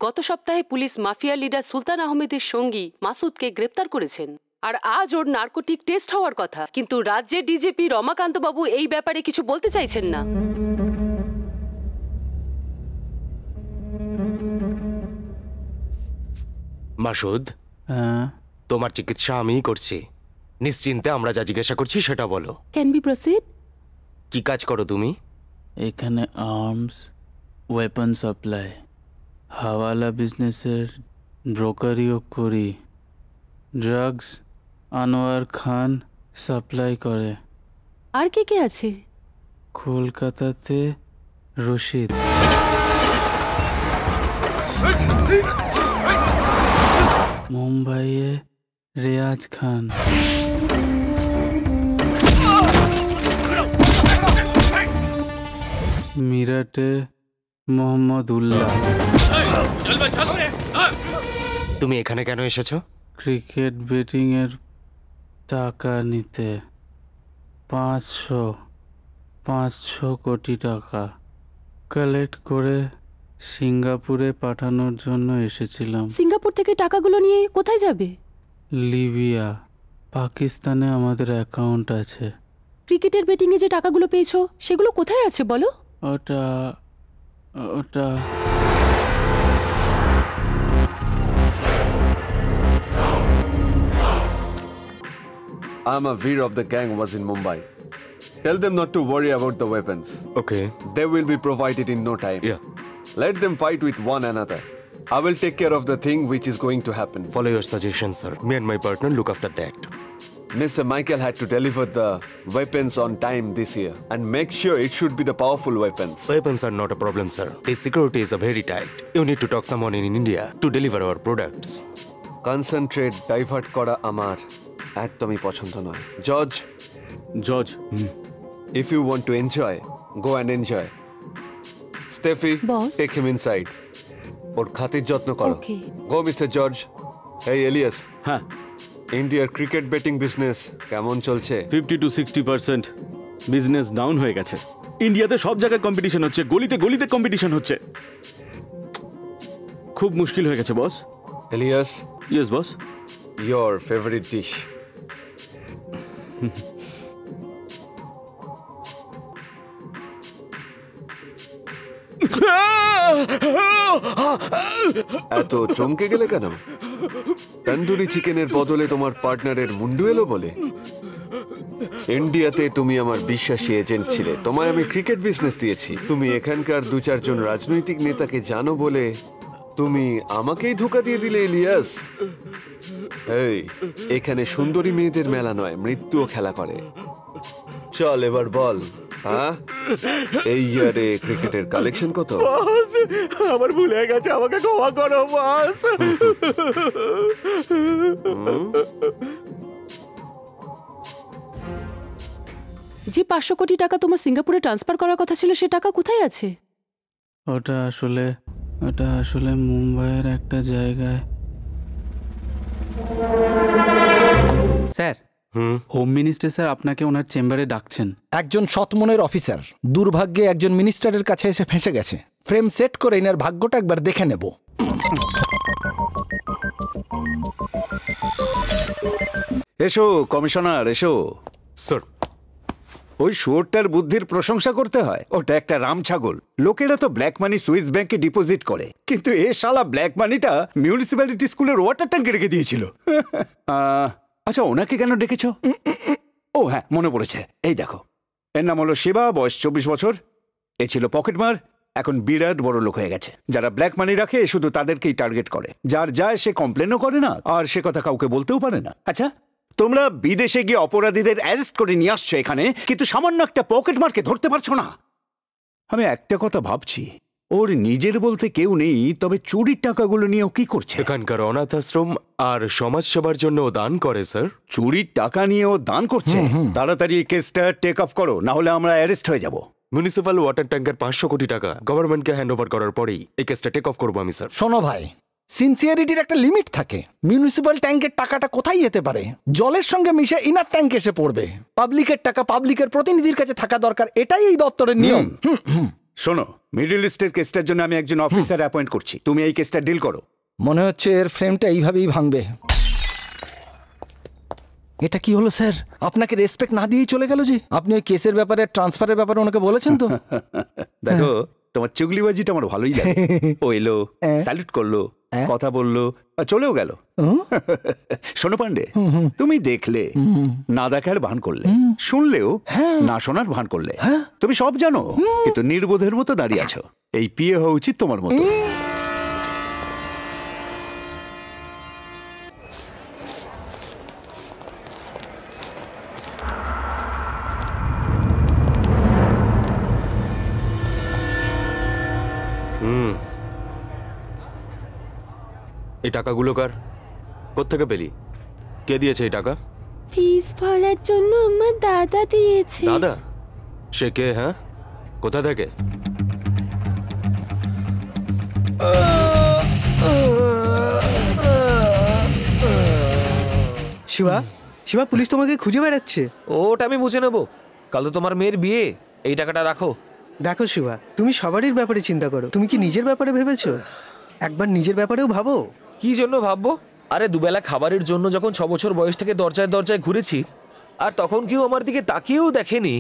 গত সপ্তাহে police mafia leader সুলতান আহমেদের সঙ্গী মাসুদকে গ্রেপ্তার করেছেন। আর আজ ওর নার্কোটিক টেস্ট হওয়ার কথা, কিন্তু রাজ্যের ডিজিপি রমাকান্ত বাবু এই ব্যাপারে কিছু বলতে চাইছেন না। মাসুদ, তোমার চিকিৎসা আমিই করছি, নিশ্চিন্তে আমরা যা জিজ্ঞাসা করছি সেটা বলো। Can be proceed? কি কাজ করো তুমি? এখানে আর্মস, ওয়েপন সাপ্লাই, হাওয়ালা বিজনেসের ব্রোকারিও করি। ড্রাগস আনোয়ার খান সাপ্লাই করে। আর কে কে আছে? কলকাতাতে রশিদ, মুম্বাইয়ে রেয়াজ খান, মিরাটে মোহাম্মদ উল্লাহ। তুমি এখানে কেন এসেছো? ক্রিকেট বেটিং এর টাকা নিতে। 500 কোটি টাকা কালেক্ট করে সিঙ্গাপুরে পাঠানোর জন্য এসেছিলাম। সিঙ্গাপুর থেকে টাকাগুলো নিয়ে কোথায় যাবে? লিবিয়া, পাকিস্তানে আমাদের অ্যাকাউন্ট আছে। ক্রিকেটের বেটিংয়ে যে টাকাগুলো পেয়েছো সেগুলো কোথায় আছে বলো? ওটা I'm a Veer of the gang was in Mumbai. Tell them not to worry about the weapons. Okay. They will be provided in no time. Yeah. Let them fight with one another. I will take care of the thing which is going to happen. Follow your suggestions, sir. Me and my partner look after that. Mr. Michael had to deliver the weapons on time this year and make sure it should be the powerful weapons. Weapons are not a problem, sir. The security is very tight. You need to talk someone in India to deliver our products. Concentrate, divert kora amar ekdomই পছন্দ নয়. George, if you want to enjoy, go and enjoy. Steffi, Boss. take him inside. ওর খাতির যত্ন করো. Okay. Go, Mr. George. Hey, Elias. হ্যাঁ, ইন্ডিয়ার cricket betting business কেমন চলছে? 50 to 60% business down হয়ে গেছে। ইন্ডিয়াতে সব জায়গায় কম্পিটিশন হচ্ছে, গলিতে গলিতে কম্পিটিশন হচ্ছে। খুব মুশকিল হয়ে গেছে বস। Elias, yes boss. your favorite dish? এত চমকে গেলে কেন? তন্দুরি চিকেনের বদলে তোমার পার্টনারের মুন্ডু এলো বলে? ইন্ডিয়াতে তুমি আমার বিশ্বাসী এজেন্ট ছিলে, তোমায় আমি ক্রিকেট বিজনেস দিয়েছি। তুমি এখানকার 2-4 জন রাজনৈতিক নেতাকে জানো বলে তুমি আমাকেই ধোঁকা দিয়ে দিলে ইলিয়াস। এই, এখানে সুন্দরী মেয়েদের মেলা নয়, মৃত্যুও খেলা করে। চল এবার বল, হ্যাঁ এই ইয়ারে ক্রিকেটের কালেকশন কত? আমার ভুল হয়ে গেছে, আমাকে ক্ষমা করো বস। যে 500 কোটি টাকা তোমার সিঙ্গাপুরে ট্রান্সফার করার কথা ছিল সে টাকা কোথায় আছে? ওটা আসলে মুম্বাইয়ের একটা জায়গায়। স্যার, হোম মিনিস্টার স্যার আপনাকে ওনার চেম্বারে ডাকছেন। একজন সৎমনের অফিসার দুর্ভাগ্যে একজন মিনিস্টারের কাছে এসে ফেঁসে গেছে। ফ্রেম সেট করে এনার ভাগ্যটা একবার দেখে নেব। এসো কমিশনার, এসো। স্যার, ওই শুয়োরটার বুদ্ধির প্রশংসা করতে হয়। ওটা একটা রামছাগল। লোকেরা তো ব্ল্যাক মানি সুইস ব্যাংকে ডিপোজিট করে, কিন্তু এ শালা ব্ল্যাক মানিটা মিউনিসিপ্যালিটি স্কুলের ওয়াটার ট্যাঙ্কে রেখে দিয়েছিল। আচ্ছা, ওনাকে কেন ডেকেছ? ও হ্যাঁ, মনে পড়েছে। এই দেখো, এর নাম হলো শিবা, বয়স 24 বছর। এ ছিল পকেটমার, এখন বিরাট বড় লোক হয়ে গেছে। যারা ব্ল্যাক মানি রাখে শুধু তাদেরকেই টার্গেট করে। যার যায় সে কমপ্লেনও করে না, আর সে কথা কাউকে বলতেও পারে না। আচ্ছা, তোমরা বিদেশে গিয়ে অপরাধীদের অ্যারেস্ট করে নিয়ে আসছো এখানে, কিন্তু সামান্য একটা পকেটমারকে ধরতে পারছো না। আমি একটা কথা ভাবছি, ওর নিজের বলতে কেউ নেই, তবে চুরির টাকাগুলো নিয়ে ও কি করছে? এখানকার অনাথ আশ্রম আর সমাজ সেবার জন্য ও দান করে স্যার। চুরির টাকা নিয়ে ও দান করছে? তাড়াতাড়ি এই কেসটা টেক অফ করো, না হলে আমরা অ্যারেস্ট হয়ে যাব। মিউনিসিপ্যাল ওয়াটার ট্যাঙ্কের 500 কোটি টাকা গভর্নমেন্টকে হ্যান্ড ওভার করার পরেই এই কেসটা টেক অফ করবো আমি স্যার। শোনো ভাই, সিনসিয়ারিটির একটা লিমিট থাকে। মিউনিসিপ্যাল ট্যাঙ্কের টাকাটা কোথায় যেতে পারে? জলের সঙ্গে মিশে ইনার ট্যাঙ্কে এসে পড়বে। পাবলিকের টাকা পাবলিকের প্রতিনিধির কাছে থাকা দরকার, এটাই এই দপ্তরের নিয়ম। শোনো, মিডল ইস্টের কেসটার জন্য আমি একজন অফিসার অ্যাপয়েন্ট করছি, তুমি এই কেসটা ডিল করো। মনে হচ্ছে এর ফ্রেমটা এইভাবেই ভাঙবে। এটা কি হলো স্যার? আপনাকে রেসপেক্ট না দিয়েই চলে গেল যে? আপনি ওই কেসের ব্যাপারে, ট্রান্সফারের ব্যাপারে ওনাকে বলেছেন তো? দেখো, তোমার চুগলিবাজিটা আমার ভালোই লাগে। ও এলো, স্যালুট করলো, কথা বললো, আর চলেও গেল। শোনো পান্ডে, তুমি দেখলে, না দেখার ভান করলে, শুনলেও না শোনার ভান করলে, তুমি সব জানো কিন্তু নির্বোধের মতো দাঁড়িয়ে আছো। এই পিএ হওয়া উচিত তোমার মতো। এই টাকাগুলো কার? কোত্থেকে পেলি? কে দিয়েছে এই টাকা? ফিস ভরার জন্য আমার দাদা দিয়েছে। দাদা? সে কে? হ্যাঁ, কোথা থেকে? শিবা, শিবা, পুলিশ তোমাকে খুঁজে বেড়াচ্ছে। ওটা আমি বুঝে নেবো, কাল তো তোমার মেয়ের বিয়ে। এই টাকাটা রাখো। দেখো শিবা, তুমি সবারই ব্যাপারে চিন্তা করো, তুমি কি নিজের ব্যাপারে ভেবেছো? একবার নিজের ব্যাপারেও ভাবো। কি জন্য ভাববো? আরে দুবেলা খাবারের জন্য যখন 6 বছর বয়স থেকে দরজায় দরজায় ঘুরেছি, আর তখন কেউ আমার দিকে তাকিয়েও দেখেনি,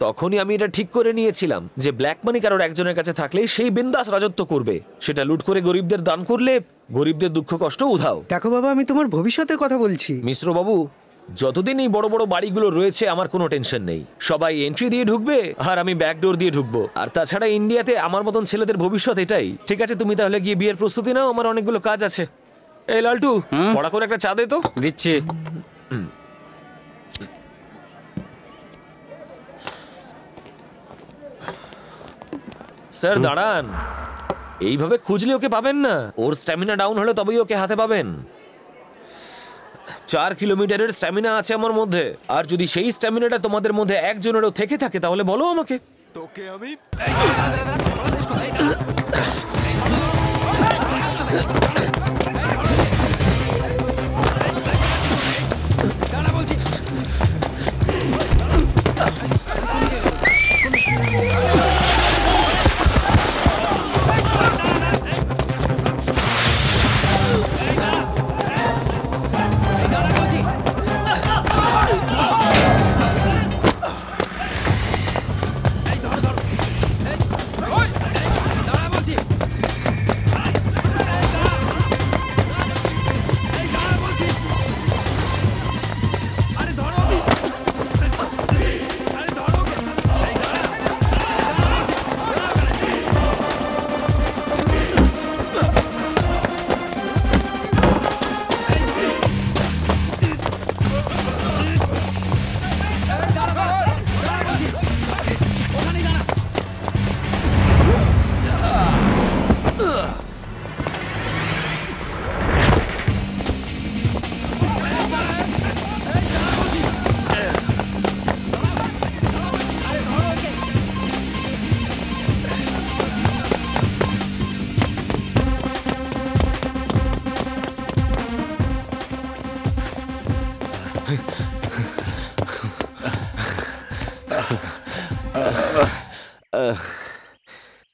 তখনই আমি এটা ঠিক করে নিয়েছিলাম যে ব্ল্যাক মানি কারোর একজনের কাছে থাকলে সেই বিন্দাস রাজত্ব করবে। সেটা লুট করে গরিবদের দান করলে গরিবদের দুঃখ কষ্ট উধাও। দেখো বাবা, আমি তোমার ভবিষ্যতের কথা বলছি। মিশ্র বাবু, যতদিন এই বড় বড় বাড়িগুলো রয়েছে আমার কোনো টেনশন নেই। সবাই এন্ট্রি দিয়ে ঢুকবে আর আমি ব্যাকডোর দিয়ে ঢুকবো। আর তাছাড়া ইন্ডিয়াতে আমার মতন ছেলেদের ভবিষ্যৎ এটাই। ঠিক আছে, তুমি তাহলে গিয়ে বিয়ের প্রস্তুতি নাও, আমার অনেকগুলো কাজ আছে। এই লালটু, পড়া করে একটা চা দে তো। দিচ্ছি। স্যার দাঁড়ান, এইভাবে খুঁজলে ওকে পাবেন না। ওর স্ট্যামিনা ডাউন হলে তবেই ওকে হাতে পাবেন। 4 কিলোমিটারের স্ট্যামিনা আছে আমার মধ্যে, আর যদি সেই স্ট্যামিনাটা তোমাদের মধ্যে একজনেরও থেকে থাকে তাহলে বলো আমাকে। তোকে আমি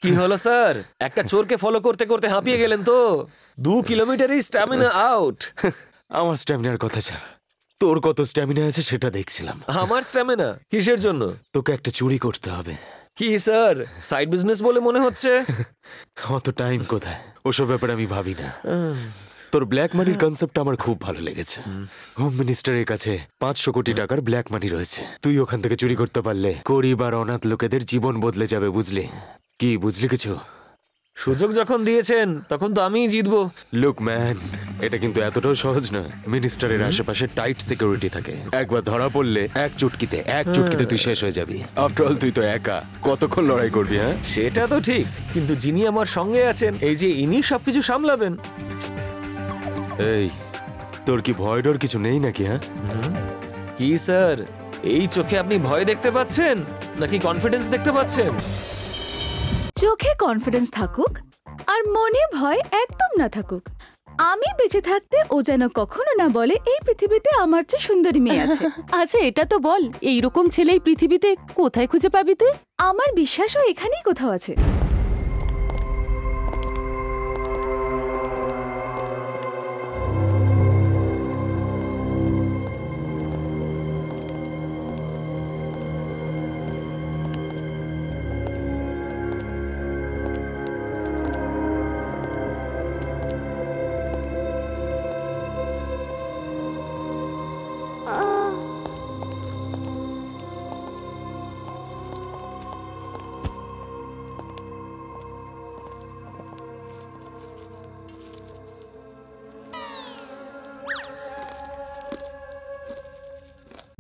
কি হলো স্যার? একটা চোরকে ফলো করতে করতে হাঁপিয়ে গেলেন তো? 2 কিলোমিটারই স্ট্যামিনা আউট। আমার স্ট্যামিনার কথা ছাড়, তোর কত স্ট্যামিনা আছে সেটা দেখছিলাম। আমার স্ট্যামিনা কিসের জন্য? তোকে একটা চুরি করতে হবে। কি স্যার, সাইড বিজনেস বলে মনে হচ্ছে? অত টাইম কোথায়, ওসব ব্যাপারে আমি ভাবি না। তোর ব্ল্যাক মানির কনসেপ্ট আমার খুব ভালো লেগেছে। হোম মিনিস্টারের কাছে 500 কোটি টাকার ব্ল্যাক মানি রয়েছে। তুই ওখান থেকে চুরি করতে পারলে গরিব আর অনাথ লোকেদের জীবন বদলে যাবে, বুঝলি? কি বুঝলি কিছু? সুযোগ যখন দিয়েছেন তখন তো আমিই জিতবো। লুক ম্যান, এটা কিন্তু এতটাও সহজ না। মিনিস্টারের আশেপাশে টাইট সিকিউরিটি থাকে। একবার ধরা পড়লে এক চুটকিতে তুই শেষ হয়ে যাবি। আফটার অল তুই তো একা, কতক্ষণ লড়াই করবি? হ্যাঁ, সেটা তো ঠিক, কিন্তু যিনি আমার সঙ্গে আছেন এই যে ইনি সবকিছু সামলাবেন। এই, তোর কি ভয় ডর কিছু নেই নাকি? হ্যাঁ, কি স্যার, এই চোখে আপনি ভয় দেখতে পাচ্ছেন নাকি কনফিডেন্স দেখতে পাচ্ছেন? চোখে কনফিডেন্স থাকুক আর মনে ভয় একদম না থাকুক, আমি বেঁচে থাকতে ও যেন কখনো না বলে এই পৃথিবীতে আমার চেয়ে সুন্দরী মেয়ে আছে। আচ্ছা এটা তো বল, এইরকম ছেলে এই পৃথিবীতে কোথায় খুঁজে পাবি তুই? আমার বিশ্বাসও এখানেই কোথাও আছে।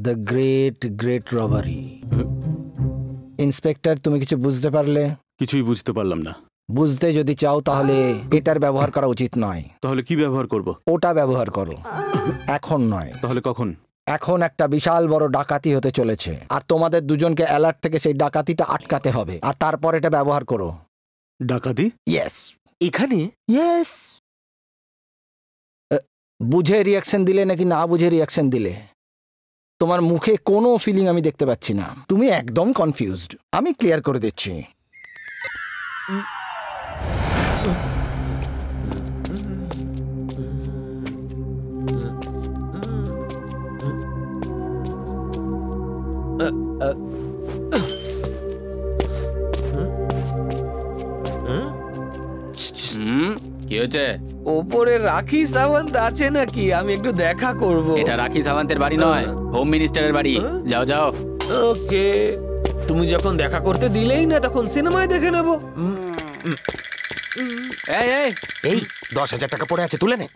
The great great robbery. Inspector, তুমি কিছু বুঝতে পারলে? কিছুই বুঝতে পারলাম না। বুঝতে যদি চাও তাহলে এটার ব্যবহার করা উচিত নয়। তাহলে কি ব্যবহার করব? ওটা ব্যবহার করো। এখন নয়। তাহলে কখন? এখন একটা বিশাল বড় ডাকাতি হতে চলেছে, আর তোমাদের দুজনকে অ্যালার্ট থেকে সেই ডাকাতিটা আটকাতে হবে, আর তারপর এটা ব্যবহার করো। ডাকাতি? ইয়েস। এখানে? ইয়েস। বুঝে রিয়াকশন দিলে নাকি না বুঝে রিয়াকশন দিলে? তোমার মুখে কোনো ফিলিং আমি দেখতে পাচ্ছি না, তুমি একদম কনফিউজড। আমি ক্লিয়ার করে দিচ্ছি। কি হয়েছে? ওপরে রাখি সাওয়ান্ত আছে নাকি? আমি একটু দেখা করব। এটা রাখি সাওয়ান্তের বাড়ি নয়, হোম মিনিস্টারের বাড়ি। যাও যাও। ওকে, তুমি যখন দেখা করতে দিলেই না, তখন সিনেমায় দেখে নেব। এই এই এই 10,000 টাকা পড়ে আছে, তুলে নে।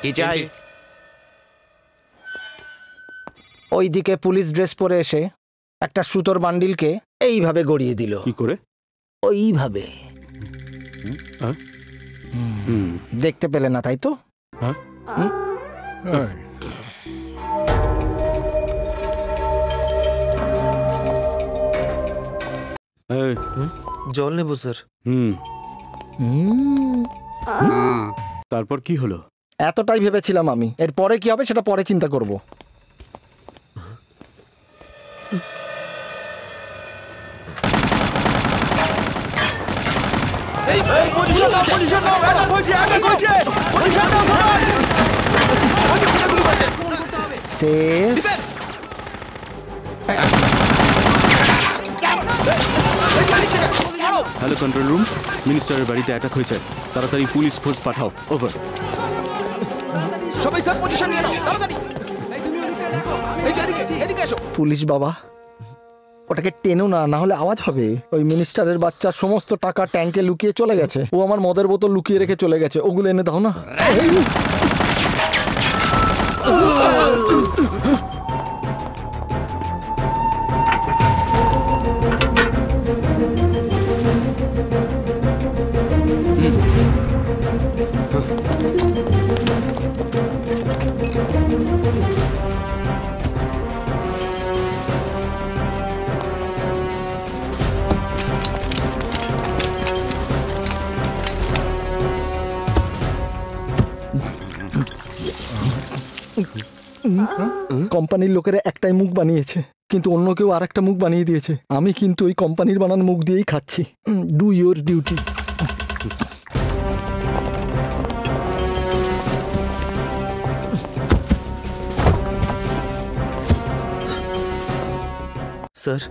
কি চাই? ওইদিকে পুলিশ ড্রেস পরে এসে একটা সুতোর বান্ডিলকে এইভাবে গড়িয়ে দিল। কি করে? ওইভাবে। দেখতে পেলে না, তাই তো? জল নেব স্যার। তারপর কি হলো? এতটাই ভেবেছিলাম আমি। এর পরে কি হবে সেটা পরে চিন্তা করব। হ্যালো কন্ট্রোল রুম, মিনিস্টারের বাড়িতে অ্যাটাক হয়েছে, তাড়াতাড়ি পুলিশ ফোর্স পাঠাও। ওভার। সবাই স্যার পজিশন নিয়ে নাও, তাড়াতাড়ি। এই তুমি ওদিকে দেখো, এই যে এদিকে এসো। পুলিশ বাবা, ওটাকে টেনো না, না হলে আওয়াজ হবে। ওই মিনিস্টারের বাচ্চার সমস্ত টাকা ট্যাঙ্কে লুকিয়ে চলে গেছে। ও আমার মদের বোতল লুকিয়ে রেখে চলে গেছে, ওগুলো এনে দাও না। কোম্পানির লোকেরা একটাই মুখ বানিয়েছে, কিন্তু অন্য কেউ আর একটা মুখ বানিয়ে দিয়েছে। আমি কিন্তু ওই কোম্পানির বানানো মুখ দিয়েই খাচ্ছি। Do your duty. স্যার।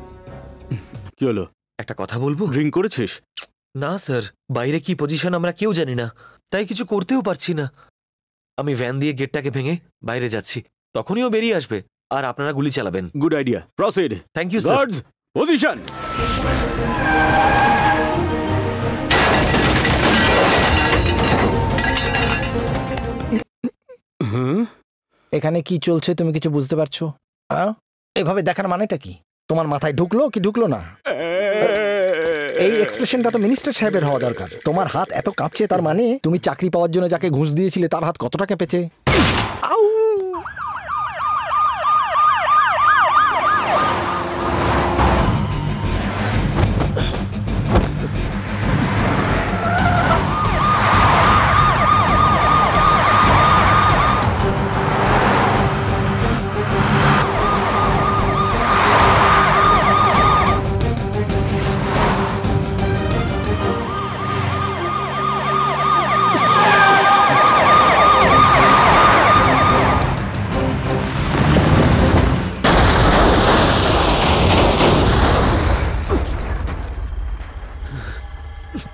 কি হলো? একটা কথা বলবো? ড্রিঙ্ক করেছিস? না স্যার, বাইরে কি পজিশন আমরা কেউ জানি না, তাই কিছু করতেও পারছি না। আমি ভ্যান দিয়ে গেটটাকে ভেঙে বাইরে যাচ্ছি। তখনই ও বেরিয়ে আসবে আর আপনারা গুলি চালাবেন। Good idea, proceed. Thank you sir. Guards position. এখানে কি চলছে তুমি কিছু বুঝতে পারছো? এভাবে দেখার মানেটা কি? তোমার মাথায় ঢুকলো কি ঢুকলো না? এই এক্সপ্রেশনটা তো মিনিস্টার সাহেবের হওয়া দরকার। তোমার হাত এত কাঁপছে, তার মানে তুমি চাকরি পাওয়ার জন্য যাকে ঘুষ দিয়েছিলে তার হাত কতটা কেঁপেছে।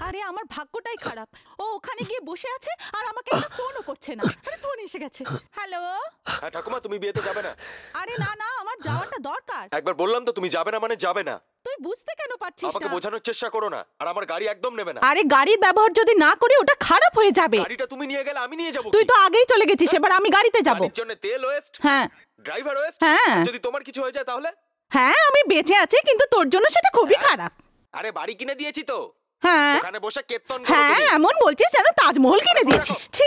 আরে আমার ভাগ্যটাই খারাপ, ও ওখানে গিয়ে বসে আছে আর আমাকে একটা ফোনও করছে না। আরে ফোন এসে গেছে। হ্যালো। হ্যাঁ ঠাকুমা, তুমি বিয়েতে যাবে না? আরে না না, আমার যাওয়াটা দরকার। একবার বললাম তো, তুমি যাবে না মানে যাবে না। তুই বুঝতে কেন পারছিস না? আমাকে বোঝানোর চেষ্টা করো না। আর আমার গাড়ি একদম নেবে না। আরে গাড়ির ব্যবহার যদি না করি ওটা খারাপ হয়ে যাবে। গাড়িটা তুমি নিয়ে গেলে আমি নিয়ে যাব। তুই তো আগেই চলে গেছিস, এবার আমি গাড়িতে যাব। গাড়ির জন্য তেল ওয়েস্ট, হ্যাঁ ড্রাইভার ওয়েস্ট। হ্যাঁ। যদি তোমার কিছু হয়ে যায় তাহলে? হ্যাঁ আমি বেঁচে আছি, কিন্তু তোর জন্য সেটা খুবই খারাপ। আরে বাড়ি কিনে দিয়েছি তো, হ্যাঁ ওখানে বসে কেতন করো হ্যাঁ তুমি। এমন বলছিস যেন তাজমহল কিনে দিয়েছিস। ছি,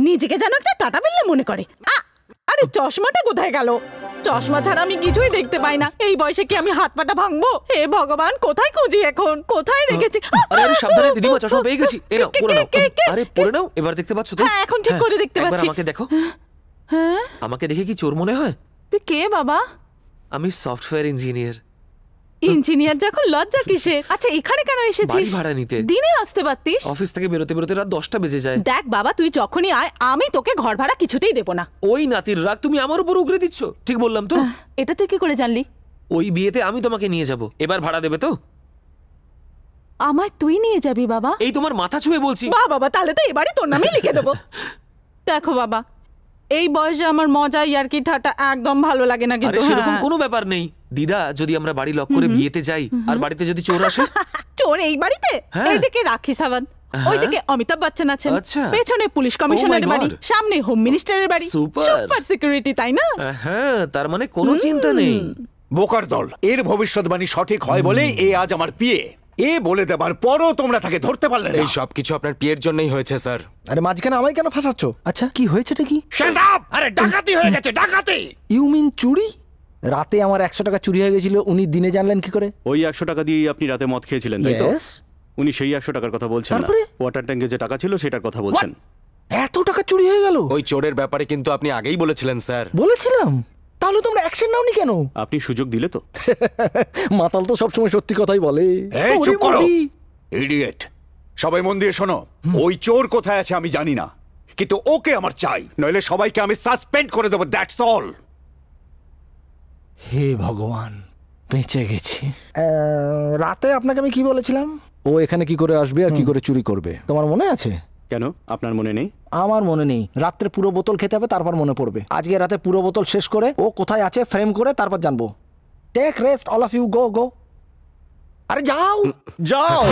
নিজেকে যেন একটা টাটা বিল্লা মনে করে। আরে চশমাটা কোথায় গেল? চশমা ছাড়া আমি কিছুই দেখতে পাই না। এই বয়সে কি আমি হাত পাটা ভাঙবো? হে ভগবান, কোথায় খুঁজি এখন? কোথায় রেখেছি? আরে আরে সাবধানে দিদিমা, চশমা পেয়ে গেছি। এই নাও, পরে নাও। আরে পরে নাও, এবার দেখতে পাচ্ছ তো? হ্যাঁ এখন ঠিক করে দেখতে একবার পাচ্ছি। আমাকে দেখো। হ্যাঁ আমাকে দেখে কি চোর মনে হয়? তুই কে বাবা? আমি সফটওয়্যার ইঞ্জিনিয়ার। ইঞ্জিনিয়ার যখন লজ্জা কিসের? আচ্ছা এখানে কেন এসেছিস? বাড়ি ভাড়া নিতে। দিনে আসতে পারতিস। অফিস থেকে বেরোতে বেরোতে রাত 10টা বেজে যায়। দেখ বাবা, তুই যখনই আয় আমি তোকে ঘর ভাড়া কিছুতেই দেব না। ওই নাতির রাগ তুমি আমার উপর উগরে দিচ্ছ। ঠিক বললাম তো? এটা তুই কি করে জানলি? ওই বিয়েতে আমি তোমাকে নিয়ে যাব। এবার ভাড়া দেবে তো? আমায় তুই নিয়ে যাবি বাবা? এই তোমার মাথা ছুঁয়ে বলছি। বাহ বাবা, তাহলে তো এবারে তোর নামই লিখে দেবো। দেখো বাবা, এই বয়সে আমার মজা ইয়ার্কি ঠাটা একদম ভালো লাগে না। আরে কিন্তু সেরকম কোনো ব্যাপার নেই দিদা। যদি আমরা বাড়ি লক করে বিয়েতে যাই আর বাড়িতে যদি চোর আসে? চোর এই বাড়িতে? হ্যাঁ। এইদিকে রাখি সাওয়ান্ত, ওইদিকে অমিতাভ বচ্চন আছেন, আচ্ছা। পেছনে পুলিশ কমিশনারের বাড়ি, সামনে হোম মিনিস্টারের বাড়ি। সুপার। সুপার সিকিউরিটি, তাই না? হ্যাঁ, তার মানে কোনো চিন্তা নেই। বোকার দল, এর ভবিষ্যৎবাণী সঠিক হয় বলে এ আজ আমার পিয়ে। এ বলে দেবার পরও তোমরা তাকে ধরতে পারলে না। এই সব কিছু আপনার পিয়ের জন্যই হয়েছে স্যার। আরে মাঝখানে আমায় কেন ফাঁসাচ্ছ? আচ্ছা কি হয়েছেটা কি? Shut up! আরে ডাকাতি হয়ে গেছে, ডাকাতি! ইউ মিন চুরি? রাতে আমার 100 টাকা চুরি হয়ে গেছিল, উনি দিনে জানলেন কি করে? ওই 100 টাকা দিয়েই আপনি রাতে মদ খেয়েছিলেন, তাই তো? Yes. উনি সেই 100 টাকার কথা বলছেন না, তারপরে? ওয়াটার ট্যাঙ্কে যে টাকা ছিল সেটার কথা বলছেন। এত টাকা চুরি হয়ে গেল? ওই চোরের ব্যাপারে কিন্তু আপনি আগেই বলেছিলেন স্যার। বলেছিলাম? তাহলে তোমরা অ্যাকশন নাওনি কেন? আপনি সুযোগ দিলে তো। মাতাল তো সবসময় সত্যি কথাই বলে। এই চুপ করো ইডিয়েট! সবাই মন দিয়ে শোনো। ওই চোর কোথায় আছে আমি জানি না, কিন্তু ওকে আমার চাই, নইলে সবাইকে আমি সাসপেন্ড করে দেবো। That's all. হে ভগবান, বেঁচে গেছি। রাতে আপনাকে আমি কি বলেছিলাম? ও এখানে কি করে আসবে আর কি করে চুরি করবে, তোমার মনে আছে? কেন আপনার মনে নেই? আমার মনে নেই। রাত্রে পুরো বোতল খেতে হবে, তারপর মনে পড়বে। আজকে রাতে পুরো বোতল শেষ করে ও কোথায় আছে ফ্রেম করে তারপর জানবো। Take rest all of you, go go. আরে যাও যাও।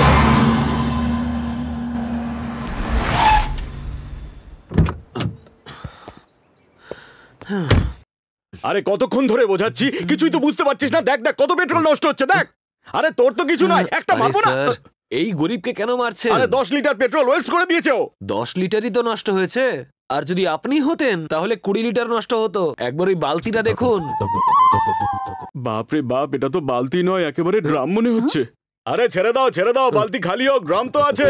আরে কতক্ষণ ধরে বোঝাচ্ছি, কিছুই তো বুঝতে পারছিস না। দেখ দেখ কত পেট্রোল নষ্ট হচ্ছে, দেখ। আরে তোর তো কিছু নয়, একটা মারবো না। এই গরিবকে কেন মারছে? আরে 10 লিটার পেট্রোল ওয়েস্ট করে দিয়েছে ও। 10 লিটারই তো নষ্ট হয়েছে। আর যদি আপনি হতেন তাহলে 20 লিটার নষ্ট হতো। একবার ওই বালতিটা দেখুন। বাপরে বাপ, এটা তো বালতি নয়, একেবারে ড্রাম মনে হচ্ছে। আরে ছেড়ে দাও ছেড়ে দাও, বালতি খালি হোক, ড্রাম তো আছে।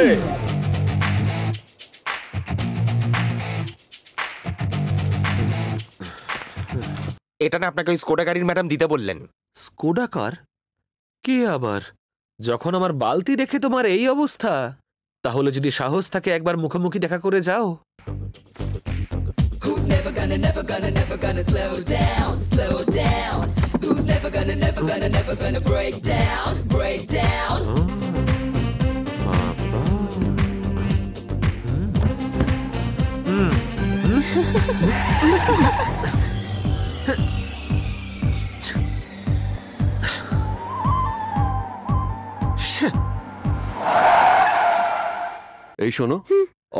এটা না আপনাকে ওই স্কোডা গাড়ির ম্যাডাম দিতে বললেন। স্কোডা কার? কে আবার? যখন আমার বালতি দেখে তোমার এই অবস্থা, তাহলে যদি সাহস থাকে একবার মুখোমুখি দেখা করে যাও। Who's never gonna slow down, slow down? Who's never gonna break down, break down? আছে? এই শোনো,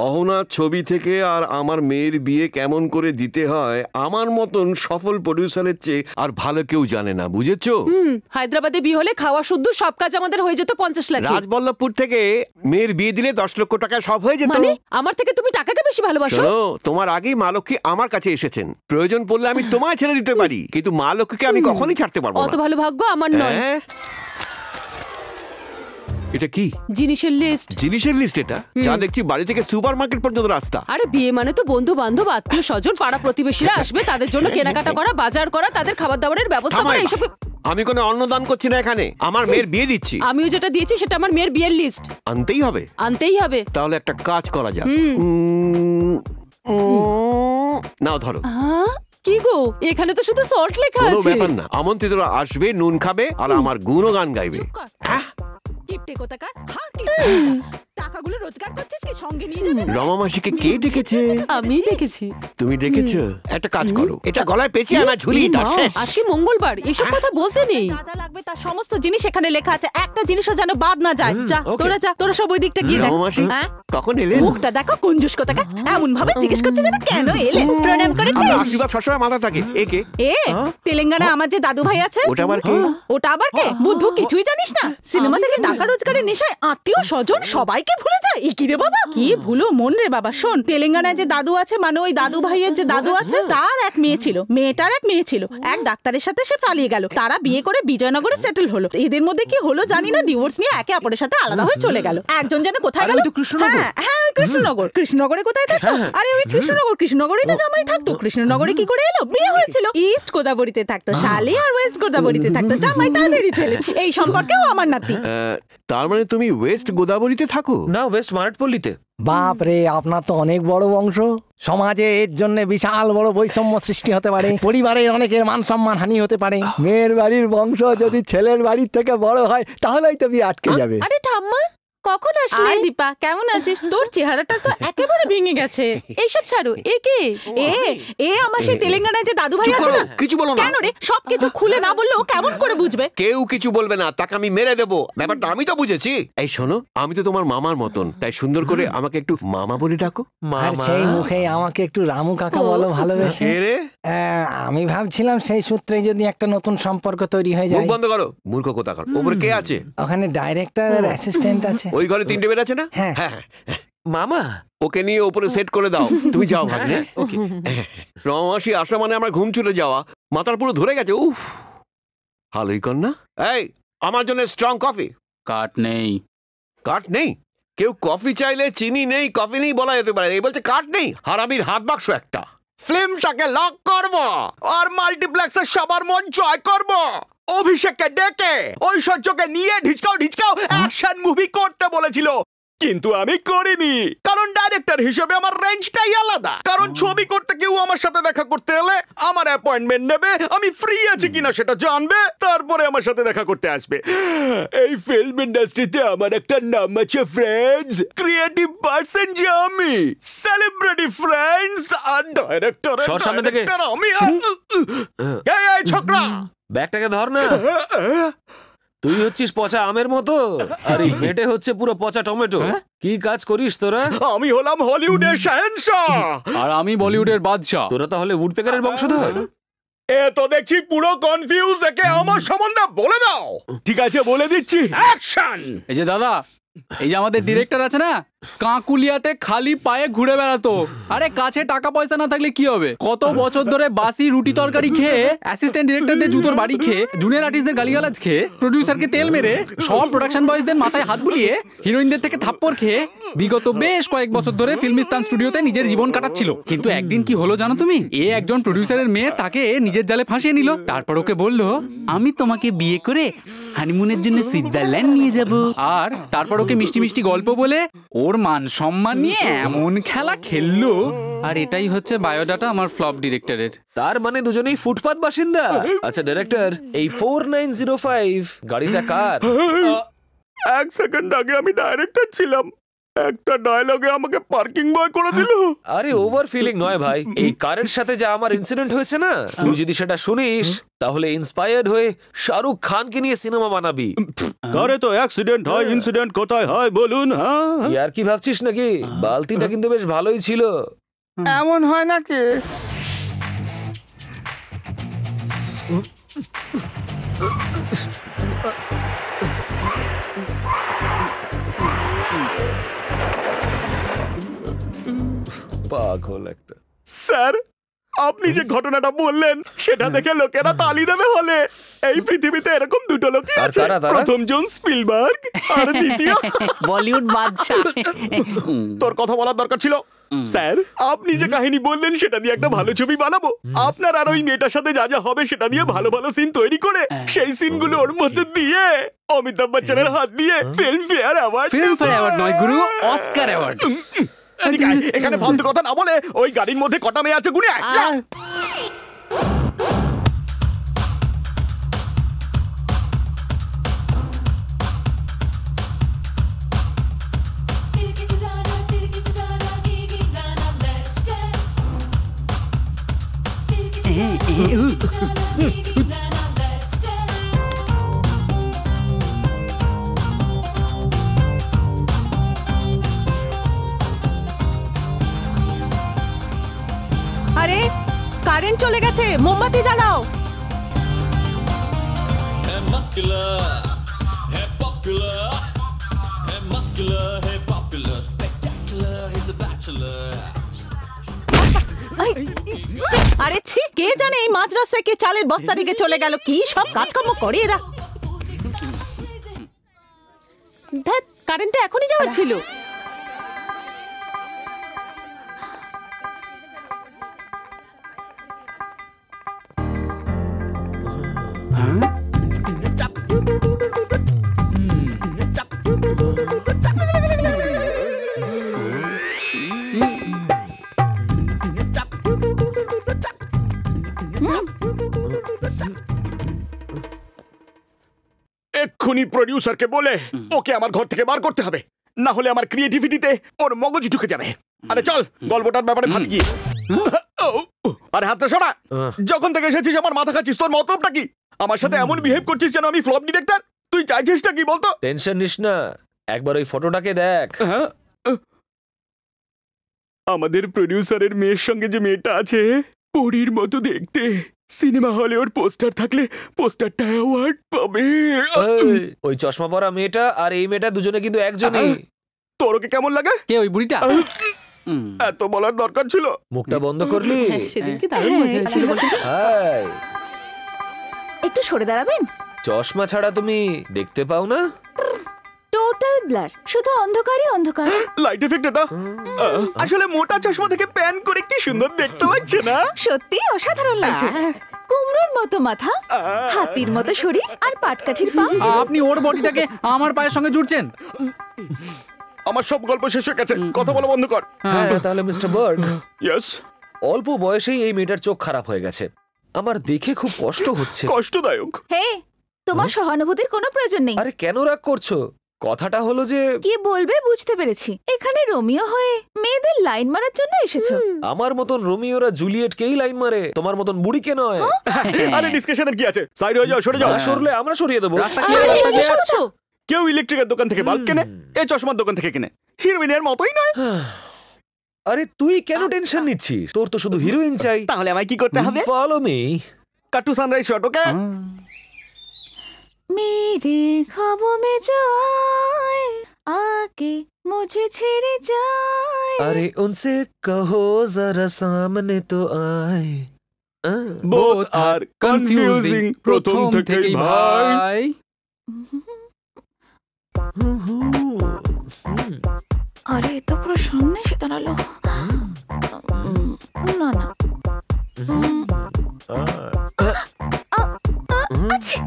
অহনার ছবি থেকে আর আমার মেয়ের বিয়ে কেমন করে দিতে হয় আমার মতন সফল প্রডিউসারের চেয়ে আর ভালো কেউ জানে না, বুঝেছো? হায়দ্রাবাদে বিয়ে হলে খাওয়া শুদ্ধ সব কাজ আমাদের হয়ে যেত 50 লাখ। রাজবল্লভপুর থেকে মেয়ের বিয়ে দিলে 10 লক্ষ টাকা সব হয়ে যেত। মানে আমার থেকে তুমি টাকাকে বেশি ভালোবাসো? শোনো, তোমার আগেই মা লক্ষ্মী আমার কাছে এসেছেন, প্রয়োজন পড়লে আমি তোমায় ছেড়ে দিতে পারি, কিন্তু মা লক্ষ্মীকে আমি কখনোই ছাড়তে পারবো না। অত ভালো ভাগ্য আমার নয়। হ্যাঁ? এটা কি জিনিসের লিস্ট? জিনিসের লিস্ট এটা? যা দেখছি বাড়ি থেকে সুপার মার্কেট পর্যন্ত রাস্তা। আরে বিয়ে মানে তো বন্ধু বান্ধব, আত্মীয় স্বজন, পাড়া প্রতিবেশীরা আসবে, তাদের জন্য কেনাকাটা করা, বাজার করা, তাদের খাবার দাবারের ব্যবস্থা করা, এইসব। আমি কোনো অন্নদান করছি না এখানে, আমার মেয়ের বিয়ে দিচ্ছি। আমিও যেটা দিয়েছি সেটা আমার মেয়ের বিয়ের লিস্ট। আনতেই হবে? আনতেই হবে। তাহলে একটা কাজ করা যাক। নাও ধরো। কি গো, এখানে তো শুধু সল্ট লেখা আছে। কোনো ব্যাপার না, আমন্ত্রিতরা আসবে, নুন খাবে আর আমার গুণগান গাইবে। কিপটে কোথাকার, হ্যাঁ টাকাগুলো রোজগার করছিস কি সঙ্গে নিয়ে যাবে? রমা মাসিকে কে ডেকেছে? আমি ডেকেছি। তুমি ডেকেছো? একটা কাজ করো, এটা গলায় পেঁচিয়ে আমার ঝুলি দাও। আজকে মঙ্গলবার, এইসব কথা বলতে নেই। যা লাগবে তার সমস্ত জিনিস এখানে লেখা আছে, একটা জিনিসও যেন বাদ না যায়। যা তোরা সব ওই দিকটা গিয়ে দেখ। রমা মাসি কখন এলেন? মুখটা দেখো কঞ্জুস কোথাকার, এমন ভাবে জিজ্ঞেস করছে যেন কেন এলেন। প্রণাম করেছিস? আশীর্বাদ সবসময় মাথা থাকে। একে তেলেঙ্গানা আমার যে দাদু ভাই আছে, ওটা আবার কে? ওটা আবার কে? বুদ্ধু কিছুই জানিস না? সিনেমা থেকে টাকা রোজগারের নেশায় আত্মীয় স্বজন সবাইকে ভুলে যায়। এ কি রে বাবা, কি ভুলো মন রে বাবা। শোন, তেলেঙ্গানায় যে দাদু আছে, মানে ওই দাদু ভাইয়ের যে দাদু আছে, তার এক মেয়ে ছিল, মেয়েটার এক মেয়ে ছিল, এক ডাক্তারের সাথে সে পালিয়ে গেল, তারা বিয়ে করে বিজয়নগরে সেটেল হলো। এদের মধ্যে কি হলো জানি না, ডিভোর্স নিয়ে একে অপরের সাথে আলাদা হয়ে চলে গেল। একজন যেন কোথায় গেল? হ্যাঁ ওই কৃষ্ণনগর। কৃষ্ণনগরে কোথায় থাকতো? আরে ওই কৃষ্ণনগরেই তো জামাই থাকতো। কৃষ্ণনগরে কি করে এলো? বিয়ে হয়েছিল। ইস্ট গোদাবরীতে থাকতো শালি, আর ওয়েস্ট গোদাবরীতে থাকতো জামাই, তাদেরই ছেলে। এই সম্পর্কেও আমার নাতি। তার মানে তুমি ওয়েস্ট গোদাবরীতে থাকো? না, ওয়েস্ট মারাঠপল্লীতে। বাপ রে, আপনার তো অনেক বড় বংশ। সমাজে এর জন্য বিশাল বড় বৈষম্য সৃষ্টি হতে পারে, পরিবারের অনেকের মান সম্মান হানি হতে পারে। মেয়ের বাড়ির বংশ যদি ছেলের বাড়ির থেকে বড় হয় তাহলেই তো বিয়ে আটকে যাবে। আরে ঠাম্মা, কখন আসলে? আয় দীপা, কেমন আছিস? তোর চেহারাটা তো একেবারে ভেঙে গেছে। এইসব ছাড়ো, এ কে? এ আমার সেই তেলেঙ্গানায় যে দাদু ভাই আছে না? কিছু বলো না। কেন রে, সবকিছু খুলে না বললেও কেমন করে বুঝবে? কেউ কিছু বলবে না, তাকে আমি মেরে দেবো। ব্যাপারটা আমি তো বুঝেছি। এই শোনো, আমি তো তোমার মামার মতন, তাই সুন্দর করে আমাকে একটু মামা বলে ডাকো। আর সেই মুখে আমাকে একটু রামু কাকা বলো ভালোবেসে। আমি ভাবছিলাম সেই সূত্রে যদি একটা নতুন সম্পর্ক তৈরি হয়ে যায়। মুখ বন্ধ করো, মূর্খ কোথাকার। ওপরে কে আছে? ওখানে ডাইরেক্টর আর অ্যাসিস্ট্যান্ট আছে। ওই ঘরে 3টে বেড আছে না? হ্যাঁ। মামা ওকে নিয়ে উপরে সেট করে দাও। তুমি যাও ভাগ্নে। রমাসি আসা মানে আমার ঘুম ছুটে যাওয়া, মাথার পুরো ধরে গেছে। উফ, ভালোই কর না। এই, আমার জন্য স্ট্রং কফি। কাট নেই। কাট নেই? কেউ কফি চাইলে চিনি নেই, কফি নেই বলা যেতে পারে, এই বলছে কাট নেই। হারামির হাত বাক্স একটা। ফিল্মটাকে লক করব আর মাল্টিপ্লেক্সের সবার মন জয় করব। অভিষেককে ডেকে ঐশ্বর্যকে নিয়ে ঢিচকাও অ্যাকশন মুভি করতে বলেছিল, কিন্তু আমি করিনি, কারণ ডাইরেক্টর হিসেবে আমার রেঞ্জটাই আলাদা। কারণ ছবি করতে কেউ আমার সাথে দেখা করতে এলে আমার অ্যাপয়েন্টমেন্ট নেবে, আমি ফ্রি আছি কিনা সেটা জানবে, তারপরে আমার সাথে দেখা করতে আসবে। এই ফিল্ম ইন্ডাস্ট্রিতে আমার একটা নাম আছে ফ্রেন্ডস, ক্রিয়েটিভ পার্সন যে আমি, সেলিব্রিটি ফ্রেন্ডস, আর ডাইরেক্টর আমি। এই ছোকরা, ব্যাগটাকে ধর না। তুই হচ্ছিস পচা আমের মতো, আর এই হেঁটে হচ্ছে পুরো পচা টমেটো। কি কাজ করিস তোরা? আমি হলাম হলিউডের শাহেনশাহ আর আমি বলিউডের বাদশা। তোরা তাহলে উডপেকারের বংশধর? এ তো দেখছি পুরো কনফিউজ, একে আমার সম্বন্ধে বলে দাও। ঠিক আছে, বলে দিচ্ছি। অ্যাকশন! এই যে দাদা, এই যে আমাদের ডিরেক্টর আছে না, কাকুলিয়াতে খালি পায়ে ঘুরে বেড়াতো। আরে কাছে টাকা পয়সা না থাকলে কি হবে? কত বছর ধরে বাসি রুটি তরকারি খেয়ে, অ্যাসিস্ট্যান্ট ডিরেক্টরদের জুতোর বাড়ি খেয়ে, জুনিয়র আর্টিস্টদের গালিগালাজ খেয়ে, প্রডিউসারকে তেল মেরে, সব প্রোডাকশন বয়েজদের মাথায় হাত বুলিয়ে, হিরোইনদের থেকে থাপ্পড় খেয়ে বিগত বেশ কয়েক বছর ধরে ফিল্মিস্তান স্টুডিওতে নিজের জীবন কাটাচ্ছিল। কিন্তু একদিন কি হলো জানো তুমি? এ একজন প্রডিউসারের মেয়ে তাকে নিজের জালে ফাঁসিয়ে নিল। তারপর ওকে বললো, আমি তোমাকে বিয়ে করে হানিমুনের জন্য সুইজারল্যান্ড নিয়ে যাব। আর তারপর ওকে মিষ্টি মিষ্টি গল্প বলে ওর মান সম্মান নিয়ে এমন খেলা খেললো। আর এটাই হচ্ছে বায়োডাটা আমার ফ্লপ ডিরেক্টরের। তার মানে দুজনেই ফুটপাত বাসিন্দা। আচ্ছা ডাইরেক্টর, এই 4905 গাড়িটা কার? 1 সেকেন্ড আগে আমি ডাইরেক্টর ছিলাম, একটা ডায়লগে আমাকে পার্কিং বয় করে দিল। আরে ওভার ফিলিং নয় ভাই, এই কারের সাথে যা আমার ইনসিডেন্ট হয়েছে না, তুই যদি সেটা শুনিস তাহলে ইন্সপায়ার্ড হয়ে শাহরুখ খানকে নিয়ে সিনেমা বানাবি। কারে তো অ্যাক্সিডেন্ট হয়, ইনসিডেন্ট কোথায় হয় বলুন? আর কি ভাবছিস নাকি? বালতিটা কিন্তু বেশ ভালোই ছিল। এমন হয় নাকি? পাগল একটা। স্যার, আপনি যে ঘটনাটা বললেন সেটা দেখে লোকেরা তালি দেবে হলে। এই পৃথিবীতে এরকম দুটো লোকই আছে, প্রথম জন স্পিলবার্গ আর দ্বিতীয় বলিউড বাদশা। তোর কথা বলার দরকার ছিল। স্যার, আপনি যে কাহিনী বললেন সেটা দিয়ে একটা ভালো ছবি বানাবো। আপনার আর ওই মেয়েটার সাথে যা যা হবে সেটা দিয়ে ভালো ভালো সিন তৈরি করে সেই সিনগুলো ওর মধ্যে দিয়ে অমিতাভ বচ্চনের হাত দিয়ে ফিল্মফেয়ার অ্যাওয়ার্ড নয় গুরু, অস্কার অ্যাওয়ার্ড। এখানে ফালতু কথা না বলে ওই গাড়ির মধ্যে কটা মেয়ে আছে গুনে আয়। আরে কারেন্ট চলে গেছে, মোমবাতি জ্বালাও। আরে ছি, কে জানে এই মাঝ রাস্তায় কে চালের বস্তা রেখে চলে গেল। কি সব কাজকর্ম করে এরা। ধ্যাৎ, কারেন্টটা এখনই যাওয়ার ছিল। এক্ষুনি প্রডিউসারকে বলে ওকে আমার ঘর থেকে বার করতে হবে, না হলে আমার ক্রিয়েটিভিটিতে ওর মগজ ঢুকে যাবে। আরে চল গল্পটার ব্যাপারে ভাবি গিয়ে। আরে হাতটা সরা, যখন থেকে এসেছিস আমার মাথা খাচ্ছিস। তোর মতলবটা কি? আমার সাথে এমন বিহেভ করছিস যেন আমি ফ্লপ ডিরেক্টর। তুই চাইছিসটা কি বলতো? টেনশন নিস না, একবার ওই ফটোটাকে দেখ। আমাদের প্রডিউসারের মেয়ের সঙ্গে যে মেয়েটা আছে পরীর মতো দেখতে। সিনেমা হলে ওর পোস্টার থাকলে পোস্টারটা অ্যাওয়ার্ড পাবে। ওই চশমা পরা মেয়েটা আর এই মেয়েটা দুজনে কিন্তু একজনই। তোর ওকে কেমন লাগে? কে ওই বুড়িটা? এত বলার দরকার ছিল? মুখটা বন্ধ করলি? সেদিন কি দারুণ মজা হয়েছিল বলতো। একটু সরে দাঁড়াবেন? চশমা ছাড়া তুমি দেখতে পাও না? টোটাল ব্লার, শুধু অন্ধকারই অন্ধকার। লাইট এফেক্ট এটা। আসলে মোটা চশমা থেকে প্যান করে কি সুন্দর দেখতে লাগছে না? সত্যি অসাধারণ লাগছে। কুমড়োর মতো মাথা, হাতির মতো শরীর আর পাটকাঠির পা। আপনি ওর বডিটাকে আমার পায়ের সঙ্গে জুড়ছেন। আমার সব গল্প শেষ হয়ে গেছে, কথা বলা বন্ধ কর। হ্যাঁ, তাহলে মিস্টার বার্গ। ইয়েস। অল্প বয়সেই এই মেয়েটার চোখ খারাপ হয়ে গেছে। আমার দেখে খুব কষ্ট হচ্ছে। কষ্টদায়ক? হে, তোমার সহানুভূতির কোনো প্রয়োজন নেই। আরে কেন রাগ করছো? কথাটা হলো যে কি বলবে বুঝতে পেরেছি। এখানে রোমিও হয়ে মেয়েদের লাইন মারার জন্য এসেছো। আমার মতন রোমিওরা জুলিয়েটকেই লাইন মারে, তোমার মতন বুড়িকে নয়। আরে ডিসকাশনের কি আছে? সাইড হয়ে যাও, সরে যাও। সরলে আমরা সরিয়ে দেবো। কেউ ইলেকট্রিকের দোকান থেকে বাল্ব কেনে, এই চশমার দোকান থেকে কেনে। হিরোইনের মতোই নয়। আরে তুই কেন টেনশন নিচ্ছিস? তোর তো শুধু হিরোইন চাই। তাহলে আমায় কি করতে হবে? Follow me. Cut to sunrise shot, okay? मेरे ख्वाबों में जो आए आके मुझे छेड़े जाए। अरे उनसे कहो जरा सामने तो आए। Both are confusing প্রথম থেকেই ভাই। আরে তো পুরো সামনে এসে দাঁড়ালো। না না, আচ্ছা।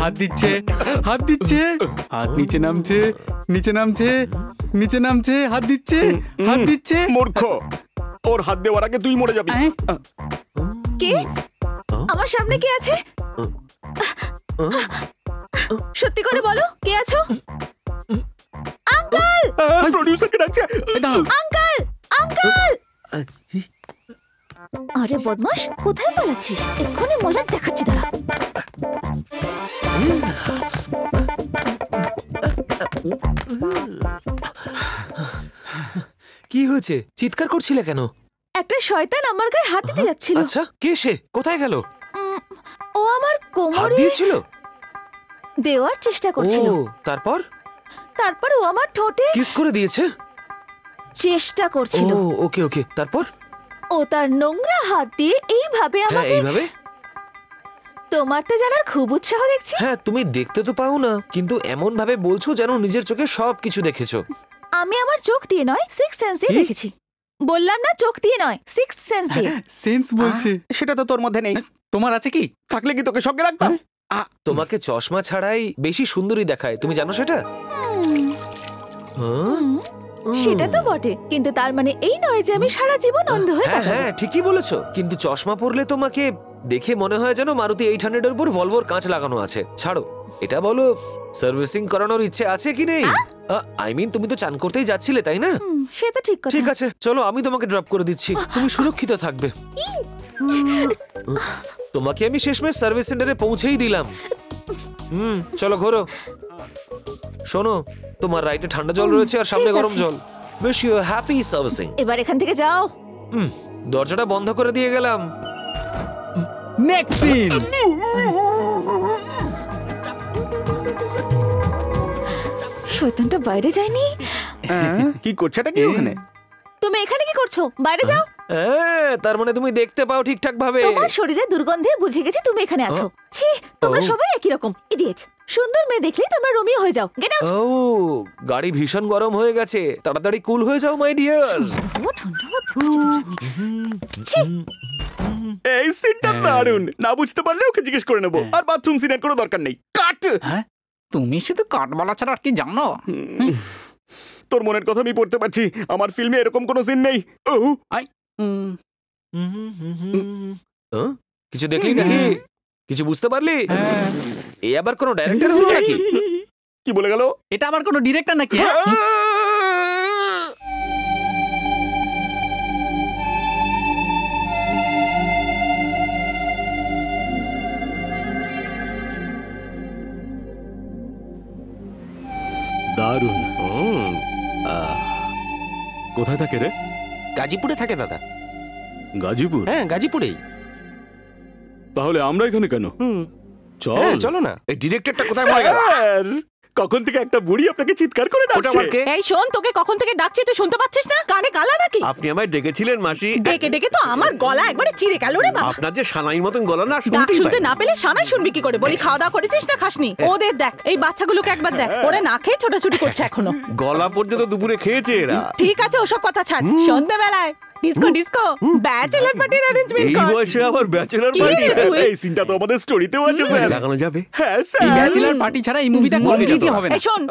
হাত দিচ্ছে, হাত দিচ্ছে, হাত নিচে নামছে, নিচে নামছে, নিচে নামছে, হাত দিচ্ছে, হাত দিচ্ছে। মূর্খ, ওর হাত দেওয়ার আগে তুই মরে যাবি। কে? আমার সামনে কে আছে? সত্যি করে বলো, কে আছো? আঙ্কেল! প্রোডিউসারকে ডাকছে। আঙ্কেল! আঙ্কেল! আরে বদমাস, কোথায় পালাচ্ছিস? এক্ষুনি মজা দেখাচ্ছি, দাঁড়া। কি হয়েছে? চিৎকার করছিলে কেন? একটা শয়তান আমার গায়ে হাত দিতে যাচ্ছিল। আচ্ছা, কে সে? কোথায় গেল? ও আমার হাত কোমরে দিয়েছিল? দেওয়ার চেষ্টা করছিল। ও, তারপর? তারপর ও আমার ঠোঁটে কিস করে দিয়েছে? চেষ্টা করছিল। ও, ওকে ওকে, তারপর? ও তার নোংরা হাত দিয়ে এইভাবে হ্যাঁ, আমাকে। এইভাবে? তোমার তো জানার খুব উৎসাহ দেখছি। হ্যাঁ, তুমি দেখতে তো পাও না, কিন্তু এমন ভাবে বলছো যেন নিজের চোখে সবকিছু দেখেছো। আমি আমার চোখ দিয়ে নয়, সিক্স সেন্স দিয়ে দেখেছি। বললাম না, চোখ দিয়ে নয়, সিক্স সেন্স দিয়ে। সেন্স বলছে। সেটা তো তোর মধ্যে নেই। তোমার আছে কি? থাকলে কি তোকে সঙ্গে রাখতাম? তোমাকে চশমা ছাড়াই বেশি সুন্দরী দেখায়, তুমি জানো সেটা? সেটা তো বটে, কিন্তু তার মানে এই নয় যে আমি সারা জীবন অন্ধ হয়ে হ্যাঁ কাটাবো। হ্যাঁ, ঠিকই বলেছো, কিন্তু চশমা পরলে তোমাকে দেখে মনে হয় যেন মারুতি 800 এর উপর ভলভোর কাঁচ লাগানো আছে। ছাড়ো এটা, বলো সার্ভিসিং করানোর ইচ্ছে আছে কি নেই? আই মিন, তুমি তো চান করতেই যাচ্ছিলে, তাই না? সে তো ঠিক কথা। ঠিক আছে, চলো আমি তোমাকে ড্রপ করে দিচ্ছি, তুমি সুরক্ষিত থাকবে। তোমাকে আমি শেষমেশ সার্ভিস সেন্টারে পৌঁছেই দিলাম। চলো ঘোরো। শোনো, তোমার রাইটে ঠান্ডা জল রয়েছে আর সামনে গরম জল। Wish you happy servicing. এবার এখান থেকে যাও। দরজাটা বন্ধ করে দিয়ে গেলাম। Next scene. শয়তানটা বাইরে যায়নি? কি করছে এটা? কি ওখানে? তুমি এখানে কি করছো? বাইরে যাও। তার মানে তুমি দেখতে পাও ঠিকঠাক ভাবে? তোমার শরীরে দুর্গন্ধে বুঝে গেছি তুমি এখানে আছো। ছি, তোমরা সবাই একই রকম ইডিয়েটস। সুন্দর মেয়ে দেখলেই তোমরা রোমিও হয়ে যাও। Get out. ও, গাড়ি ভীষণ গরম হয়ে গেছে, তাড়াতাড়ি কুল হয়ে যাও মাই ডিয়ার। এই সিনটা দারুণ। না বুঝতে পারলে ওকে জিজ্ঞেস করে নেবো। আর বাথরুম সিনের কোনো দরকার নেই। কাট। তুমি শুধু কাট বলা ছাড়া আর কি জানো? তোর মনের কথা আমি পড়তে পারছি। আমার ফিল্মে এরকম কোনো সিন নেই। কিছু দেখলি নাকি? কিছু বুঝতে পারলি? এই আবার কোনো ডাইরেক্টর হলো নাকি? কি বলে গেল? এটা আবার কোনো ডিরেক্টর নাকি? দারুণ। কোথায় থাকে রে? গাজীপুরে থাকে দাদা। গাজীপুর? হ্যাঁ, গাজীপুরেই। তাহলে আমরা এখানে কেন? চল, চলো না। এই ডিরেক্টরটা কোথায় মরে গেল? কখন থেকে একটা বুড়ি আপনাকে চিৎকার করে ডাকছে। এই শোন, তোকে কখন থেকে ডাকছি তুই শুনতে পাচ্ছিস না? কানে কালা নাকি? আপনি আমায় ডেকেছিলেন মাসি। ডেকে ডেকে তো আমার গলা একবারে চিড়ে গেল রে বাবা। আপনার যে সানাইর মতন গলা না, ডাক শুনতে না পেলে সানাই শুনবি কি করে? বলি খাওয়া দাওয়া করেছিস না খাসনি? ওদের দেখ, এই বাচ্চাগুলোকে একবার দেখ, ওরা না খেয়ে ছোটাছুটি করছে এখনো। গলা পর্যন্ত দুপুরে খেয়েছে এরা। ঠিক আছে, ওসব কথা ছাড়। সন্ধ্যাবেলায় ডিস্কো ডিস্কো ব্যাচেলর পার্টির অ্যারেঞ্জমেন্ট কর। এই বয়সে আবার ব্যাচেলর কি পার্টি? রে তুই? এই সিনটা তো আমাদের স্টোরিতেও আছে স্যার। লাগানো যাবে? হ্যাঁ এই স্যার। ব্যাচেলর পার্টি ছাড়া এই মুভিটা কমপ্লিটই হবে না। এই শোন,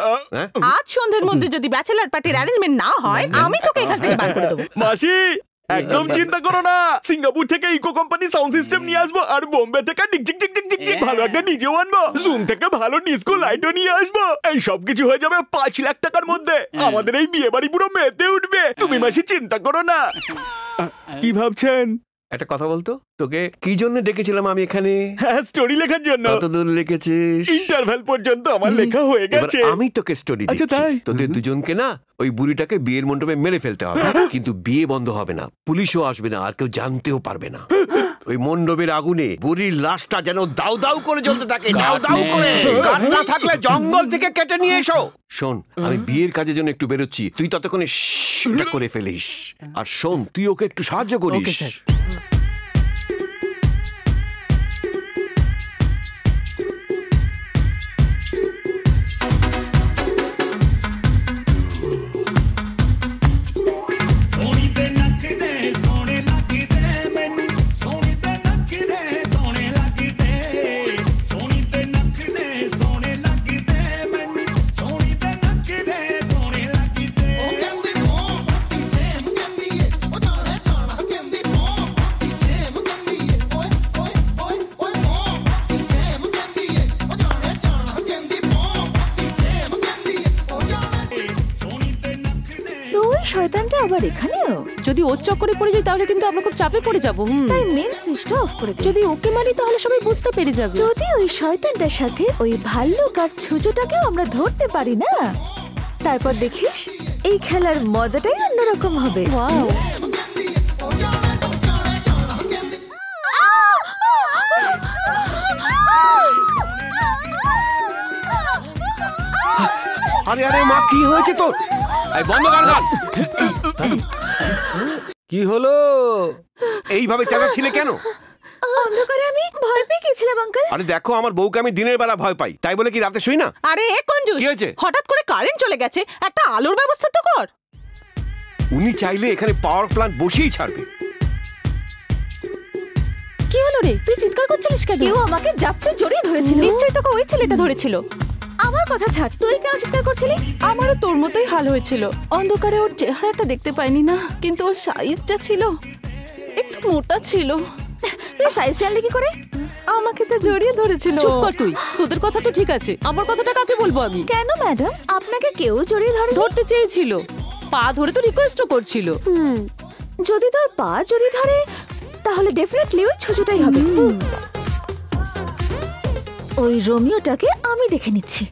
আজ সন্ধ্যের মধ্যে যদি ব্যাচেলর পার্টির অ্যারেঞ্জমেন্ট না হয়, আমি তোকে এখান থেকে বার করে দেবো। মাসি, একদম চিন্তা করো না। সিঙ্গাপুর থেকে ইকো কোম্পানি সাউন্ড সিস্টেম নিয়ে আসবো, আর বোম্বে থেকে ডিকচিক ডিক ডিক ডিক ডিক ভালো একটা ডিজেও আনবো। জুম থেকে ভালো ডিস্কো লাইটও নিয়ে আসবো। এই সব কিছু হয়ে যাবে 5 লাখ টাকার মধ্যে। আমাদের এই বিয়ে বাড়ি পুরো মেতে উঠবে। তুমি মাসি চিন্তা করো না। কি ভাবছেন? একটা কথা বলতো, তোকে কি জন্য ডেকেছিলাম আমি এখানে? হ্যাঁ, স্টোরি লেখার জন্য। কতদূর লিখেছিস? ইন্টারভ্যাল পর্যন্ত আমার লেখা হয়ে গেছে। এবার আমি তোকে স্টোরি আচ্ছা, দিচ্ছি। তাই? তোদের দুজনকে না ওই বুড়িটাকে বিয়ের মণ্ডপে মেরে ফেলতে হবে, কিন্তু বিয়ে বন্ধ হবে না, পুলিশও আসবে না, আর কেউ জানতেও পারবে না। ওই মণ্ডপের আগুনে বুড়ির লাশটা যেন দাউ দাউ করে জ্বলতে থাকে, দাউ দাউ করে। কাঠ না থাকলে জঙ্গল থেকে কেটে নিয়ে এসো। শোন, আমি বিয়ের কাজের জন্য একটু বেরোচ্ছি, তুই ততক্ষণে এটা করে ফেলিস। আর শোন, তুই ওকে একটু সাহায্য করিস। শয়তানটা আবার এখানেও? যদি ওর চক্করে পড়ে যাই তাহলে কিন্তু আমরা খুব চাপে পড়ে যাবো। তাই মেন সুইচটা অফ করে দে। যদি ওকে মারি তাহলে সবাই বুঝতে পেরে যাবে। যদি ওই শয়তানটার সাথে ওই ভাল্লুক আর ছুঁচোটাকেও আমরা ধরতে পারি না, তারপর দেখিস এই খেলার মজাটাই অন্যরকম হবে। ওয়াও, আরে আরে মা, কি হয়েছে তোর? এই বন্ধ কর গান। কি হলো? এইভাবে চেঁচাচ্ছিলে কেন? অন্ধকারে আমি ভয় পেয়ে গেছিলাম আঙ্কেল। আরে দেখো, আমার বউকে আমি দিনের বেলা ভয় পাই, তাই বলে কি রাতে শুই না? আরে এ কঞ্জুস, কি হয়েছে? হঠাৎ করে কারেন্ট চলে গেছে, একটা আলোর ব্যবস্থা তো কর। উনি চাইলে এখানে পাওয়ার প্ল্যান্ট বসিয়েই ছাড়বে। কি হলো রে? তুই চিৎকার করছিলিস কেন? কেউ আমাকে জাপটে জড়িয়ে ধরেছিল। নিশ্চয়ই তোকে ওই ছেলেটা ধরেছিল। আমার কথা ছাড়, তুই কেন চিৎকার করছিলি? আমারও তোর মতোই হাল হয়েছিল। অন্ধকারে ওর চেহারাটা দেখতে পাইনি না, কিন্তু ওর সাইজটা ছিল একটু মোটা ছিল। তুই সাইজ জানলি কি করে? আমাকে তো জড়িয়ে ধরেছিল। চুপ কর তুই। তোদের কথা তো ঠিক আছে, আমার কথাটা কাকে বলবো আমি? কেন ম্যাডাম, আপনাকে কেউ জড়িয়ে ধরতে চেয়েছিল, পা ধরে তো রিকোয়েস্টও করছিল। যদি তোর পা জড়িয়ে ধরে তাহলে ডেফিনেটলি ওই ছুঁচোটাই হবে। ওই রোমিওটাকে আমি দেখে নিচ্ছি।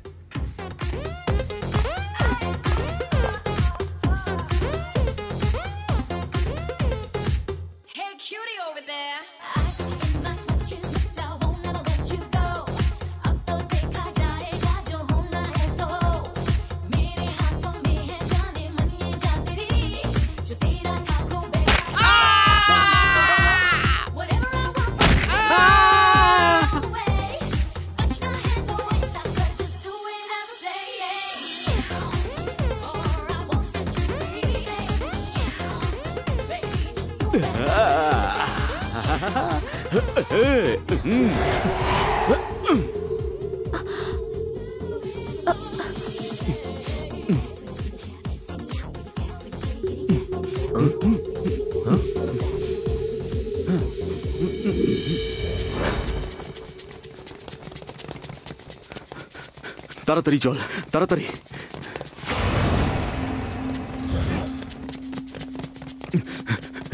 তাড়াতাড়ি চল, তাড়াতাড়ি।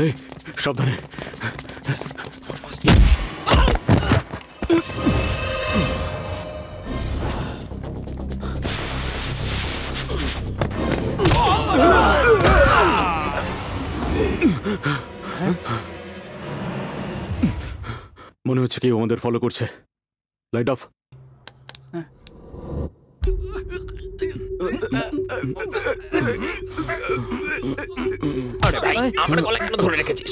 এই, সাবধানে। মনে হচ্ছে কেউ আমাদের ফলো করছে। Light off. আরে ভাই, আমার গলা কেন ধরে রেখেছিস?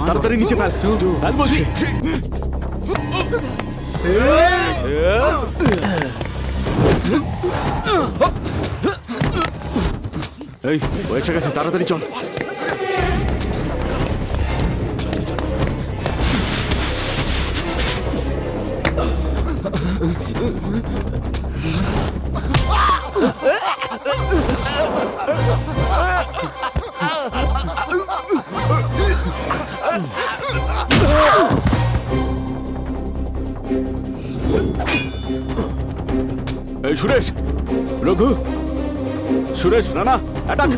তাড়াতাড়ি নিচে ফেল, ফেল বলছি। এই হয়েছে গেছে, তাড়াতাড়ি চল। এই সুরেশ, রঘু, সুরেশ, রানা, অ্যাটাক!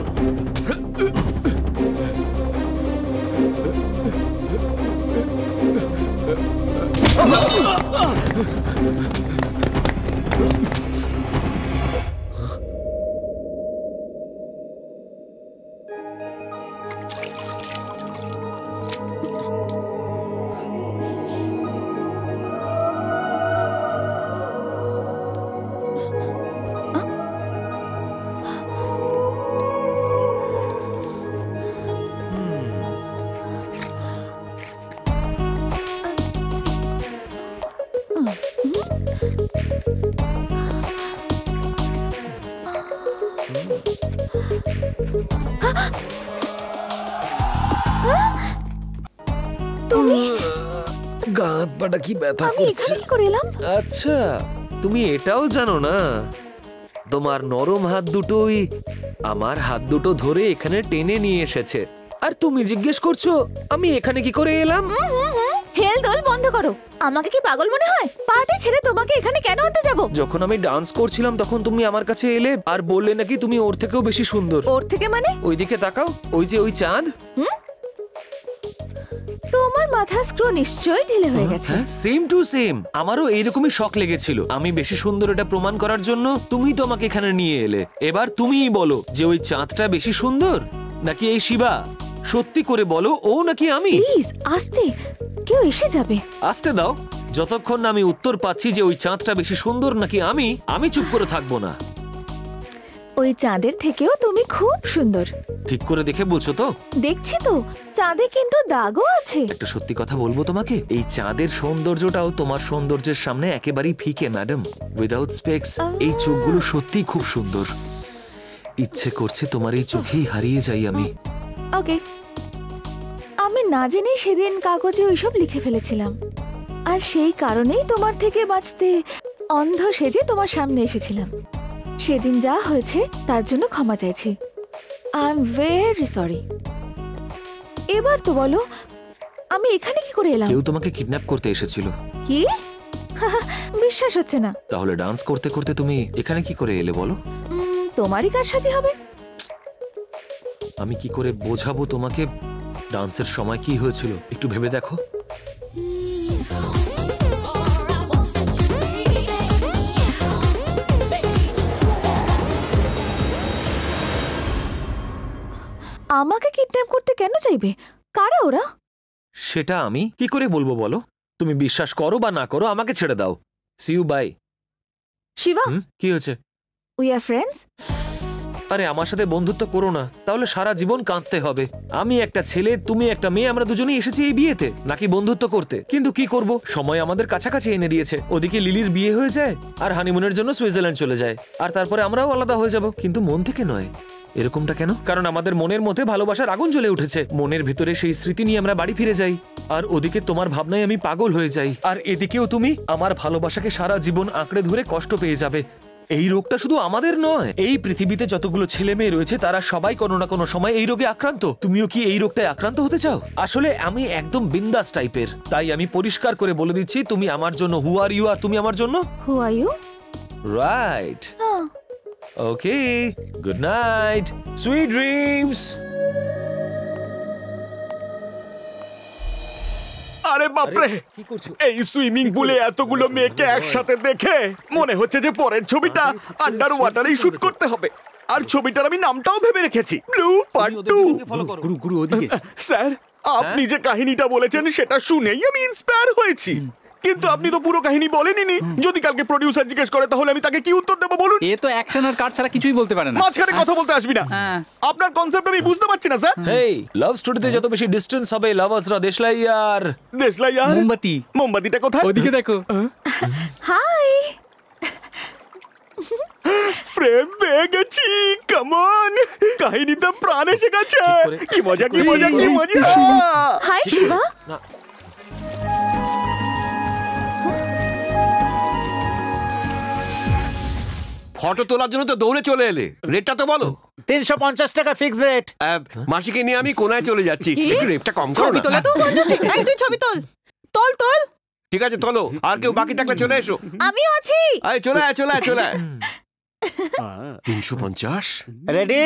গা হাত পাটা কি ব্যথা আমি এখানে কি করে এলাম? আচ্ছা, তুমি এটাও জানো না তোমার নরম হাত দুটোই আমার হাত দুটো ধরে এখানে টেনে নিয়ে এসেছে, আর তুমি জিজ্ঞেস করছো আমি এখানে কি করে এলাম? হেল দোল বন্ধ করো। আমাকে কি পাগল মনে হয়? পার্টি ছেড়ে তোমাকে এখানে কেন আনতে যাব? যখন আমি ডান্স করছিলাম তখন তুমি আমার কাছে এলে আর বললে নাকি তুমি ওর থেকেও বেশি সুন্দর। ওর থেকে মানে? ওইদিকে তাকাও, ওই যে ওই চাঁদ। তোমার মাথা স্ক্রু নিশ্চয়ই ঢিলে হয়ে গেছে। সেম টু সেম, আমারও এইরকমই শক লেগেছিল। আমি বেশি সুন্দর এটা প্রমাণ করার জন্য তুমি তো আমাকে এখানে নিয়ে এলে। এবার তুমিই বলো যে ওই চাঁদটা বেশি সুন্দর নাকি এই শিবা? সত্যি করে বলো, ও নাকি আমি? প্লিজ আস্তে, কেউ এসে যাবে। আসতে দাও, যতক্ষণ না আমি উত্তর পাচ্ছি যে ওই চাঁদটা বেশি সুন্দর নাকি আমি চুপ করে থাকবো না। ওই চাঁদের থেকেও তুমি খুব সুন্দর। ঠিক করে দেখে বলছো তো? দেখছি তো, চাঁদে কিন্তু দাগও আছে। একটা সত্যি কথা বলবো তোমাকে, এই চাঁদের সৌন্দর্যটাও তোমার সৌন্দর্যের সামনে একেবারেই ফিকে ম্যাডাম। উইদাউট স্পেক্স এই চোখগুলো সত্যিই খুব সুন্দর। ইচ্ছে করছে তোমার এই চোখেই হারিয়ে যাই আমি। ওকে, আমি না জেনেই সেদিন কাগজে ওইসব লিখে ফেলেছিলাম, আর সেই কারণেই তোমার থেকে বাঁচতে অন্ধ সেজে তোমার সামনে এসেছিলাম। সেদিন যা হয়েছে তার জন্য ক্ষমা চাইছি। I am very sorry. এবার তো বলো, আমি এখানে কি করে এলাম? কেউ তোমাকে কিডন্যাপ করতে এসেছিল। কি? বিশ্বাস হচ্ছে না। তাহলে ডান্স করতে করতে তুমি এখানে কি করে এলে বলো? তোমারই কারসাজি হবে। আমি কি করে বোঝাবো তোমাকে ডান্সের সময় কি হয়েছিল? একটু ভেবে দেখো। আমাকে কিডন্যাপ করতে কেন চাইবে? কারা ওরা? সেটা আমি কি করে বলবো বলো? তুমি বিশ্বাস করো বা না করো, আমাকে ছেড়ে দাও। C you by. শিবা, কি হয়েছে? We are friends. আরে আমার সাথে বন্ধুত্ব করো না, তাহলে সারা জীবন কাঁদতে হবে। আমি একটা ছেলে, তুমি একটা মেয়ে, আমরা দুজনেই এসেছি এই বিয়েতে, নাকি বন্ধুত্ব করতে। কিন্তু কি করব, সময় আমাদের কাছাকাছি এনে দিয়েছে। ওদিকে লিলির বিয়ে হয়ে যায় আর হানিমুনের জন্য সুইজারল্যান্ড চলে যায়, আর তারপরে আমরাও আলাদা হয়ে যাব। কিন্তু মন থেকে নয়। এরকমটা কেন? কারণ আমাদের মনের মধ্যে ভালোবাসার আগুন জ্বলে উঠেছে। মনের ভিতরে সেই স্মৃতি নিয়ে আমরা বাড়ি ফিরে যাই, আর ওদিকে তোমার ভাবনায় আমি পাগল হয়ে যাই, আর এদিকেও তুমি আমার ভালোবাসাকে সারা জীবন আঁকড়ে ধরে কষ্ট পেয়ে যাবে। এই রোগটা শুধু আমাদের নয়, এই পৃথিবীতে যতগুলো ছেলে মেয়ে রয়েছে তারা সবাই কোনো না কোনো সময় এই রোগে আক্রান্ত। তুমিও কি এই রোগটায় আক্রান্ত হতে চাও? আসলে আমি একদম বিন্দাস টাইপের, তাই আমি পরিষ্কার করে বলে দিচ্ছি, তুমি আমার জন্য হু আর ইউ, আর তুমি আমার জন্য who are you. Right. Okay, good night, sweet dreams. আরে বাপরে, এই সুইমিং পুলে এতগুলো মেয়েকে একসাথে দেখে মনে হচ্ছে যে পরের ছবিটা আন্ডার ওয়াটারেই শুট করতে হবে। আর ছবিটার আমি নামটাও ভেবে রেখেছি, ব্লু পার্ট 2। গুরু ওদিকে। স্যার, আপনি যে কাহিনীটা বলেছেন সেটা শুনেই আমি ইন্সপায়ার হয়েছি, কিন্তু আপনি তো পুরো কাহিনী বলেননি। যদি কালকে প্রোডিউসার জিজ্ঞেস করে তাহলে আমি তাকে কি উত্তর দেবো বলুন? এ তো অ্যাকশন আর কাট ছাড়া কিছুই বলতে পারে না। মাঝখানে কথা বলতে আসবি না। আপনার কনসেপ্ট আমি বুঝতে পারছি না স্যার। এই লাভ স্টোরিতে যত বেশি ডিসটেন্স হবে, লাভার্সরা দেশলাই আর মোমবাতিটা কোথায়? ওদিকে দেখো। হাই, ফ্রেম পেয়ে গেছি। কাম অন, কাহিনীতে প্রাণ এসে গেছে। কি মজা, কি মজা, কি মজা। হাই শিবা। ফটো তোলার জন্য তো দৌড়ে চলে এলে, রেটটা তো বলো। 350 টাকা ফিক্স রেট। মাসিকে নিয়ে আমি কোনায় চলে যাচ্ছি, একটু রেটটা কম করো না। এই তুই ছবি তোল, তোল তোল। ঠিক আছে তোলো, আর কেউ বাকি থাকলে চলে এসো। আমিও আছি। আয় চলে আয়, চলে আয়, চলে আয়। 350 রেডি?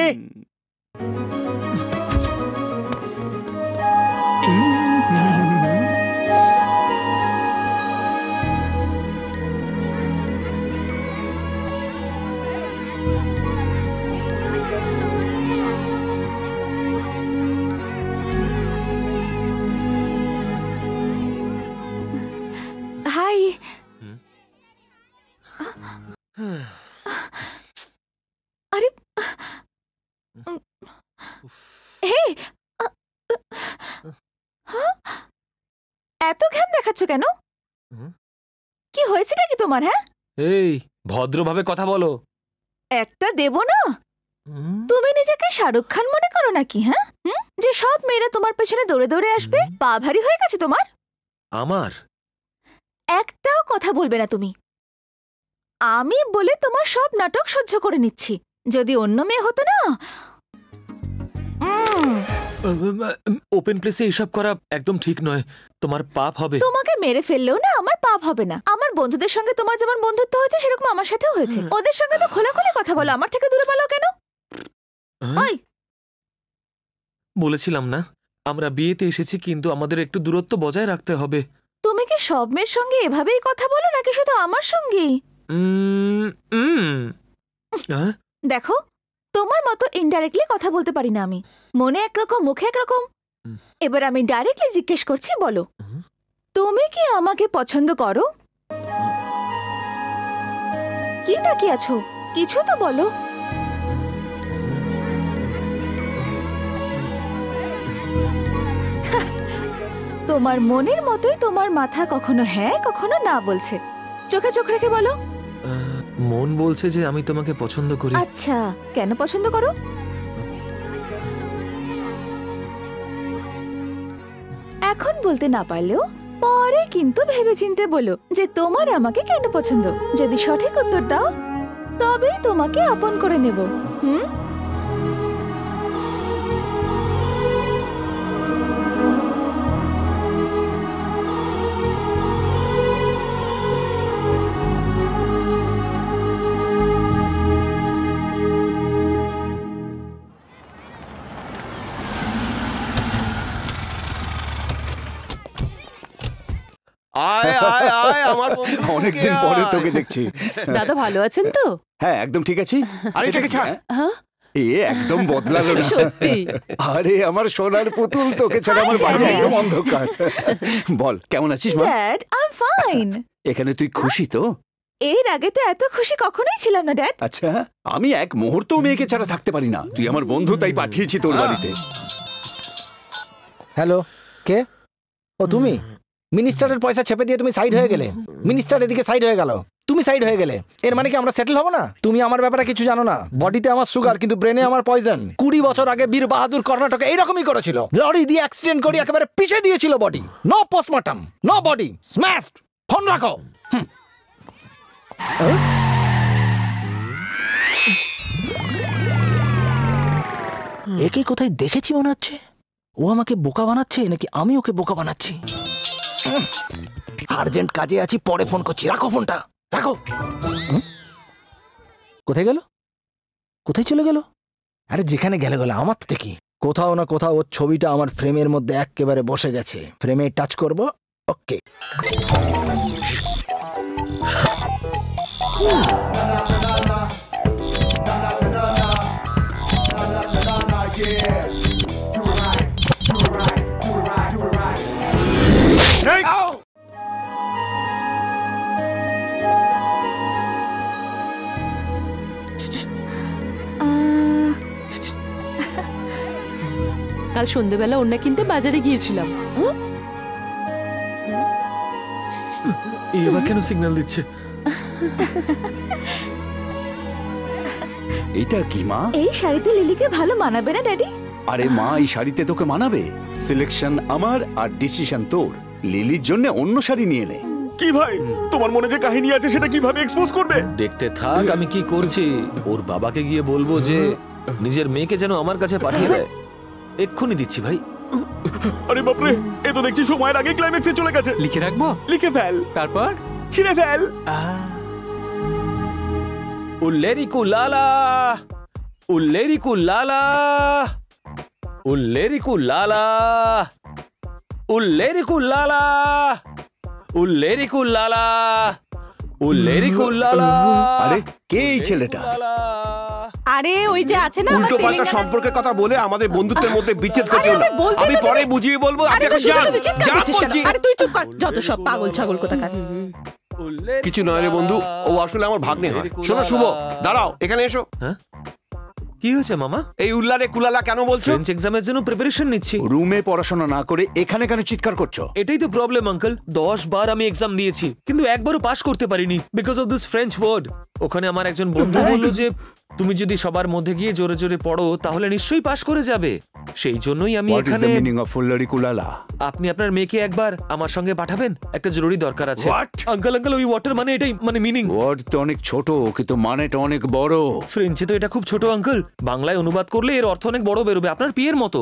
হাই। আরে হে, এত ঘাম দেখাচ্ছ কেন? কি হয়েছে নাকি তোমার? হ্যাঁ, এই ভদ্রভাবে কথা বলো। একটা দেব না? তুমি নিজেকে শাহরুখ খান মনে করো নাকি? হ্যাঁ, যে সব মেয়েরা তোমার পেছনে দৌড়ে দৌড়ে আসবে? পা ভারী হয়ে গেছে তোমার? আমার একটাও কথা বলবে না তুমি। আমি বলে তোমার সব নাটক সহ্য করে নিচ্ছি। যদি অন্য মেয়ে হতো না। ওপেন প্লেসে এসব করা একদম ঠিক নয়, তোমার পাপ হবে। তোমাকে মেরে ফেললেও না আমার পাপ হবে না। আমার বন্ধুদের সঙ্গে তোমার যেমন বন্ধুত্ব হয়েছে সেরকম আমার সাথেও হয়েছে। ওদের সঙ্গে তো খোলাখুলি কথা বলো, আমার থেকে দূরে পালাও কেন? ওই বলেছিলাম না আমরা বিয়েতে এসেছি, কিন্তু আমাদের একটু দূরত্ব বজায় রাখতে হবে। তুমি কি সব মেয়ের সঙ্গে এভাবেই কথা বলো নাকি শুধু আমার সঙ্গেই? দেখো, তোমার মতো ইনডাইরেক্টলি কথা বলতে পারি না আমি। মনে একরকম মুখে একরকম। এবার আমি ডাইরেক্টলি জিজ্ঞেস করছি, বলো তুমি কি আমাকে পছন্দ করো? কি তাকিয়ে আছো? কিছু তো বলো। তোমার মনের মতোই তোমার মাথা কখনো হ্যাঁ কখনো না বলছে। চোখে চোখ রেখে বলো। মন বলছে যে আমি তোমাকে পছন্দ করি। আচ্ছা, কেন পছন্দ করো? এখন বলতে না পারলেও পরে কিন্তু ভেবেচিন্তে বলো যে তোমার আমাকে কেন পছন্দ। যদি সঠিক উত্তর দাও তবেই তোমাকে আপন করে নেব। আয় আয় আয় আমার বন্ধু, অনেকদিন পরে তোকে দেখছি। দাদা ভালো আছেন তো? হ্যাঁ, একদম ঠিক আছি। আরে এটাকে ছাড়। হ্যাঁ, এ একদম বদলালো না। সত্যি। আরে আমার সোনার পুতুল, তোকে ছাড়া আমার বাড়ি একদম অন্ধকার। বল কেমন আছিস মা? Dad, I am fine. এখানে তুই খুশি তো? এর আগে তো এত খুশি কখনোই ছিলাম না ড্যাড। আচ্ছা, আমি এক মুহূর্ত মেয়েকে ছাড়া থাকতে পারি না। তুই আমার বন্ধু, তাই পাঠিয়েছি তোর বাড়িতে। হ্যালো, কে? ও তুমি? মিনিস্টারের পয়সা চেপে দিয়ে তুমি সাইড হয়ে গেলে। মিনিস্টার এদিকে সাইড হয়ে গেল, তুমি সাইড হয়ে গেলে। এর মানে কি আমরা সেটেল হবো না? তুমি আমার ব্যাপারে কিছু জানো না। বডিতে আমার সুগার, কিন্তু ব্রেনে আমার পয়জন। 20 বছর আগে বীর বাহাদুর কর্ণাটকে এইরকমই করেছিল। লরি দিয়ে অ্যাক্সিডেন্ট করে একেবারে পিষে দিয়েছিল body. No postmortem, no body, smashed. Phone রাখো। একে কোথায় দেখেছি মনে হচ্ছে। ও আমাকে বোকা বানাচ্ছে নাকি আমি ওকে বোকা বানাচ্ছি? আর্জেন্ট কাজে আছি, পরে ফোন করছি। রাখো ফোনটা, রাখো। কোথায় গেল? কোথায় চলে গেল? আরে যেখানে গেলে গেলে আমার তো দেখি কোথাও না কোথাও ওর ছবিটা আমার ফ্রেমের মধ্যে একেবারে বসে গেছে। ফ্রেমে টাচ করব। ওকে, কাল সন্ধ্যেবেলা ওড়না কিনতে বাজারে গিয়েছিলাম। এবার কেন সিগন্যাল দিচ্ছে? এটা কি মা? এই শাড়িতে লিলিকে ভালো মানাবে না ড্যাডি? আরে মা, এই শাড়িতে তোকে মানাবে। সিলেকশন আমার আর ডিসিশন তোর। লিলির জন্য অন্য শাড়ি নিয়ে নে। কি ভাই, তোমার মনে যে কাহিনী আছে সেটা কিভাবে এক্সপোজ করবে? দেখতে থাক আমি কি করছি। ওর বাবাকে গিয়ে বলবো যে নিজের মেয়েকে যেন আমার কাছে পাঠিয়ে দেয়। এক্ষুনি দিচ্ছি ভাই। আরে বাপরে, এ তো দেখছি সময়ের আগে ক্লাইম্যাক্সে চলে গেছে। লিখে রাখবো? লিখে ফেল, তারপর ছিঁড়ে ফেল। উল্লেরিকু লালা, উল্লেরিকু লালা, উল্লেরিকু লালা, উল্লেরিকু লালা, উল্লেরিকু লালা, উল্লেরিকু লালা। আরে কে এই ছেলেটা? আরে ওই যে আছে না উল্টো পাল্টা সম্পর্কের কথা বলে আমাদের বন্ধুত্বের মধ্যে বিচ্ছেদ করতে না। আমি পরে বুঝিয়ে বলবো। আপনি এখন যান, যান বলছি। আরে তুই চুপ কর, যত সব পাগল ছাগল কোথাকার। কিছু নয় রে বন্ধু, ও আসলে আমার ভাগ্নে হয়। শোনো শুভ, দাঁড়াও, এখানে এসো। হ্যাঁ, কি হয়েছে মামা? এই উল্লারে কুলালা কেন বলছো? ফ্রেঞ্চ এক্সামের জন্য প্রিপারেশন নিচ্ছি। রুমে পড়াশোনা না করে এখানে কেন চিৎকার করছো? এটাই তো প্রবলেম আঙ্কেল। 10 বার আমি এক্সাম দিয়েছি কিন্তু একবারও পাস করতে পারিনি because of this French word. ওখানে আমার একজন বন্ধু বললো যে তুমি যদি সবার মধ্যে গিয়ে জোরে জোরে পড়ো তাহলে নিশ্চয়ই পাশ করে যাবে। সেই জন্যই আমি হোয়াট ইজ এখানে। দ্য মিনিং অফ ফুল্লারি কুলালা? আপনি আপনার মেয়েকে একবার আমার সঙ্গে পাঠাবেন, একটা জরুরি দরকার আছে। আঙ্কেল আঙ্কেল, ওই ওয়াটার মানে এটাই, মানে মিনিং। ওয়ার্ড তো অনেক ছোট কিন্তু মানেটা অনেক বড়। ফ্রেঞ্চে তো এটা খুব ছোট আঙ্কেল, বাংলায় অনুবাদ করলে এর অর্থ অনেক বড় বেরোবে, আপনার পিয়ের মতো।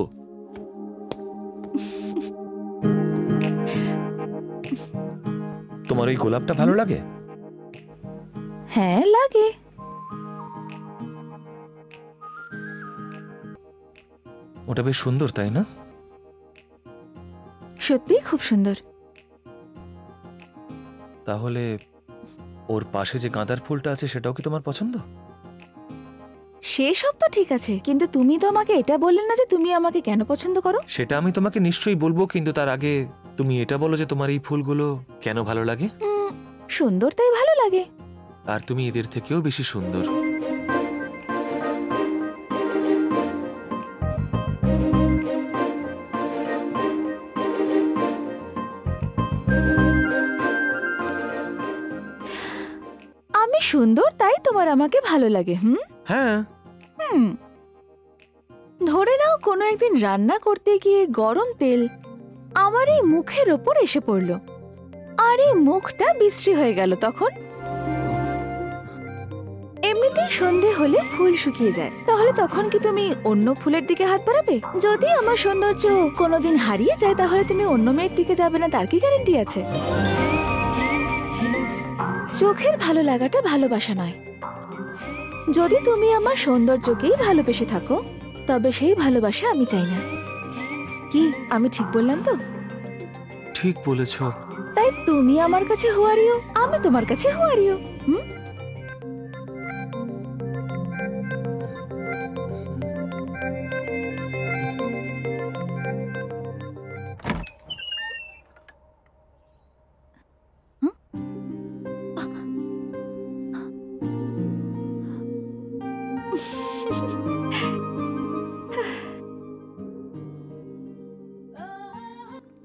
তোমার ওই গোলাপটা ভালো লাগে? হ্যাঁ লাগে। ওটা বেশ সুন্দর, তাই না? সত্যি খুব সুন্দর। তাহলে ওর পাশে যে গাঁদার ফুলটা আছে সেটাও কি তোমার পছন্দ? সেসব তো ঠিক আছে, কিন্তু তুমি তো আমাকে এটা বললে না যে তুমি আমাকে কেন পছন্দ করো। সেটা আমি তোমাকে নিশ্চয়ই বলবো, কিন্তু তার আগে তুমি এটা বলো যে তোমার এই ফুলগুলো কেন ভালো লাগে। সুন্দর তাই ভালো লাগে। আর তুমি এদের থেকেও বেশি সুন্দর। আমি সুন্দর তাই তোমার আমাকে ভালো লাগে? হ্যাঁ। ধরে নাও কোনো একদিন রান্না করতে গিয়ে গরম তেল আমার এই মুখের ওপর এসে পড়লো আর এই মুখটা বিশ্রী হয়ে গেল, তখন? এমনিতেই সন্ধে হলে ফুল শুকিয়ে যায়, তাহলে তখন কি তুমি অন্য ফুলের দিকে হাত বাড়াবে? যদি আমার সৌন্দর্য কোনোদিন হারিয়ে যায় তাহলে তুমি অন্য মেয়ের দিকে যাবে না, তার কি গ্যারান্টি আছে? চোখের ভালো লাগাটা ভালোবাসা নয়। যদি তুমি আমার সৌন্দর্যকেই ভালোবেসে থাকো তবে সেই ভালোবাসা আমি চাই না। কি আমি ঠিক বললাম তো? ঠিক বলেছ। তাই তুমি আমার কাছে হুয়ারিও, আমি তোমার কাছে হুয়ারিও।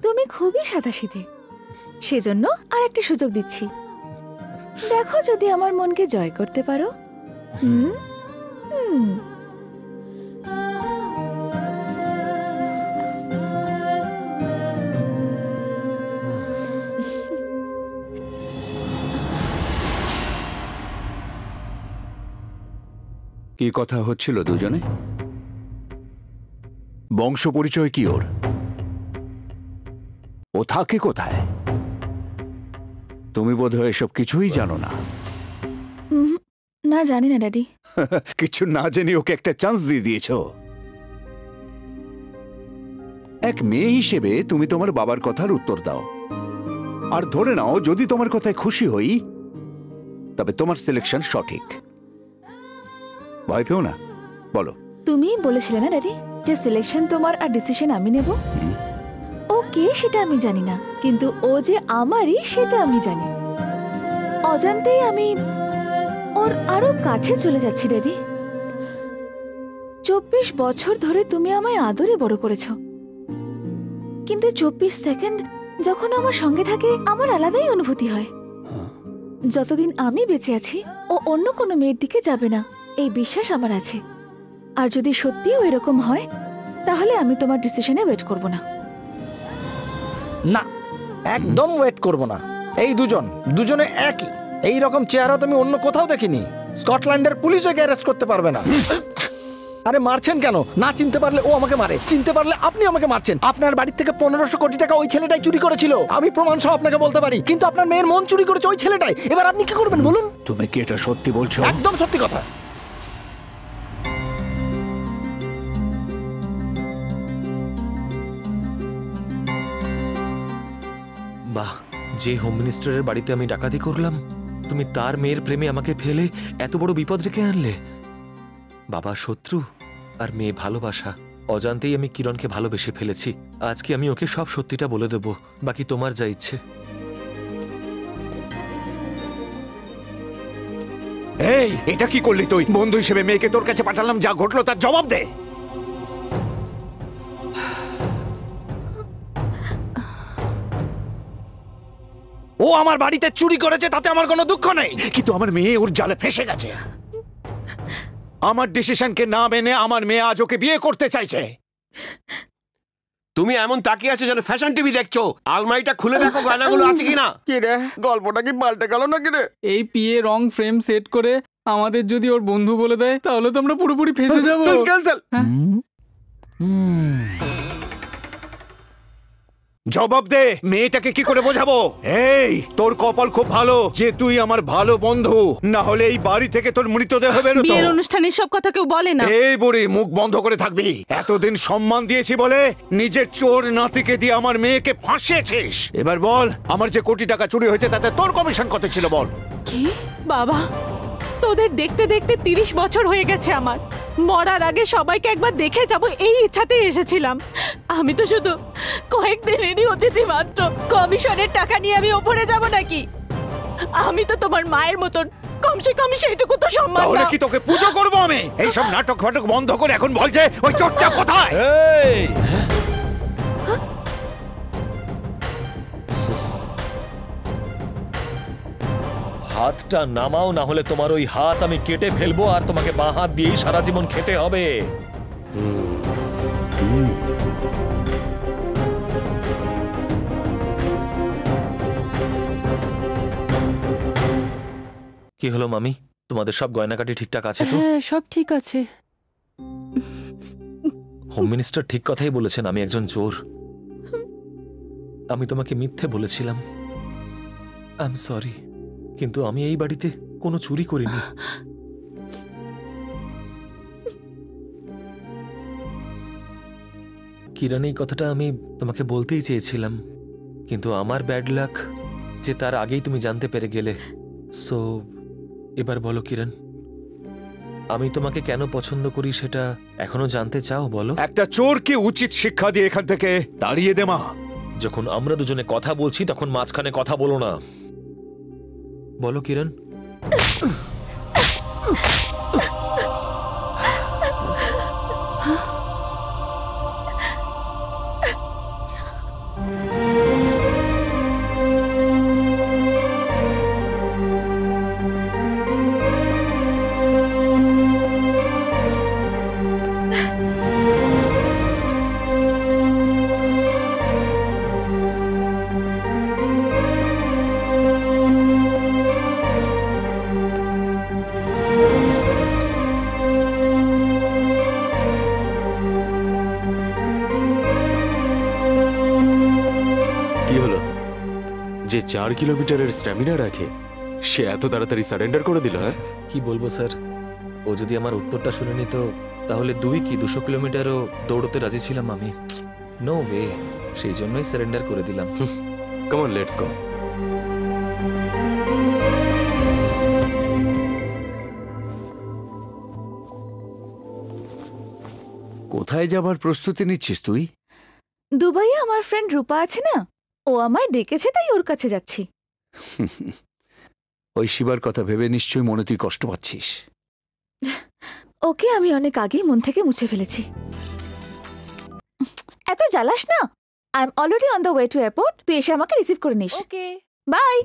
তুমি খুবই সাদাসিধে, সেজন্য আর একটা সুযোগ দিচ্ছি। দেখো যদি আমার মনকে জয় করতে পারো। কি কথা হচ্ছিল দুজনে? বংশ পরিচয় কি ওর? ও থাকে কোথায়? তুমি বোধহয় এসব কিছুই জানো না। না, জানি না ড্যাডি। কিছু না জেনে ওকে একটা চান্স দিয়ে দিয়েছো। এক মেয়ে হিসেবে তুমি তোমার বাবার কথার উত্তর দাও, আর ধরে নাও যদি তোমার কথায় খুশি হই তবে তোমার সিলেকশন সঠিক। ভয় পেও না, বলো। তুমি বলেছিলে না ড্যাডি যে সিলেকশন তোমার আর ডিসিশন আমি নেব। ও কে সেটা আমি জানি না, কিন্তু ও যে আমারই সেটা আমি জানি। অজান্তেই আমি ওর আরো কাছে চলে যাচ্ছি ড্যাডি। 24 বছর ধরে তুমি আমায় আদরে বড় করেছ, কিন্তু 24 সেকেন্ড যখন আমার সঙ্গে থাকে আমার আলাদাই অনুভূতি হয়। যতদিন আমি বেঁচে আছি ও অন্য কোনো মেয়ের দিকে যাবে না, এই বিশ্বাস আমার আছে। আর যদি সত্যিও এরকম হয় তাহলে আমি তোমার ডিসিশনে ওয়েট করব না। না, একদম ওয়েট করব না। এই দুজনে একই। এই রকম চেহারা তুমি অন্য কোথাও দেখিনি। স্কটল্যান্ডের পুলিশ ওকে অ্যারেস্ট করতে পারবে না। আরে মারছেন কেন? না চিনতে পারলে ও আমাকে মারে, চিনতে পারলে আপনি আমাকে মারছেন। আপনার বাড়ি থেকে 1500 কোটি টাকা ওই ছেলেটাই চুরি করেছিল, আমি প্রমাণ সহ আপনাকে বলতে পারি। কিন্তু আপনার মেয়ের মন চুরি করেছে ওই ছেলেটাই। এবার আপনি কি করবেন বলুন? তুমি কি এটা সত্যি বলছো? একদম সত্যি কথা। বাহ, যে হোম মিনিস্টারের বাড়িতে আমি ডাকাতি করলাম তুমি তার মেয়ের প্রেমে আমাকে ফেলে এত বড় বিপদ রেখে আনলে। বাবা শত্রু আর মেয়ে ভালোবাসা, অজান্তেই আমি কিরণকে ভালোবেসে ফেলেছি। আজকে আমি ওকে সব সত্যিটা বলে দেব, বাকি তোমার যা ইচ্ছে। এই, এটা কি করলি তুই? বন্ধু হিসেবে মেয়েকে তোর কাছে পাঠালাম, যা ঘটলো তার জবাব দে। ও ও আমার বাড়িতে চুরি করেছে, তাতে আমার কোনো দুঃখ নেই, কিন্তু আমার মেয়ে ওর জালে ফেসে গেছে। আমার ডিসিশনকে না মেনে আমার মেয়ে আজ ওকে বিয়ে করতে চাইছে। তুমি এমন তাকিয়ে আছো যেন ফ্যাশন টিভি দেখছো। আলমারিটা খুলে দেখো গয়নাগুলো আছে কিনা। কি রে, গল্পটা কি পাল্টে গেল নাকি রে? এই পিয়ে রং ফ্রেম সেট করে আমাদের যদি ওর বন্ধু বলে দেয় তাহলে তো আমরা পুরোপুরি ফেসে যাবো। ক্যান্সেল। জবাব দে, মেয়েটাকে কি করে বোঝাবো? এই তোর কপাল খুব ভালো যে তুই আমার ভালো বন্ধু, না হলে এই বাড়ি থেকে তোর মৃতদেহ বেরোতো। বিয়ের অনুষ্ঠানে সব কথা কেউ বলে না। এই বুড়ি, মুখ বন্ধ করে থাকবি। এতদিন সম্মান দিয়েছি বলে নিজের চোর নাতিকে দিয়ে আমার মেয়েকে ফাঁসিয়েছিস। এবার বল, আমার যে কোটি টাকা চুরি হয়েছে তাতে তোর কমিশন কত ছিল বল? কি বাবা, তোদের দেখতে দেখতে 30 বছর হয়ে গেছে আমার। মরার আগে সবাইকে একবার দেখে যাব এই ইচ্ছাতেই এসেছিলাম। আমি তো শুধু কয়েকদিনেরই অতিথি মাত্র। কমিশনের টাকা নিয়ে আমি ওপরে যাব নাকি? আমি তো তোমার মায়ের মতন, কমসে কম সেইটুকু তো সম্মান দাও। তাহলে কি তোকে পুজো করব আমি? এই সব নাটক ফাটক বন্ধ করে এখন বল যে ওই চোরটা কোথায়? এই হাতটা নামাও, না হলে তোমার ওই হাত আমি কেটে ফেলবো আর তোমাকে বাঁ হাত দিয়েই সারা জীবন খেতে হবে। কি হলো মামি, তোমাদের সব গয়নাকাটি ঠিকঠাক আছে তো? হ্যাঁ, সব ঠিক আছে। হোম মিনিস্টার ঠিক কথাই বলেছেন, আমি একজন চোর। আমি তোমাকে মিথ্যে বলেছিলাম। আই এম সরি, কিন্তু আমি এই বাড়িতে কোনো চুরি করিনি। কিরণ, এই কথাটা আমি তোমাকে বলতেই চেয়েছিলাম, কিন্তু আমার ব্যাড লাক যে তার আগেই তুমি জানতে পেরে গেলে। সো এবার বলো কিরণ, আমি তোমাকে কেন পছন্দ করি সেটা এখনো জানতে চাও? বলো। একটা চোরকে উচিত শিক্ষা দিয়ে এখান থেকে তাড়িয়ে দে মা। যখন আমরা দুজনে কথা বলছি তখন মাঝখানে কথা বলো না। বলো কিরণ। যে 4 কিলোমিটারের স্ট্যামিনা রাখে সে এত তাড়াতাড়ি সারেন্ডার করে দিল? হ্যাঁ, কি বলবো স্যার, ও যদি আমার উত্তরটা শুনে নিত তাহলে 200 কিলোমিটারও দৌড়তে রাজি ছিলাম আমি। নো ওয়ে, সেই জন্যই সারেন্ডার করে দিলাম। Come on, let's go. কোথায় যাবার প্রস্তুতি নিচ্ছিস তুই? দুবাইয়ে আমার ফ্রেন্ড রূপা আছে না, ও আমায় ডেকেছে তাই ওর কাছে যাচ্ছি। ওই শিবার কথা ভেবে নিশ্চয়ই মনে তুই কষ্ট পাচ্ছিস। ওকে আমি অনেক আগেই মন থেকে মুছে ফেলেছি। এত জ্বালাস না। I am already on the way to airport. তুই এসে আমাকে রিসিভ করে নিস। ওকে, বাই।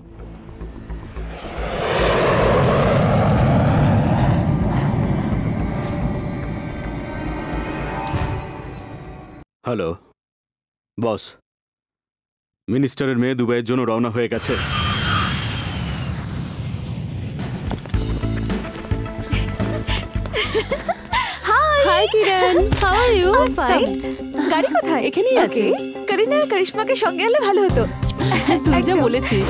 হ্যালো বস, মিনিস্টারের মেয়ে দুবাইয়ের জন্য রওনা হয়ে গেছে। Hi Kiran, how are you? Fine. গাড়ি কোথায়? এখানেই আছে। করিনা আর করিশ্মাকে সঙ্গে এলে ভালো হতো। তুই যা বলেছিস।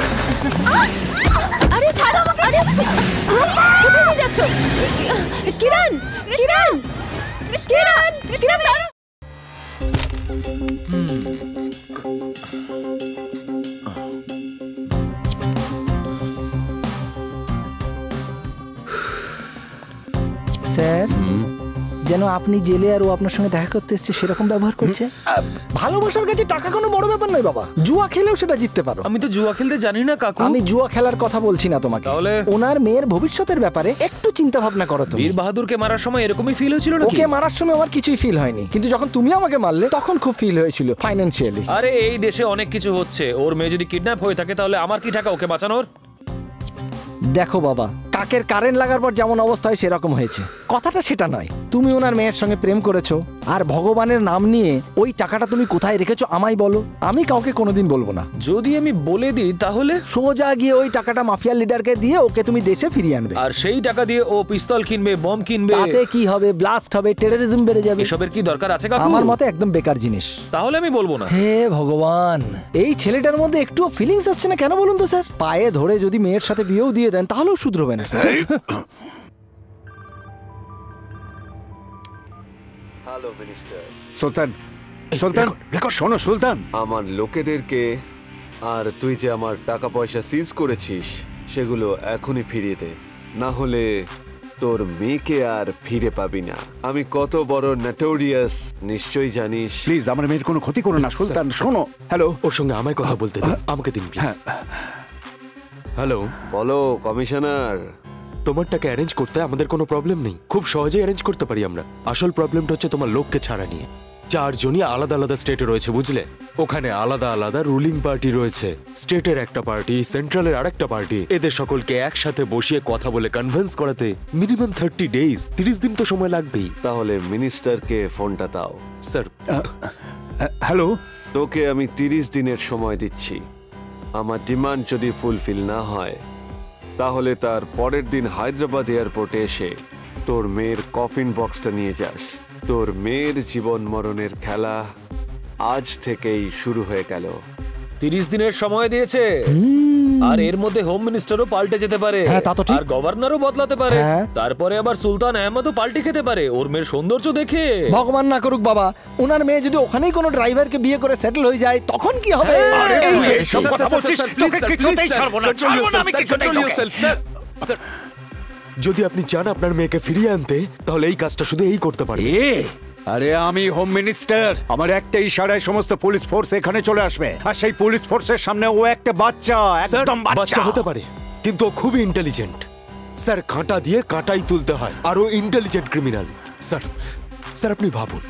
আরে ছাড়ো আমাকে। আরে কোথায় নিয়ে যাচ্ছ? কিরণ, কিরণ, কিরণ, কিরণ দাঁড়া। স্যার, যেন আপনি জেলে আর ও আপনার সঙ্গে দেখা করতে এসছে সেরকম ব্যবহার করছে। ভালোবাসার কাছে টাকা কোনো বড় ব্যাপার নয় বাবা, জুয়া খেলেও সেটা জিততে পারো। আমি তো জুয়া খেলতে জানি না কাকু। আমি জুয়া খেলার কথা বলছি না তোমাকে, তাহলে ওনার মেয়ের ভবিষ্যতের ব্যাপারে একটু চিন্তা ভাবনা করো। তুমি বীর বাহাদুরকে মারার সময় এরকমই ফিল হয়েছিল নাকি? ওকে মারার সময় আমার কিছুই ফিল হয়নি, কিন্তু যখন তুমি আমাকে মারলে তখন খুব ফিল হয়েছিল ফাইন্যান্সিয়ালি। আরে এই দেশে অনেক কিছু হচ্ছে, ওর মেয়ে যদি কিডন্যাপ হয়ে থাকে তাহলে আমার কি টাকা ওকে বাঁচানোর? দেখো বাবা, কাকের কারেন্ট লাগার পর যেমন অবস্থা হয় সেরকম হয়েছে, কথাটা সেটা নয়। তুমি ওনার মেয়ের সঙ্গে প্রেম করেছো, আর ভগবানের নাম নিয়ে ওই টাকাটা তুমি কোথায় রেখেছো আমায় বলো, আমি কাউকে কোনোদিন বলবো না। যদি আমি বলে দিই তাহলে? সোজা গিয়ে ওই টাকাটা মাফিয়ার লিডারকে দিয়ে ওকে তুমি দেশে ফিরিয়ে আনবে, আর সেই টাকা দিয়ে ও পিস্তল কিনবে, বম কিনবে। তাতে কি হবে? ব্লাস্ট হবে, টেররিজম বেড়ে যাবে। এসবের কি দরকার আছে কাকু? আমার মতে একদম বেকার জিনিস। তাহলে আমি বলবো না। হে ভগবান, এই ছেলেটার মধ্যে একটুও ফিলিংস আসছে না কেন বলুন তো স্যার? পায়ে ধরে যদি মেয়ের সাথে বিয়েও দিয়ে দেন তাহলেও শুধরবে না। Hello minister. সুলতান, সুলতান শোনো সুলতান, আমার লোকেদেরকে আর তুই যে আমার টাকা পয়সা সিজ করেছিস সেগুলো এখনই ফিরিয়ে দে, না হলে তোর মেয়েকে আর ফিরে পাবি না। আমি কত বড় নটোরিয়াস নিশ্চয়ই জানিস। প্লিজ আমার মেয়ের কোনো ক্ষতি করো না সুলতান। শোনো, হ্যালো, ওর সঙ্গে আমায় কথা বলতে দিন, আমাকে দিন প্লিজ। হ্যালো, বলো কমিশনার। তোমার টাকা অ্যারেঞ্জ করতে আমাদের কোনো প্রবলেম নেই, খুব সহজেই অ্যারেঞ্জ করতে পারি আমরা। আসল প্রবলেমটা হচ্ছে তোমার লোককে ছাড়া নিয়ে। 4 জনই আলাদা আলাদা স্টেটে রয়েছে, বুঝলে? ওখানে আলাদা আলাদা রুলিং পার্টি রয়েছে, স্টেটের একটা পার্টি, সেন্ট্রালের আরেকটা পার্টি। এদের সকলকে একসাথে বসিয়ে কথা বলে কনভিন্স করাতে মিনিমাম 30 ডেজ, 30 দিন তো সময় লাগবেই। তাহলে মিনিস্টারকে ফোনটা দাও। স্যার। হ্যালো, তোকে আমি 30 দিনের সময় দিচ্ছি। আমার ডিমান্ড যদি ফুলফিল না হয় তাহলে তার পরের দিন হায়দ্রাবাদ এয়ারপোর্টে এসে তোর মেয়ের কফিন বক্সটা নিয়ে যাস। তোর মেয়ের জীবন মরণের খেলা আজ থেকেই শুরু হয়ে গেল। 30 দিনের সময় দিয়েছে, আর এর মধ্যে হোম মিনিস্টারও পাল্টে যেতে পারে, আর গভর্নরও বদলাতে পারে, তারপরে আবার সুলতান আহমদও পাল্টে খেতে পারে ওর মেয়ের সৌন্দর্য দেখে। ভগবান না করুক বাবা, ওনার মেয়ে যদি ওখানেই কোনো ড্রাইভারকে বিয়ে করে সেটেল হয়ে যায় তখন কি হবে? যদি আপনি চান আপনার মেয়েকে ফিরিয়ে আনতে তাহলে এই কাজটা শুধু এই করতে পারে। আরে আমি হোম মিনিস্টার, আমার একটা ইশারায় সমস্ত পুলিশ ফোর্স এখানে চলে আসবে, আর সেই পুলিশ ফোর্সের সামনে ও একটা বাচ্চা, একদম বাচ্চা হতে পারে কিন্তু ও খুবই ইন্টেলিজেন্ট। স্যার, কাঁটা দিয়ে কাঁটাই তুলতে হয়, আর ও ইন্টেলিজেন্ট ক্রিমিনাল। স্যার, স্যার আপনি ভাবুন,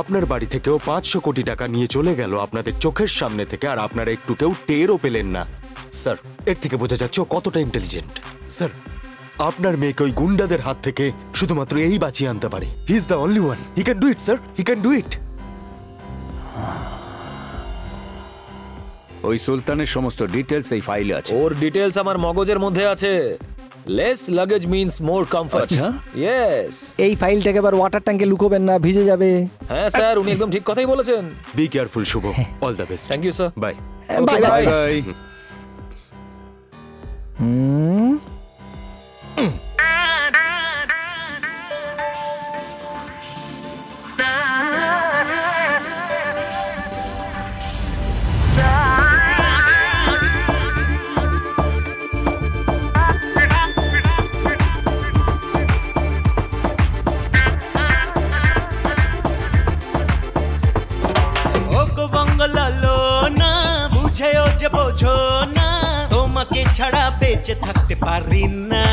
আপনার বাড়ি থেকেও 500 কোটি টাকা নিয়ে চলে গেল আপনাদের চোখের সামনে থেকে, আর আপনারা একটু কেউ টেরও পেলেন না। স্যার, এর থেকে বোঝা যাচ্ছে ও কতটা ইন্টেলিজেন্ট। স্যার, আপনার মেয়েকে ওই গুন্ডাদের হাত থেকে শুধুমাত্র এই বাঁচিয়ে আনতে পারে। He is the only one, he can do it sir, he can do it. ওই সুলতানের সমস্ত ডিটেলস এই ফাইলে আছে। ওর ডিটেলস আমার মগজের মধ্যে আছে। লেস লাগেজ মিন্স মোর কমফর্ট। ইয়েস। এই ফাইলটাকে আবার ওয়াটার ট্যাঙ্কে লুকোবেন না, ভিজে যাবে। হ্যাঁ স্যার, উনি একদম ঠিক কথাই বলেছেন। Be careful Shubho, all the best. Thank you sir. Bye bye bye bye. বোঝো না তোমাকে ছাড়া বেঁচে থাকতে পারি না।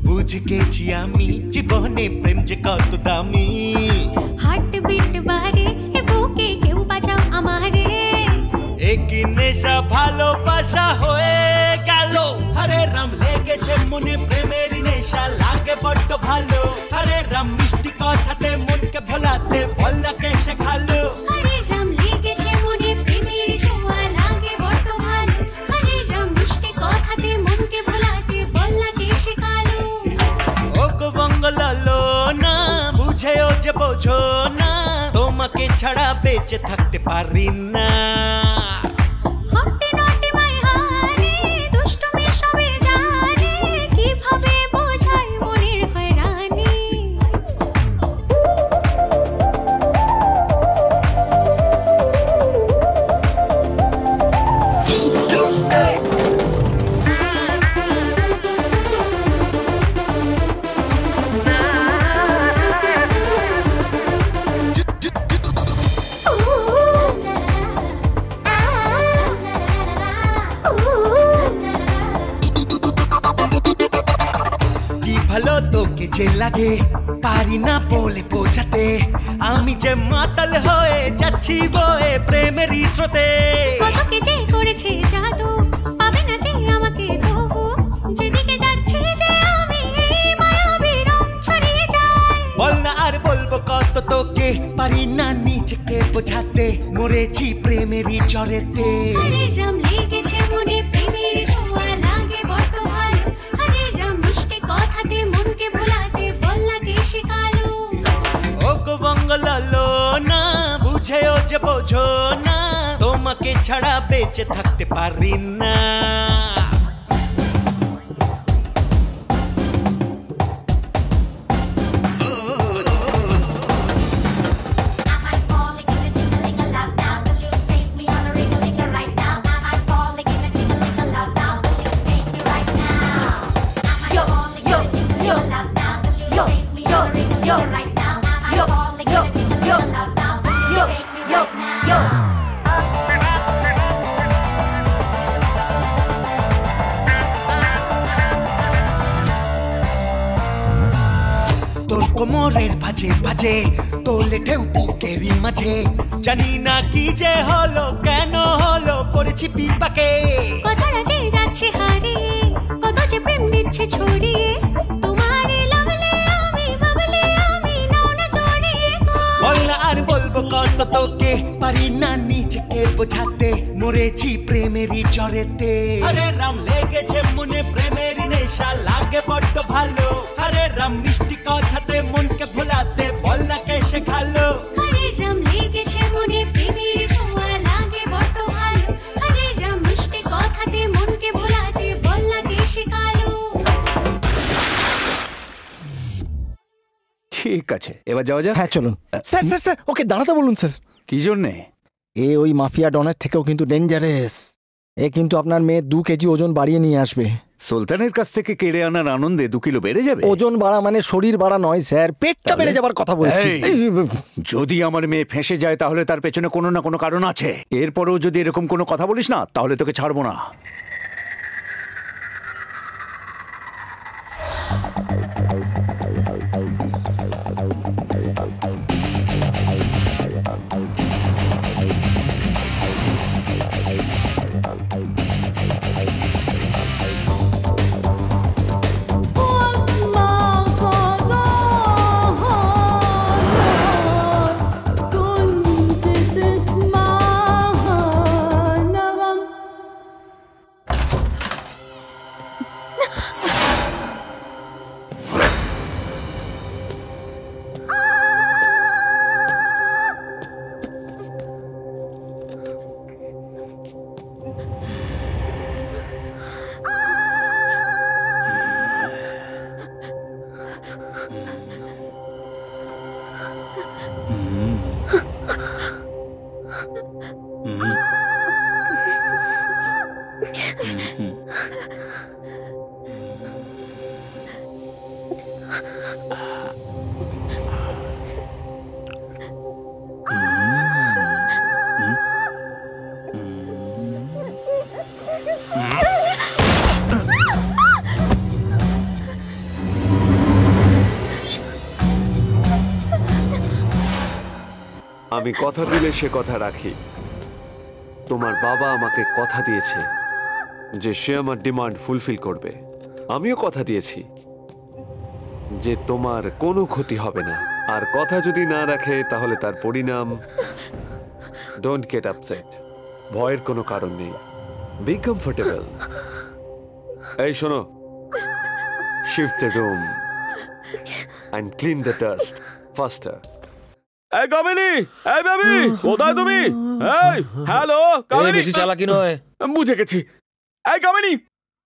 বুঝে গেছি আমি জীবনে প্রেম যে কত দামি। হার্টবিট বাড়ে বুকে কেউ বাঁচাও আমারে। এক নেশা ভালোবাসা হয়ে গেল। হরে রাম লেগেছে মনে প্রেমের নেশা লাগে বড্ড ভালো। হরে রাম মিষ্টি কথাতে মনকে ভোলাতে বলকে শেখালো। হরে রাম লেগেছে মনে প্রেমের ছোঁয়া লাগে বড্ড ভালো। হরে রাম মিষ্টি কথাতে মনকে ভোলাতে বলকে শেখালো। ও গো বঙ্গলালো না বুঝেও যে বোঝো না তোমাকে ছাড়া বেঁচে থাকতে পারি না। যে লাগে পারি না বলে বোঝাতে, আমি যে মাতাল হয়ে যাচ্ছি বয়ে প্রেমেরই স্রোতে। কত কে যে করেছে জাদু, পাবে না যে আমাকে তবু, যেদিকে যাচ্ছে যে আমি এই মায়াবী রং ছড়িয়ে যায়। বল না আর বলবো কত তোকে, পারি না নিজেকে বোঝাতে, মরেছি প্রেমেরই জ্বরেতে। হরে রাম লেগেছে মনে প্রেমের ছোঁয়া, লাগে বড্ড ভালো। হরে রাম মিষ্টি কথাতে মনকে ভোলাতে, বল লাগে শেখালো। ও গো বঙ্গলালো না, বুঝেও যে বোঝো না, তোমাকে ছাড়া বেঁচে থাকতে পারি না। কোমরের ভাজে ভাজে তোলে ঢেউ বুকেরই মাঝে, জানি না কি যে হলো কেন হলো পড়েছি বিপাকে। কথাটা যে যাচ্ছে হারিয়ে, কত যে প্রেম দিচ্ছে ছড়িয়ে, তোমার লাভলে আমি ভাবলে আমি নাও না জড়িয়ে। বল না আর বলবো কত তোকে, পারি না নিজেকে বোঝাতে, মরেছি প্রেমেরই জ্বরেতে। হরে রাম লেগেছে মনে প্রেমেরই নেশা, লাগে বড্ড ভালো। হরে রাম মিষ্টি কথাতে মনকে ভোলাতে, বল না কে শেখালো। হরে রাম লেগেছে মনে প্রেমের ছোঁয়া, লাগে বড্ড ভালো। হরে রাম মিষ্টি কথাতে মনকে ভোলাতে, বল না কে শেখালো। ঠিক আছে, এবার যাওয়া যাক। হ্যাঁ চলুন। স্যার স্যার স্যার, ওকে দাঁড়াতে বলুন স্যার। কি জন্যে? এ ওই মাফিয়া ডনের থেকেও কিন্তু ডেঞ্জারাস। এ কিন্তু আপনার মেয়ে 2 কেজি ওজন বাড়িয়ে নিয়ে আসবে। সুলতানের কাছ থেকে কেড়ে আনার আনন্দে 2 কিলো বেড়ে যাবে? ওজন বাড়া মানে শরীর বাড়া নয় স্যার, পেটটা বেড়ে যাবার কথা বলছি। যদি আমার মেয়ে ফেঁসে যায় তাহলে তার পেছনে কোনো না কোনো কারণ আছে। এরপরেও যদি এরকম কোনো কথা বলিস না তাহলে তোকে ছাড়বো না। আমি কথা দিলে সে কথা রাখি। তোমার বাবা আমাকে কথা দিয়েছে যে সে আমার ডিমান্ড ফুলফিল করবে। আমিও কথা দিয়েছি যে তোমার কোনো ক্ষতি হবে না। আর কথা যদি না রাখে তাহলে তার পরিণাম, ডোন্ট গেট আপসেট, ভয়ের কোনো কারণ নেই, বি কমফোর্টেবল। এই শোনো, shift the room and clean the dust ফাস্টার। এই কামিনী, এই বেবি, কোথায় তুমি? এই হ্যালো কামিনী। বেশি চালাকি নয়। বুঝে গেছি। এই কামিনী,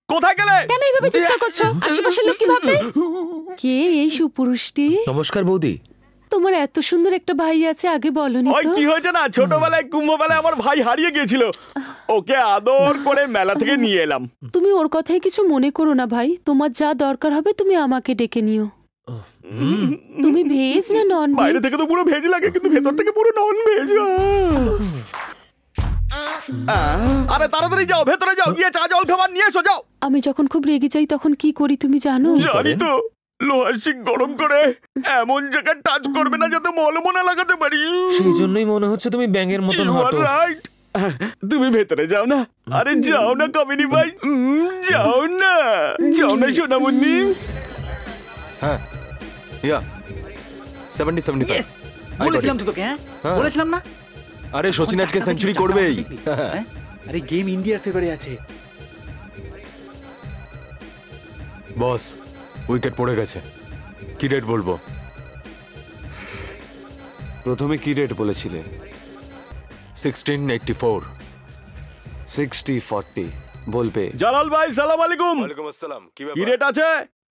কোথায় গেলে? কেন এইভাবে চিৎকার করছো? আশেপাশের লোক কি ভাববে? কে এই সুপুরুষটি? নমস্কার বৌদি। তোমার এত সুন্দর একটা ভাই আছে, আগে বলনি ওই তো। কি হয়েছে না, ছোটবেলায় কুম্ভমেলায় আমার ভাই হারিয়ে গিয়েছিল, ওকে আদর করে মেলা থেকে নিয়ে এলাম। তুমি ওর কথায় কিছু মনে করো না ভাই, তোমার যা দরকার হবে তুমি আমাকে ডেকে নিও। তুমি ভেজ না নন ভেজ? বাইরে থেকে তো পুরো ভেজ লাগে, কিন্তু ভেতর থেকে পুরো নন ভেজ। আরে তাড়াতাড়ি যাও, ভেতরে যাও, গিয়ে চা জল খাবার নিয়ে এসো, যাও। আমি যখন খুব রেগে যাই তখন কি করি তুমি জানো? জানি তো। লোহার শিক গরম করে এমন জায়গায় টাচ করবে না যাতে মলমও না লাগাতে পারি। সেই জন্যই মনে হচ্ছে তুমি ব্যাঙের মতন You are হাঁটো। right. তুমি ভেতরে যাও না। আরে যাও না কামিনী ভাই, যাও না, যাও না সোনামণি। হ্যাঁ ইয়া 70-75 বলেছিলাম তো তোকে, হ্যাঁ বলেছিলাম না? আরে সচিন আজকে সেঞ্চুরি করবেই। আরে গেম ইন্ডিয়ার ফেভারে আছে। বস উইকেট পড়ে গেছে, কি রেট বলবো? প্রথমে কি রেট বলেছিলে? 1684 60-40 বলবে। জালাল ভাই সালাম আলাইকুম। ওয়ালাইকুম আসসালাম। কি রেট আছে?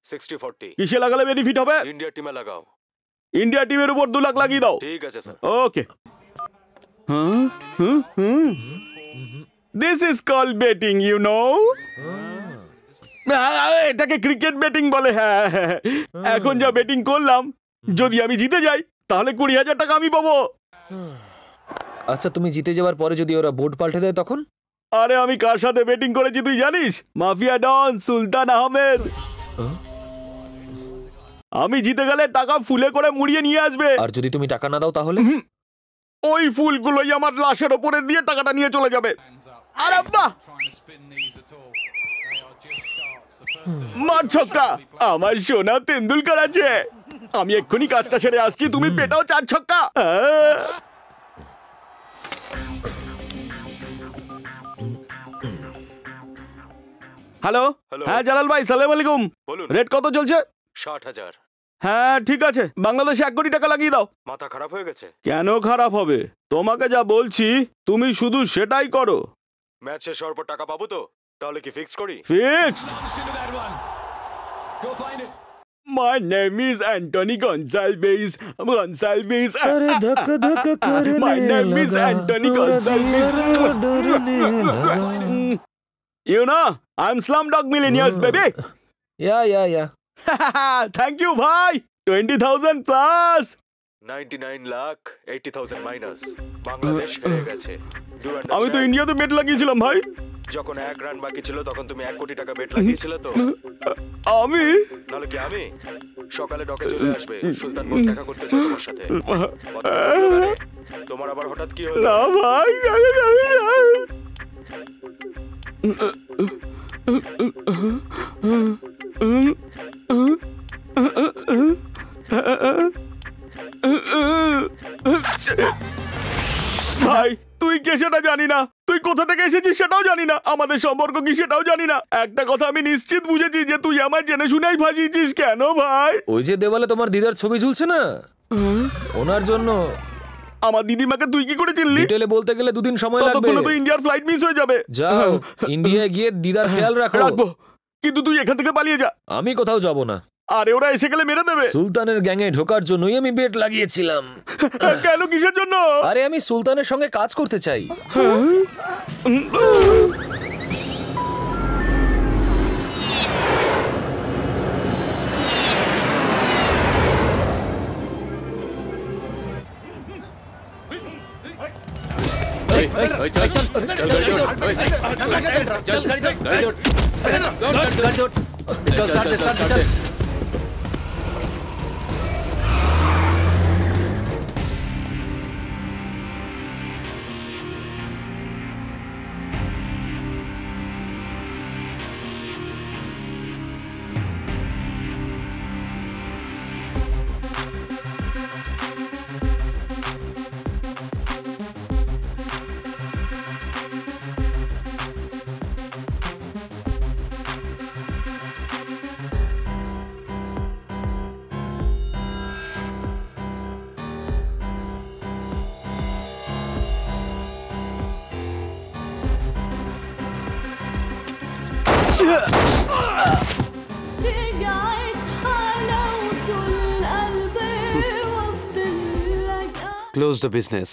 60-40 কিসে লাগালে বেনিফিট হবে? ইন্ডিয়া টিমে লাগাও। ইন্ডিয়া টিমের উপর 2 লাখ লাগিয়ে দাও। ঠিক আছে sir. Okay. This is called betting, you know. এটাকে ক্রিকেট বেটিং বলে। হ্যাঁ, এখন যা বেটিং করলাম, যদি আমি জিতে যাই তাহলে 20,000 টাকা আমি পাবো। আচ্ছা, তুমি জিতে যাওয়ার পরে যদি ওরা বোর্ড পাল্টে দেয় তখন? আরে আমি কার সাথে বেটিং করেছি তুই জানিস? মাফিয়া ডন সুলতান আহমেদ। আমি জিতে গেলে টাকা ফুলে করে মুড়িয়ে নিয়ে আসবে। আর যদি তুমি টাকা না দাও তাহলে? ওই ফুলগুলোই আমার লাশের ওপরে দিয়ে টাকাটা নিয়ে চলে যাবে। আরে বাহ, মার ছক্কা, আমার সোনা তেন্ডুলকার আছে। আমি এক্ষুনি কাজটা সেরে আসছি, তুমি পেটাও 4 ছক্কা। হ্যালো, হ্যাঁ জালাল ভাই সালাম আলাইকুম। রেট কত চলছে? 60,000। হ্যাঁ ঠিক আছে, বাংলাদেশে 1 কোটি টাকা লাগিয়ে দাও। মাথা খারাপ হয়ে গেছে? কেন খারাপ হবে? তোমাকে যা বলছি তুমি শুধু সেটাই করো। ম্যাচ শেষ হওয়ার পর টাকা পাবো তো? তাহলে কি ফিক্স করি? Fixed. My name is Anthony Gonsalves. अरे धक धक करने My name is Anthony Gonsalves. You know, I'm Slumdog Millionaires, baby. Yeah. Thank you, bhai. 20,000 plus. 99,80,000 minus. Bangladesh হেরে গেছে। আমি তো ইন্ডিয়াতে বেট লাগিয়েছিলাম ভাই। যখন 1 রান বাকি ছিল তখন তুমি 1 কোটি টাকা বেট লাগিয়েছিলে তো? আমি? নাহলে কি আমি? সকালে ডকে চলে আসবে, সুলতান বোস দেখা করতে চায় তোমার সাথে। তোমার আবার হঠাৎ কি হলো? না ভাই, ভাই তুই কে সেটা জানি না, তুই কোথা থেকে এসেছিস সেটাও জানি না, আমাদের সম্পর্ক কি সেটাও জানি না। একটা কথা আমি নিশ্চিত বুঝেছি যে তুই আমার জেনে শুনেই ফাঁসিয়েছিস। কেন ভাই? ওই যে দেওয়ালে তোমার দিদার ছবি ঝুলছে না, ওনার জন্য। আমার দিদিমাকে তুই কি করে চিনলি? ডিটেইলে বলতে গেলে 2 দিন সময় লাগবে। ততক্ষণে তো ইন্ডিয়ার ফ্লাইট মিস হয়ে যাবে। যাও ইন্ডিয়ায় গিয়ে দিদার খেয়াল রাখো। রাখবো, কিন্তু তুই এখান থেকে পালিয়ে যা। আমি কোথাও যাব না। আরে ওরা এসে গেলে মেরে দেবে। সুলতানের গ্যাংয়ে ঢোকার জন্যই আমি বেট লাগিয়েছিলাম। কেন, কিসের জন্য? আরে আমি সুলতানের সঙ্গে কাজ করতে চাই। Close the business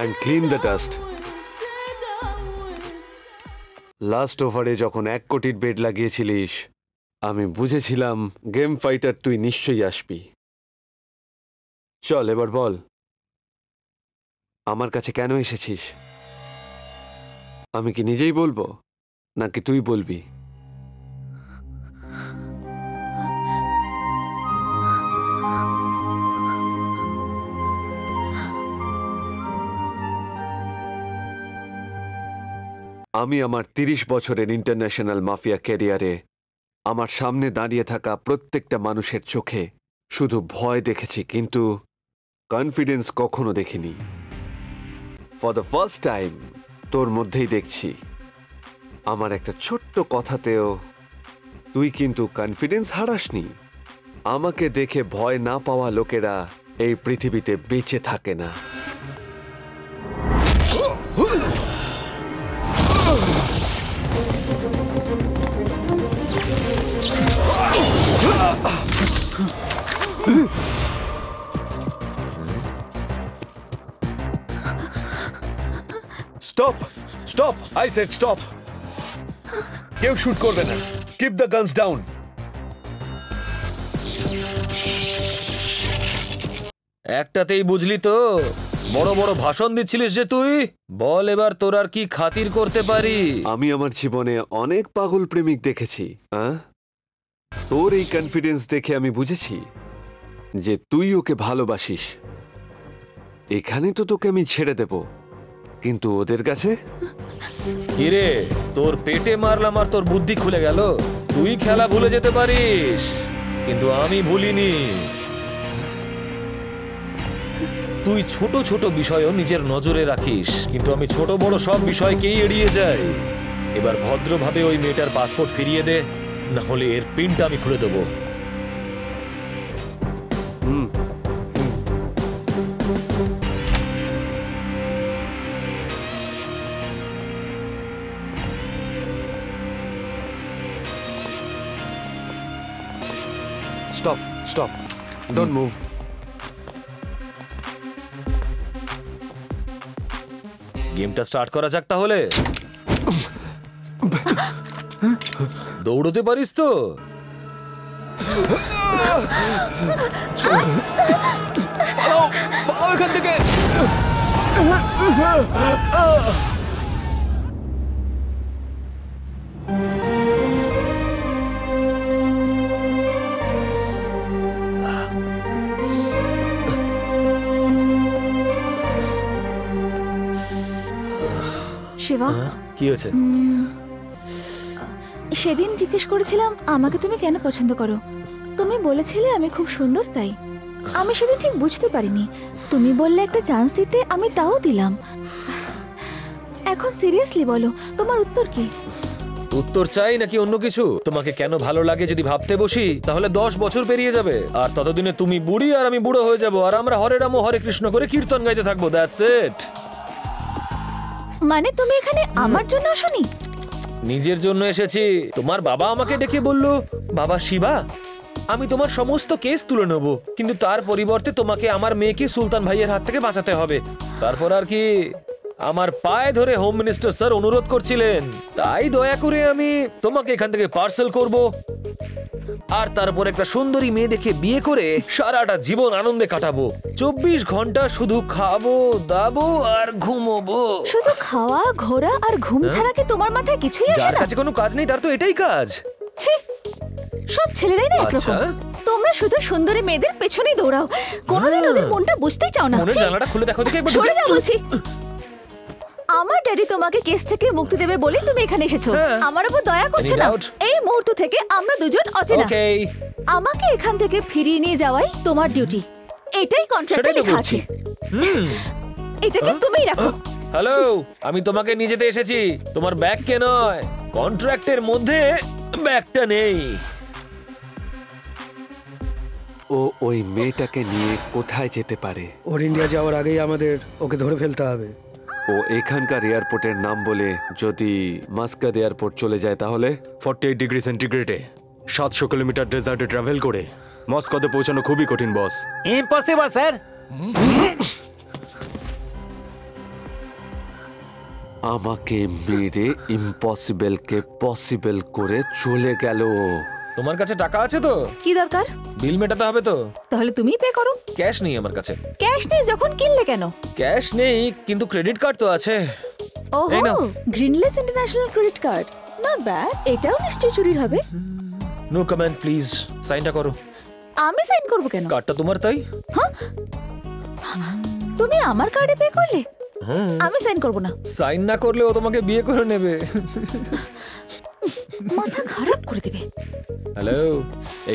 and clean the dust. Last ওভারে যখন 1 কোটির বেট লাগিয়েছিলিস, আমি বুঝেছিলাম গেম ফাইটার তুই নিশ্চয়ই আসবি। চল এবার বল, আমার কাছে কেন এসেছিস? আমি কি নিজেই বলবো নাকি তুই বলবি? আমি আমার 30 বছরের ইন্টারন্যাশনাল মাফিয়া ক্যারিয়ারে আমার সামনে দাঁড়িয়ে থাকা প্রত্যেকটা মানুষের চোখে শুধু ভয় দেখেছি, কিন্তু কনফিডেন্স কখনো দেখিনি। ফর দ্য ফার্স্ট টাইম তোর মধ্যেই দেখছি আমার একটা ছোট্ট কথাতেও তুই কিন্তু কনফিডেন্স হারাসনি। আমাকে দেখে ভয় না পাওয়া লোকেরা এই পৃথিবীতে বেঁচে থাকে না। Stop stop, I said stop. কেউ শুট করবে না। Keep the guns down. একটাতেই বুঝলি তো, বড় বড় ভাষণ দিচ্ছিলিস যে তুই। বল এবার তোর আর কি খাতির করতে পারি। আমি আমার জীবনে অনেক পাগল প্রেমিক দেখেছি। তোর এই কনফিডেন্স দেখে আমি বুঝেছি যে তুই ওকে ভালোবাসিস। এখানে তো তোকে আমি ছেড়ে দেব, কিন্তু ওদের কাছে? কিরে, তোর পেটে মারলাম আর তোর বুদ্ধি খুলে গেল? তুই খেলা ভুলে যেতে পারিস, কিন্তু আমি ভুলিনি। তুই ছোট ছোট বিষয়ও নিজের নজরে রাখিস, কিন্তু আমি ছোট বড় সব বিষয়কেই এড়িয়ে যাই। এবার ভদ্রভাবে ওই মেয়েটার পাসপোর্ট ফিরিয়ে দে, না হলে এর পিনটা আমি খুলে দেবো। Stop stop, don't move. গেমটা স্টার্ট করা যাক তাহলে। দৌড়তে পারিস তো? এখান থেকে শিবা, কি হয়েছে? সেদিন জিজ্ঞেস করেছিলাম আমাকে তুমি কেন পছন্দ করো। তুমি বলেছিলে আমি খুব সুন্দর, তাই। আমি সেদিন ঠিক বুঝতে পারিনি। তুমি বললে একটা চান্স দিতে, আমি তাও দিলাম। এখন সিরিয়াসলি বলো, তোমার উত্তর কি? উত্তর চাই নাকি অন্য কিছু? তোমাকে কেন ভালো লাগে যদি ভাবতে বসি, তাহলে 10 বছর পেরিয়ে যাবে, আর ততদিনে তুমি বুড়ি আর আমি বুড়ো হয়ে যাব, আর আমরা হরে রাম হরে কৃষ্ণ করে কীর্তন গাইতে থাকবো। That's it. মানে তুমি এখানে আমার জন্য আসোনি? নিজের জন্য এসেছি। তোমার বাবা আমাকে ডেকে বলল, বাবা শিবা, আমি তোমার সমস্ত কেস তুলে নেব, কিন্তু তার পরিবর্তে তোমাকে আমার মেয়েকে সুলতান ভাইয়ের হাত থেকে বাঁচাতে হবে। তারপর আর কি, আমার পায়ে ধরে হোম মিনিস্টার স্যার অনুরোধ করছিলেন, তাই দয়া করে আমি তোমাকে এখান থেকে পার্সেল করব, আর তারপর একটা সুন্দরী মেয়ে দেখে বিয়ে করে সারাটা জীবন আনন্দে কাটাবো। 24 ঘন্টা শুধু খাবো দাবো আর ঘুমোবো। শুধু খাওয়া, ঘোরা আর ঘুম ছাড়া কি তোমার মাথায় কিছুই আসে না? যার কাছে কোনো কাজ নেই তার তো এটাই কাজ। ছি, সব ছেলেরাই না একরকম। তোমরা শুধু সুন্দরী মেয়েদের পেছনেই দৌড়াও, কোনোদিন ওদের মনটা বুঝতেই চাও না। মনের জানালাটা খুলে দেখো দেখি একবার। সরে যাও বলছি। আমার ড্যাডি তোমাকে কেস থেকে মুক্তি দেবে বলে তুমি এখানে এসেছো। আমার উপর দয়া করছো না। এই মুহূর্ত থেকে আমরা দুজন অচেনা। আমাকে এখান থেকে ফিরিয়ে নিয়ে যাওয়াই তোমার ডিউটি। এটাই কন্ট্রাক্টে লেখা আছে। এটাকে তুমিই রাখো। হ্যালো, আমি তোমাকে নিয়ে যেতে এসেছি, তোমার ব্যাগ কে নয়। কন্ট্রাক্টের মধ্যে ব্যাগটা নেই। ও ওই মেয়েটাকে নিয়ে কোথায় যেতে পারে? ওর ইন্ডিয়া যাওয়ার আগেই আমাদের ওকে ধরে ফেলতে হবে। ও এখানকার এয়ারপোর্টের নাম বলে যদি মাস্কাদ এয়ারপোর্ট চলে যায় তাহলে? 48 ডিগ্রি সেন্টিগ্রেডে 700 কিলোমিটার ডেজার্টে ট্রাভেল করে মস্কোতে পৌঁছানো খুবই কঠিন বস। Impossible sir. আমাকে মেরে ইম্পসিবলকে পসিবল করে চলে গেল। তোমার কাছে টাকা আছে তো? কি দরকার? বিল মেটাতে হবে তো। তাহলে তুমি পে করো। ক্যাশ নেই আমার কাছে। ক্যাশ নেই যখন কিনলে কেন? ক্যাশ নেই, কিন্তু ক্রেডিট কার্ড তো আছে। ওহো, Grindlays international credit card, not bad. এটাও নিশ্চয়ই চুরির হবে। No comment please. সাইনটা করো। আমি সাইন করব কেন? কার্ডটা তোমার, তাই। তুমি আমার কার্ডে পে করলে? আমি সাইন করব না। সাইন না করলে ও তোমাকে বিয়ে করে নেবে। মাথা খারাপ করে দেবে। হ্যালো,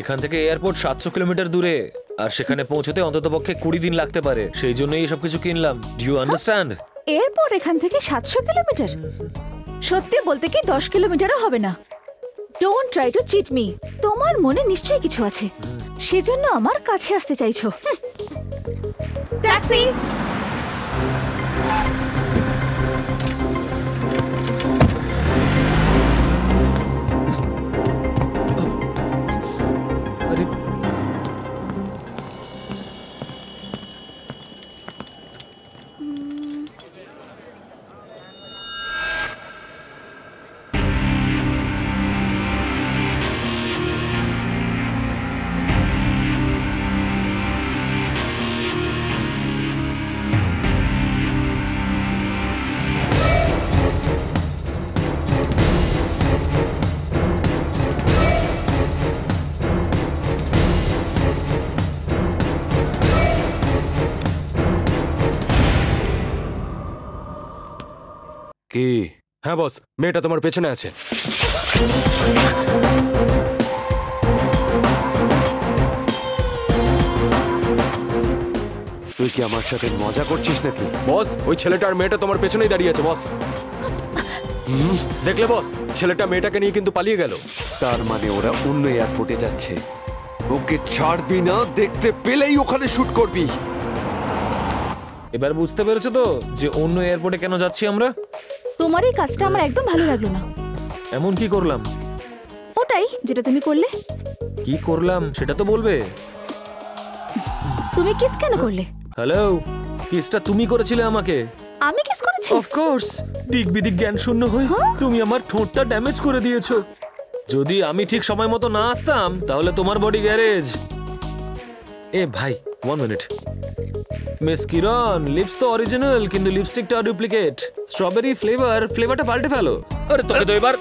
এখান থেকে এয়ারপোর্ট 700 কিলোমিটার দূরে, আর সেখানে পৌঁছতে অন্ততপক্ষে 20 দিন লাগতে পারে। সেই জন্যই এই সব কিছু কিনলাম। Do you understand? এয়ারপোর্ট এখান থেকে 700 কিলোমিটার? সত্যি বলতে কি 10 কিলোমিটারও হবে না। Don't try to cheat me. তোমার মনে নিশ্চয়ই কিছু আছে, সেজন্য আমার কাছে আসতে চাইছো। ট্যাক্সি! কি? হ্যাঁ বস, মেয়েটা তোমার পেছনে আছে। তুই কি আমার সাথে মজা করছিস নাকি? বস, ওই ছেলেটা আর মেয়েটা তোমার পেছনেই দাঁড়িয়ে আছে বস। দেখলে বস, ছেলেটা মেয়েটাকে নিয়ে কিন্তু পালিয়ে গেল। তার মানে ওরা অন্য এয়ারপোর্টে যাচ্ছে। ওকে ছাড়বি না, দেখতে পেলেই ওখানে শুট করবি। এবার বুঝতে পেরেছো তো যে অন্য এয়ারপোর্টে কেন যাচ্ছি আমরা? তোমার এই কাজটা আমার একদম ভালো লাগলো না। এমন কি করলাম? ওটাই যেটা তুমি করলে। কি করলাম সেটা তো বলবে। তুমি কিস কেন করলে? হ্যালো, কিসটা তুমি করেছিলে আমাকে। আমি কিস করেছি? Of course. দিক বিদিক জ্ঞান শূন্য হয়ে তুমি আমার ঠোঁটটা ড্যামেজ করে দিয়েছো। যদি আমি ঠিক সময় মতো না আসতাম তাহলে তোমার বডি গ্যারেজ। এ ভাই, 1 মিনিট। মিস কিরণ, লিপস তো অরিজিনাল কিন্তু লিপস্টিকটা ডুপ্লিকেট। স্ট্রবেরি ফ্লেভারটা পাল্টে ফেলো। আরে তোকে তো এবার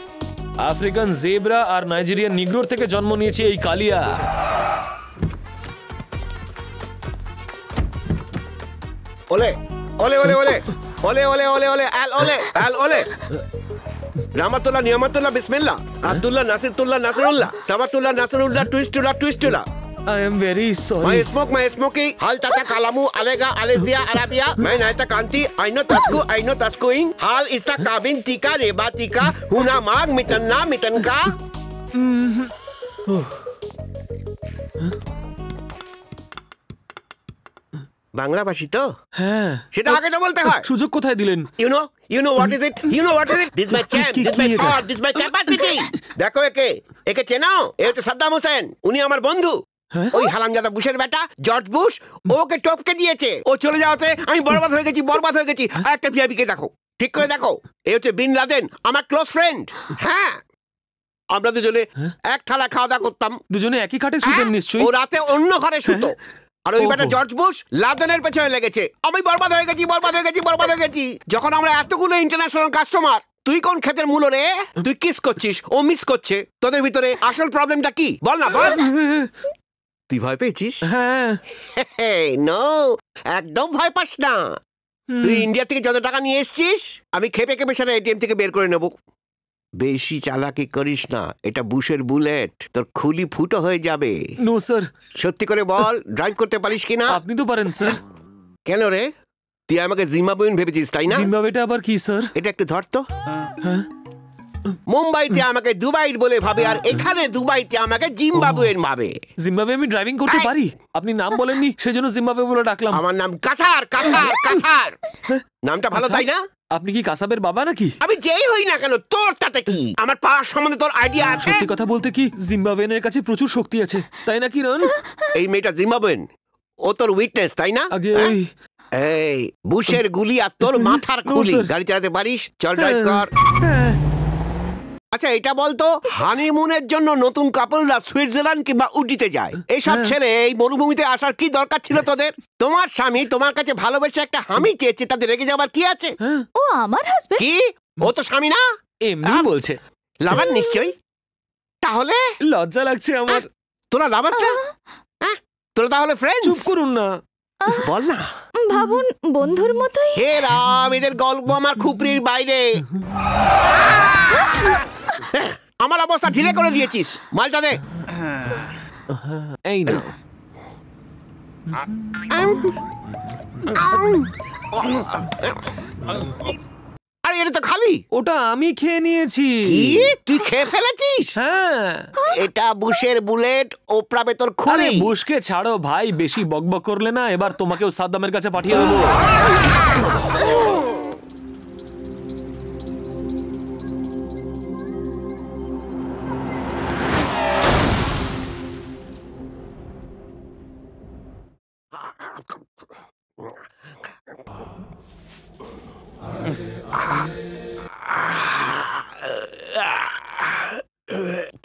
আফ্রিকান জেব্রা আর নাইজেরিয়ান নিগ্রোর থেকে জন্ম নিয়েছে এই কালিয়া। ওলে ওলে ওলে ওলে ওলে ওলে ওলে ওলে আল ওলে আল ওলে রামাতুল্লাহ নিয়ামাতুল্লাহ বিসমিল্লাহ Abdullah Nasirullah Nasirullah সাবাতুল্লাহ Nasirullah টুইস্টুল্লাহ I am very sorry. My smoky, hal tata kalamu, alega, alesia, arabia, my naita kanti, I know taskuin, hal ista kabin tika, reba tika, huna mag, mitanka. Bangla ভাষী তো? হ্যাঁ, সেটা আগে তো বলতে হয়। সুযোগ কোথায় দিলেন? You know what is it? This my champ, this my power, this my capacity. দেখো একে চেনো? এ হচ্ছে সাদ্দাম হোসেন, উনি আমার বন্ধু। ওই হারামজাদা বুশের বেটা জর্জ বুশ ওকে টপকে দিয়েছে। ও চলে যাওয়াতে আমি বরবাদ হয়ে গেছি। আর একটা ভিআইপি কে দেখো, ঠিক করে দেখো। এ হচ্ছে বিন লাদেন, আমার ক্লোজ ফ্রেন্ড। হ্যাঁ, আমরা দুজনে এক থালা খাওয়া দাওয়া করতাম। দুজনে একই খাটে শুতেন নিশ্চয়ই? ও রাতে অন্য ঘরে শুতো। আর ওই বেটা জর্জ বুশ লাদেনের পেছনে লেগেছে। আমি বরবাদ হয়ে গেছি। যখন আমরা এতগুলো ইন্টারন্যাশনাল কাস্টমার, তুই কোন ক্ষেতের মূল রে? তুই কিস করছিস, ও মিস করছে। তোদের ভিতরে আসল প্রবলেমটা কি বল না, বল। তুই ভয় পেয়েছিস? হ্যাঁ। নো, একদম ভয় পাস না। তুই ইন্ডিয়া থেকে যত টাকা নিয়ে এসছিস আমি খেপে সেটা এটিএম থেকে বের করে নেব। বেশি চালাকি করিস না, এটা বুশের বুলেট, তোর খুলি ফুটো হয়ে যাবে। No sir. সত্যি করে বল, ড্রাইভ করতে পারিস কিনা? আপনি তো পারেন স্যার। কেন রে, তুই আমাকে জিম্বাবুয়েন ভেবেছিস তাই না? জিম্বাবুয়েটা আবার কি স্যার? এটা একটু ধর তো। মুম্বাইতে আমাকে দুবাইর বলে ভাবে, আর এখানে দুবাইতে আমাকে জিম্বাবুয়েন ভাবে। জিম্বাবুয়ে আমি ড্রাইভিং করতে পারি। আপনি নাম বলেননি, সেজন্য জিম্বাবুয়ে বলে ডাকলাম। আমার নাম কাসার। নামটা ভালো তাই না? আপনি কি কাসাবের বাবা নাকি? আমি যেই হই না কেন, তোর তাতে কি? আমার পাওয়ার সম্বন্ধে তোর আইডিয়া আছে? সত্যি কথা বলতে কি, জিম্বাবুয়েনের কাছে প্রচুর শক্তি আছে, তাই না কিরণ? এই মেয়েটা জিম্বাবুয়েন, ও তোর উইটনেস তাই না? আগে এই বুশের গুলি আর তোর মাথার খুলি। গাড়ি চালাতে পারিস? চল ড্রাইভ কর। আচ্ছা এটা বলতো, হানিমুনের জন্য নতুন কাপলরা সুইজারল্যান্ড কিংবা উটিতে যায়। এইসব ছেড়ে এই মরুভূমিতে আসার কি দরকার ছিল তোদের? তোমার স্বামী তোমার কাছে ভালোবেসে একটা হামি চেয়েছে, তাতে রেগে যাবার কি আছে? ও আমার হাজবেন্ড। কি? ও তো স্বামী না? এমনি বলছে। লাভার নিশ্চয়ই। তাহলে লজ্জা লাগছে আমার। তোরা লাভার না? তোরা তাহলে ফ্রেন্ডস? চুপ করুন না। বল না। ভাবুন বন্ধুর মতোই। হে রাম, এদের গল্প আমার খুপড়ির বাইরে। আমার অবস্থা ঢিলে করে দিয়েছিস, মালটা দে। এই না, আরে এটা তো খালি। ওটা আমি খেয়ে নিয়েছি। কি তুই খেয়ে ফেলেছিস? হ্যাঁ, এটা বুশের বুলেট, ওপরাবে তোর খুলি। বুশকে ছাড়ো ভাই, বেশি বকবক করলে না এবার তোমাকেও সাদ্দামের কাছে পাঠিয়ে দেবো।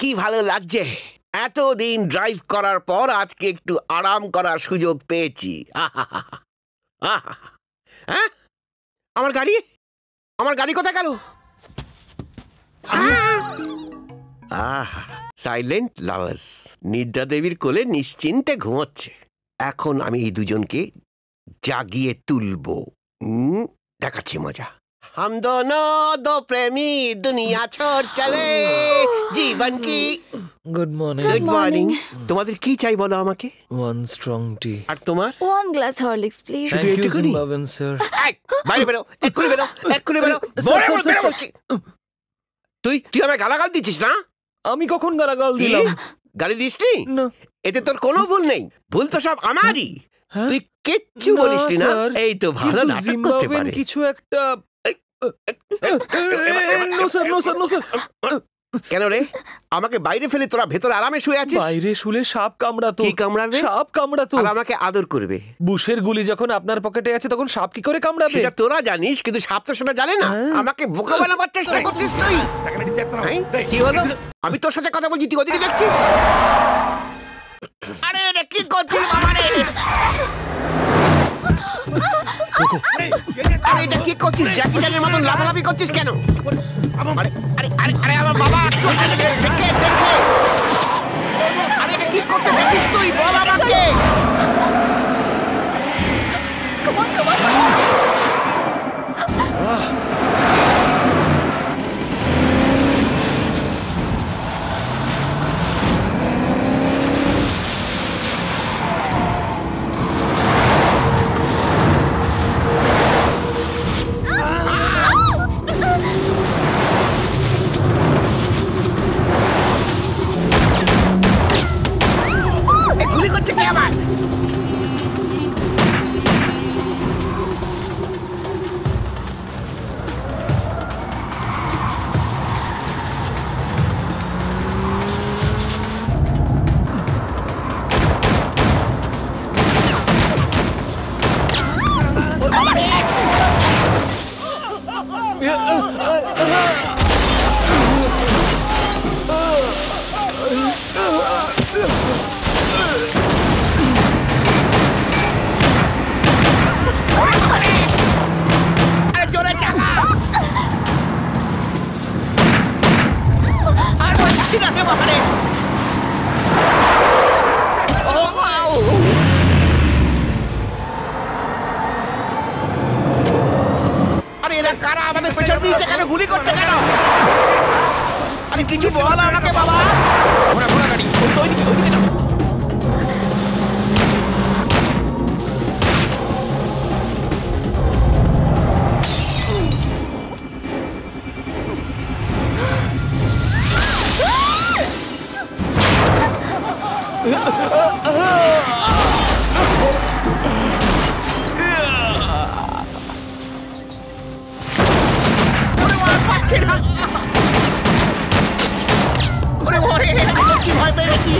কি ভালো লাগছে, এতদিন ড্রাইভ করার পর আজকে একটু আরাম করার সুযোগ পেয়েছি। হ্যাঁ, আমার গাড়ি কোথায় গেল? সাইলেন্ট লাভার্স, নিদ্রা দেবীর কোলে নিশ্চিন্তে ঘুমোচ্ছে। এখন আমি এই দুজনকে জাগিয়ে তুলবো। দেখাচ্ছি মজা। हम दोनों दो प्रेमी दुनिया छोड़ चले जीवन की। Good morning. Good morning. তোমাদের কি চাই বলো আমাকে? ওয়ান স্ট্রং টি। আর তোমার? 1 glass Horlicks please. Thank you Zimbabwean sir. বাইরে বেরো, এক্ষুনি বেরো, এক্ষুনি বেরো। তুই আমায় গালাগাল দিচ্ছিস না? আমি কখন গালাগাল দিলাম? গালি দিসনি? না। এতে তোর কোনো ভুল নেই, ভুল তো সব আমারই। তুই কিচ্ছু বলিসনি না? এই তো ভালো নাটক করতে পারে। কিছু একটা no sir, no sir, no sir. কেন রে, আমাকে বাইরে ফেলে তোরা ভেতরে আরামে শুয়ে আছিস? বাইরে শুলে সাপ কামড়াতো। কি কামড়াবে? সাপ কামড়াতো। আর আমাকে আদর করবে। বুশের গুলি যখন আপনার পকেটে আছে তখন সাপ কি করে কামড়াবে? সেটা তোরা জানিস, কিন্তু সাপ তো সেটা জানে না। আমাকে বোকা বানাবার চেষ্টা করছিস তুই। কি হলো? আমি তোর সাথে কথা বলছি, তুই ওদিকে দেখছিস? আরে এটা কি করছিস বাবা রে? আরে এটা কি করছিস? জ্যাকি চ্যানের মতন লাফালাফি করছিস কেন? আরে আরে আরে আরে আমার বাবা, দেখে দেখে। আরে এটা কি করতে যাচ্ছিস তুই? বল আমাকে। গুলি করছে কে আবার? আরে এরা কারা? আমাদের পেছন নিচে কেন গুলি করছে কেন? আরে কিছু বল আমাকে বাবা। ঘোড়া ঘোড়া গাড়ি, ওইদিকে ওইদিকে যাও। ওরে ওরে, কি ভয় পেয়ে গেছি।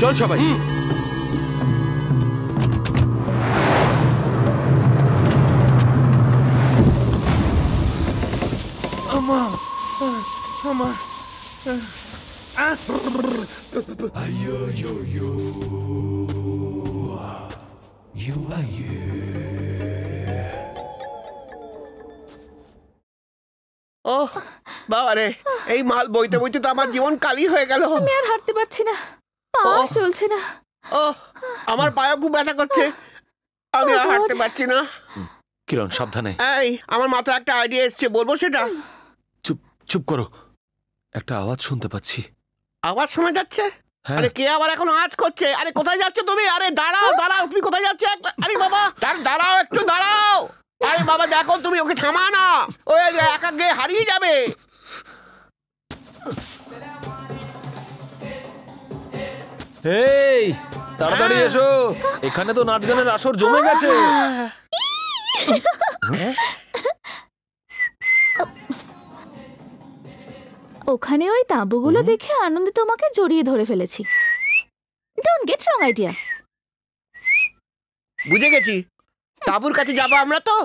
চল সবাই। ওহ বাবা রে, এই মাল বইতে বইতে তো আমার জীবন কালি হয়ে গেল। আমি আর হাঁটতে পারছি না, পা চলছে না। ওহ, আমার পায়ে খুব ব্যথা করছে, আমি আর হাঁটতে পারছি না। কিরণ সাবধানে। এই আমার মাথায় একটা আইডিয়া এসছে, বলবো সেটা? চুপ চুপ করো, একটা আওয়াজ শুনতে পাচ্ছি। আওয়াজ শোনা যাচ্ছে? আরে কে আবার এখন আওয়াজ করছে? আরে কোথায় যাচ্ছ তুমি? আরে দাঁড়াও দাঁড়াও, তুমি কোথায় যাচ্ছ? আরে বাবা দাঁড়াও, একটু দাঁড়াও। আরে বাবা দেখো, তুমি ওকে থামা না, ও একা গিয়ে হারিয়ে যাবে। এই তাড়াতাড়ি এসো, এখানে তো নাচ গানের আসর জমে গেছে। ওখানে ওই তাঁবুগুলো দেখে আনন্দে তোমাকে জড়িয়ে ধরে ফেলেছি। Don't get wrong idea. বুঝে গেছি, তাঁবুর কাছে যাবো আমরা তো।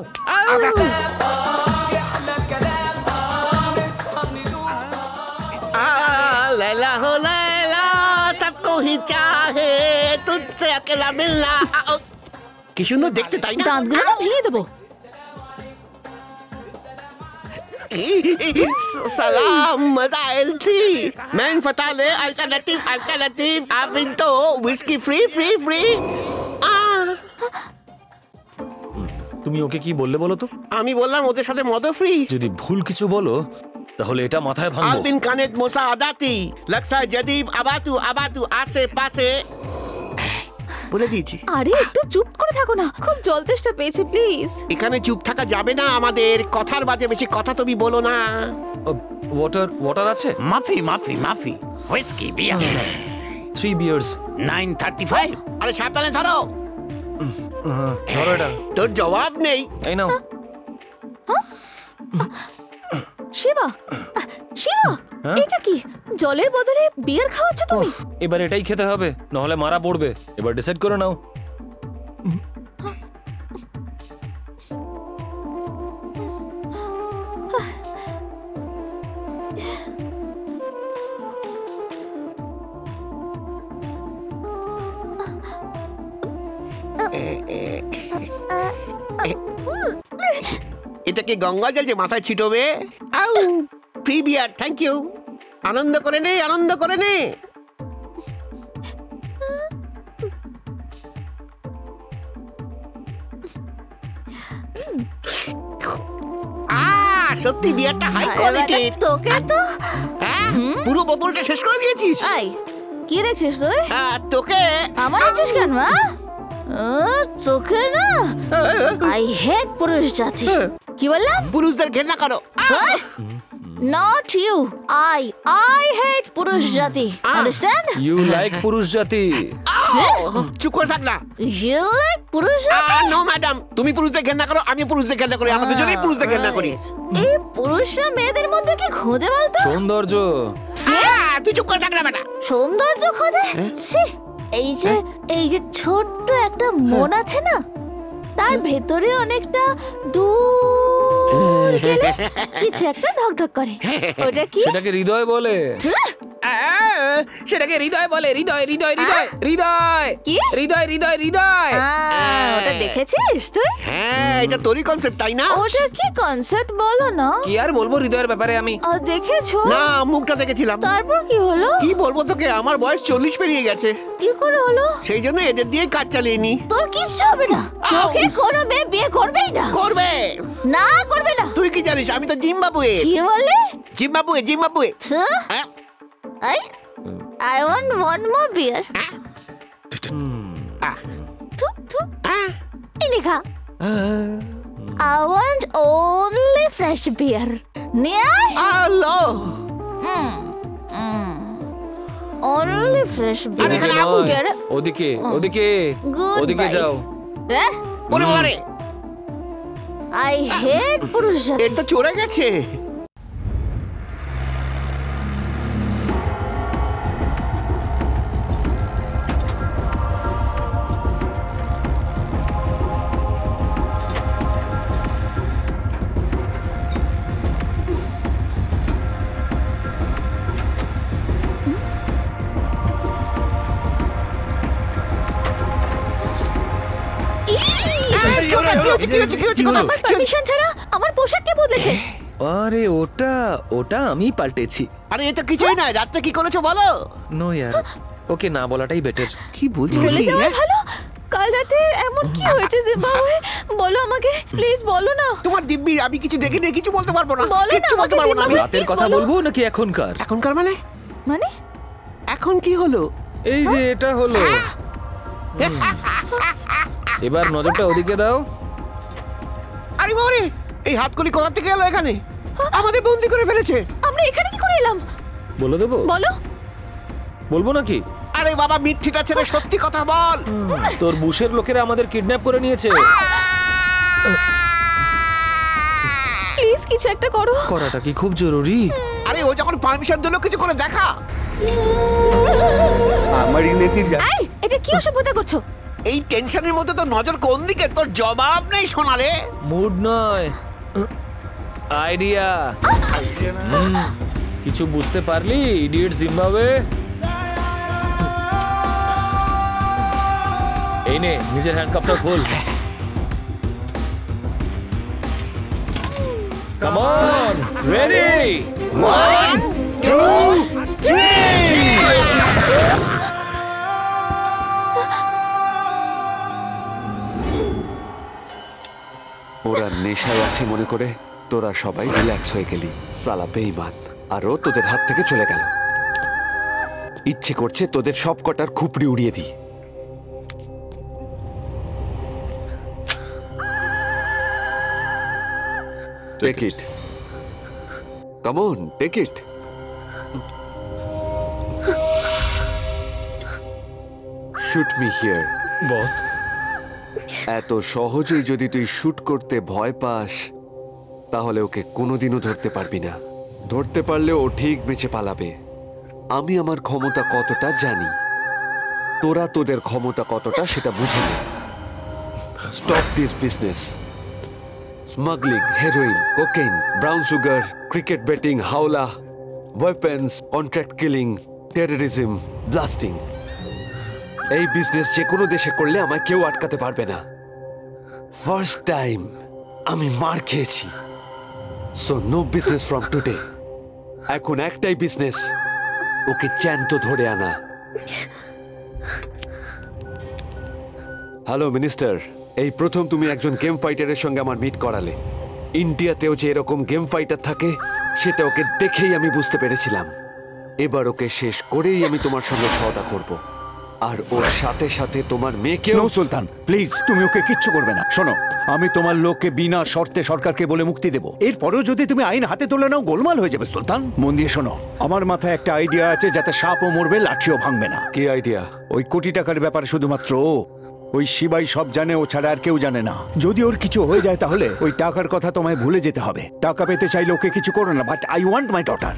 लैला हो लैला सबको ही चाहे तुझसे अकेला मिलना। কি সুন্দর দেখতে, তাই না? দাঁতগুলো না ভেঙে দেবো। सलाम मजाइल थी मैन फताले अल्टरनेटिव अल्टरनेटिव आप इन तो विस्की फ्री फ्री फ्री। তুমি ওকে কি বললে বলো তো? আমি বললাম ওদের সাথে মদ ফ্রি। যদি ভুল কিছু বলো তাহলে এটা মাথায় ভাঙবো। আলবিন কানেত মোসা আদাতি লাক্সা জদীব আবাতু আবাতু আশে পাশে বলে দিয়েছি। আরে একটু চুপ করে থাকো না, খুব জল তেষ্টা পেয়েছে, প্লিজ। এখানে চুপ থাকা যাবে না আমাদের, কথার বাজে বেশি কথা তুমি বলো না। ওয়াটার ওয়াটার আছে? মাফি মাফি মাফি হুইস্কি বিয়ার 3 বিয়ার্স 935। আরে সাবধানে ধরো, ধরো এটা। তোর জবাব নেই। এই নাও। শিবা শিবা, এটা কি জলের বদলে বিয়ার খাওয়াচ্ছ তুমি? এবার এটাই খেতে হবে, নাহলে মারা পড়বে। এবার ডিসাইড করে নাও। এটা কি গঙ্গা জল যে মাথায় ছিটবে? আউ ফ্রি বিয়ার, থ্যাংক ইউ। আনন্দ করে নে, আনন্দ করে নে। সত্যি বিয়ারটা হাই কোয়ালিটি। তোকে তো পুরো বোতলটা শেষ করে দিয়েছিস। এই কি দেখছিস তুই? তোকে আমার দেখছিস কেন? চোখে না, আই হেট পুরুষ জাতি। কি বললাম? পুরুষদের ঘেন্না করো। Not you. I hate পুরুষ জাতি। Understand? You like পুরুষ জাতি। চুপ করে থাক না। You like পুরুষ জাতি? No ম্যাডাম, তুমি পুরুষদের ঘেন্না করো, আমি পুরুষদের ঘেন্না করি, আমরা দুজনেই পুরুষদের ঘেন্না করি। এই পুরুষরা মেয়েদের মধ্যে কি খোঁজে বলতো? সৌন্দর্য। তুই চুপ করে থাক না বেটা। সৌন্দর্য খোঁজে? ছি, এই যে ছোট্ট একটা মন আছে না, তার ভেতরে অনেকটা দূর গেলে কিছু একটা ধকধক করে। ওটা কি? সেটাকে হৃদয় বলে। সেটাকে হৃদয় বলে। হৃদয় হৃদয় হৃদয় হৃদয় কি? হৃদয় হৃদয় হৃদয়। ওটা দেখেছিস তুই? হ্যাঁ, এটা তোরই কনসেপ্ট, তাই না? ওটা কি কনসেপ্ট বলো না? কি আর বলবো হৃদয়ের ব্যাপারে আমি। দেখেছো? না, মুখটা দেখেছিলাম। তারপর কি হলো? কি বলবো তোকে, আমার বয়স 40 পেরিয়ে গেছে। কি করে হলো? সেই জন্য এদের দিয়ে কাজ চালিয়ে নি। তোর কিচ্ছু হবে না, তোকে কোনো মেয়ে বিয়ে করবেই না। করবে না, করবে না। তুই কি জানিস আমি তো জিম্বাবুয়ে। কি বললি? Zimbabwe Zimbabwe. I want one more beer. Ini kha. I want only fresh beer. Niya? Hello. Only fresh beer. ওদিকে ওদিকে ওদিকে যাও। ওরে বাবা রে, I hate পুরুষ জাতি। এটা চড়ে গেছে। আমার পারমিশন ছাড়া আমার পোশাক কে বদলেছে? আরে ওটা আমি পাল্টেছি। আরে এটা কিছুই নয়, রাত্রে কি করেছো বলো? নো ইয়ার, ওকে না বলাটাই বেটার। কি বলছিস? চলে যাওয়া ভালো। কাল রাতে এমন কি হয়েছে জিম্বাবুয়ে? বলো আমাকে, প্লিজ বলো না। তোমার দিব্যি, আমি কিছু দেখিনি, কিছু বলতে পারবো না। বলো না, কিচ্ছু বলতে পারবো না। রাতের কথা বলবো নাকি এখনকার? এখনকার মানে? মানে এখন কি হলো? এই যে এটা হলো। এবার নজরটা ওদিকে দাও। আরে বাবারে, এই হাতকড়ি কোথা থেকে এলো এখানে? আমাদের বন্দি করে ফেলেছে। আমরা এখানে কি করে এলাম? বলে দেবো? বলো। বলবো নাকি? আরে বাবা, মিথ্যিটা ছেড়ে সত্যি কথা বল। তোর বুশের লোকেরা আমাদের কিডন্যাপ করে নিয়েছে। প্লিজ কিছু একটা করো। করাটা কি খুব জরুরি? আরে ও যখন পারমিশন দিল, কিছু করে দেখা। আমার ইউনিটির এই, এটা কি অসভ্যতা করছো? এই টেনশনের মধ্যে তো নজর কোন দিকে? তোর জবাব নেই সোনারে। মুড নয়, আইডিয়া। কিছু বুঝতে পারলি ইডিয়েট জিম্বাবুয়ে? এই নে, নিজের হ্যান্ডকাফটা খোল। Come on, ready? 1 2 3। ওরা নেশায় আছে মনে করে তোরা সবাই রিল্যাক্স হয়ে গেলি। সালা বেঈমান। আর ও তোদের হাত থেকে চলে গেল। ইচ্ছে করছে তোদের সব কটার খুপড়ি উড়িয়ে দিই। Take it. Come on, take it. Shoot me here. বস, এত সহজেই যদি তুই শুট করতে ভয় পাস, তাহলে ওকে কোনোদিনও ধরতে পারবি না। ধরতে পারলে ও ঠিক বেঁচে পালাবে। আমি আমার ক্ষমতা কতটা জানি, তোরা তোদের ক্ষমতা কতটা সেটা বুঝে নে। Stop this business. Smuggling, heroin, cocaine, brown sugar, cricket betting, হাওলা, weapons, contract killing, terrorism, blasting. এই বিজনেস যে কোনো দেশে করলে আমায় কেউ আটকাতে পারবে না। ফার্স্ট টাইম আমি মার খেয়েছি। So no business from today. এখন একটাই বিজনেস, ওকে চ্যান্ত ধরে আনা। হ্যালো মিনিস্টার, এই প্রথম তুমি একজন গেম ফাইটারের সঙ্গে আমার মিট করালে। ইন্ডিয়াতেও যে এরকম গেম ফাইটার থাকে সেটা ওকে দেখেই আমি বুঝতে পেরেছিলাম। এবার ওকে শেষ করেই আমি তোমার সঙ্গে সওদা করব। আর ওর সাথে সাথে তোমার মেয়েকেও। নো সুলতান, প্লিজ তুমি ওকে কিচ্ছু করবে না। শোনো, আমি তোমার লোককে বিনা শর্তে সরকারকে বলে মুক্তি দেব। এরপরেও যদি তুমি আইন হাতে তুলে নাও, গোলমাল হয়ে যাবে। সুলতান, মন দিয়ে শোনো, আমার মাথায় একটা আইডিয়া আছে যাতে সাপও মরবে, লাঠিও ভাঙবে না। কি আইডিয়া? ওই কোটি টাকার ব্যাপারে শুধুমাত্র ওই শিবাই সব জানে, ও ছাড়া আর কেউ জানে না। যদি ওর কিছু হয়ে যায় তাহলে ওই টাকার কথা তোমায় ভুলে যেতে হবে। টাকা পেতে চাইলে ওকে কিছু করো না, but I want my daughter.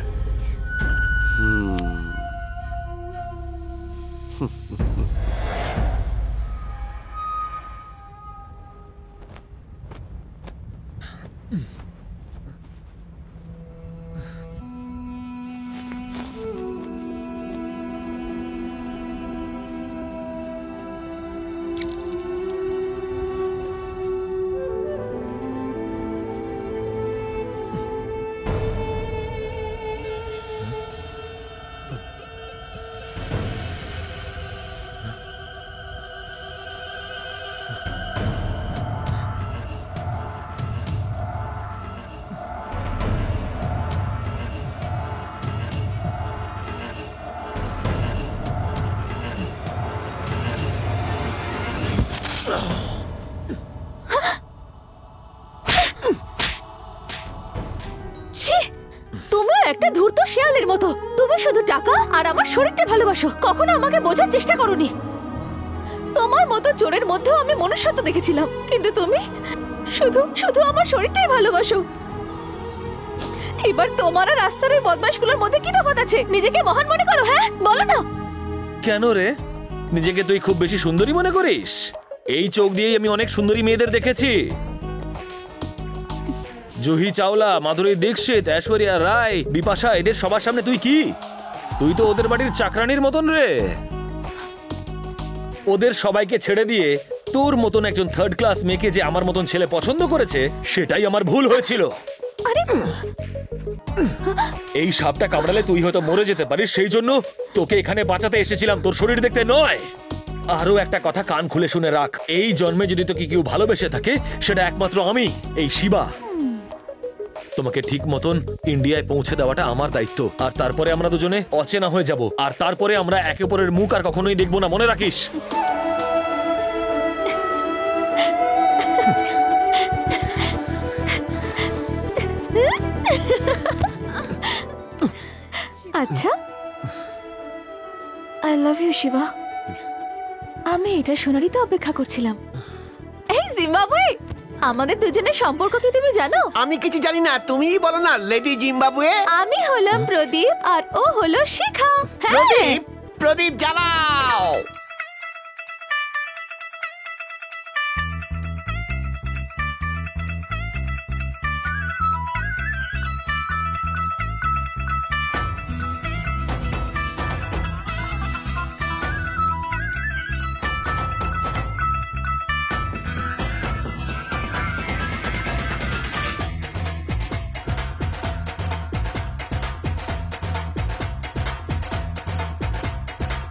একটা ধূর্ত শেয়ালের মতো। তুমি শুধু টাকা আর আমার শরীরটা ভালোবাসো, কখনো আমাকে বোঝার চেষ্টা করোনি। তোমার মতো চোরের মধ্যেও আমি মনুষ্যত্ব দেখেছিলাম, কিন্তু তুমি শুধু শুধু আমার শরীরটাই ভালোবাসো। এবার তোমার আর রাস্তার ওই বদমাশগুলোর মধ্যে কি তফাৎ আছে? নিজেকে মহান মনে করো, হ্যাঁ বলো না। কেন রে, নিজেকে তুই খুব বেশি সুন্দরী মনে করিস? এই চোখ দিয়েই আমি অনেক সুন্দরী মেয়েদের দেখেছি। জুহি চাওলা, মাধুরী দীক্ষিত, ঐশ্বরিয়া রায়, বিপাশা, এদের সবার সামনে তুই কি? তুই তো ওদের বাড়ির চাকরানির মতন রে। ওদের সবাইকে ছেড়ে দিয়ে তোর মতন একজন থার্ড ক্লাস মেয়েকে যে আমার মতন ছেলে পছন্দ করেছে সেটাই আমার ভুল হয়েছিল। এই সাপটা কামড়ালে তুই হয়তো মরে যেতে পারিস, সেই জন্য তোকে এখানে বাঁচাতে এসেছিলাম, তোর শরীর দেখতে নয়। আরো একটা কথা কান খুলে শুনে রাখ, এই জন্মে যদি তোকে কেউ ভালোবেসে থাকে সেটা একমাত্র আমি, এই শিবা। তোমাকে ঠিক মতন ইন্ডিয়ায় পৌঁছে দেওয়াটা আমার দায়িত্ব, আর তারপরে আমরা দুজনে অচেনা হয়ে যাব, আর তারপরে আমরা একে অপরের মুখ আর কখনোই দেখবো না, মনে রাখিস। আচ্ছা, আই লাভ ইউ শিবা। আমি এটা শোনারই তো অপেক্ষা করছিলাম। এই জিম্বাবুয়ে, আমাদের দুজনের সম্পর্ক কি তুমি জানো? আমি কিছু জানি না, তুমিই বলো না লেডি জিম্বাবুয়ে। আমি হলাম প্রদীপ আর ও হলো শিখা। প্রদীপ, প্রদীপ জ্বালাও।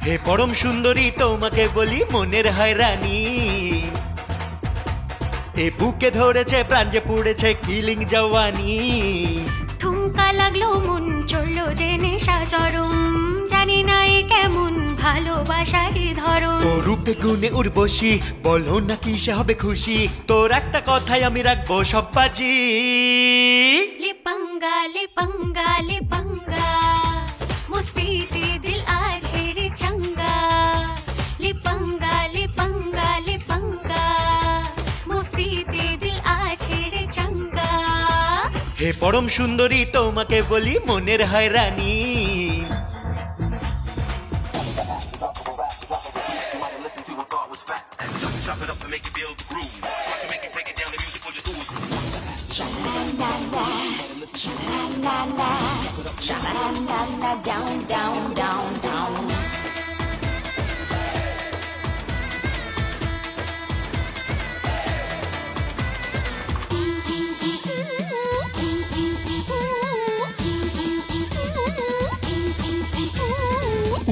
হে পরম সুন্দরী তোমাকে বলি মনের হয়রানি, এ বুকে ধরেছে প্রাণ যে পুড়েছে কিলিং জওয়ানি। ঠুমকা লাগলো মন চড়লো যে নেশা চরম, জানি না এ কেমন ভালোবাসার ধরন। ও রূপে গুণে উর্বশী, বলো না কি সে হবে খুশি, তোর একটা কথাই আমি রাখবো সব বাজি। ले पंगा ले पंगा ले पंगा, मुस्तीते दिल आशे रे चंगा। ले पंगा ले पंगा ले पंगा, मुस्तीते दिल आशे रे चंगा। হে পরম সুন্দরী তোমাকে বলি মনের হয়রানি, down, down, down, down.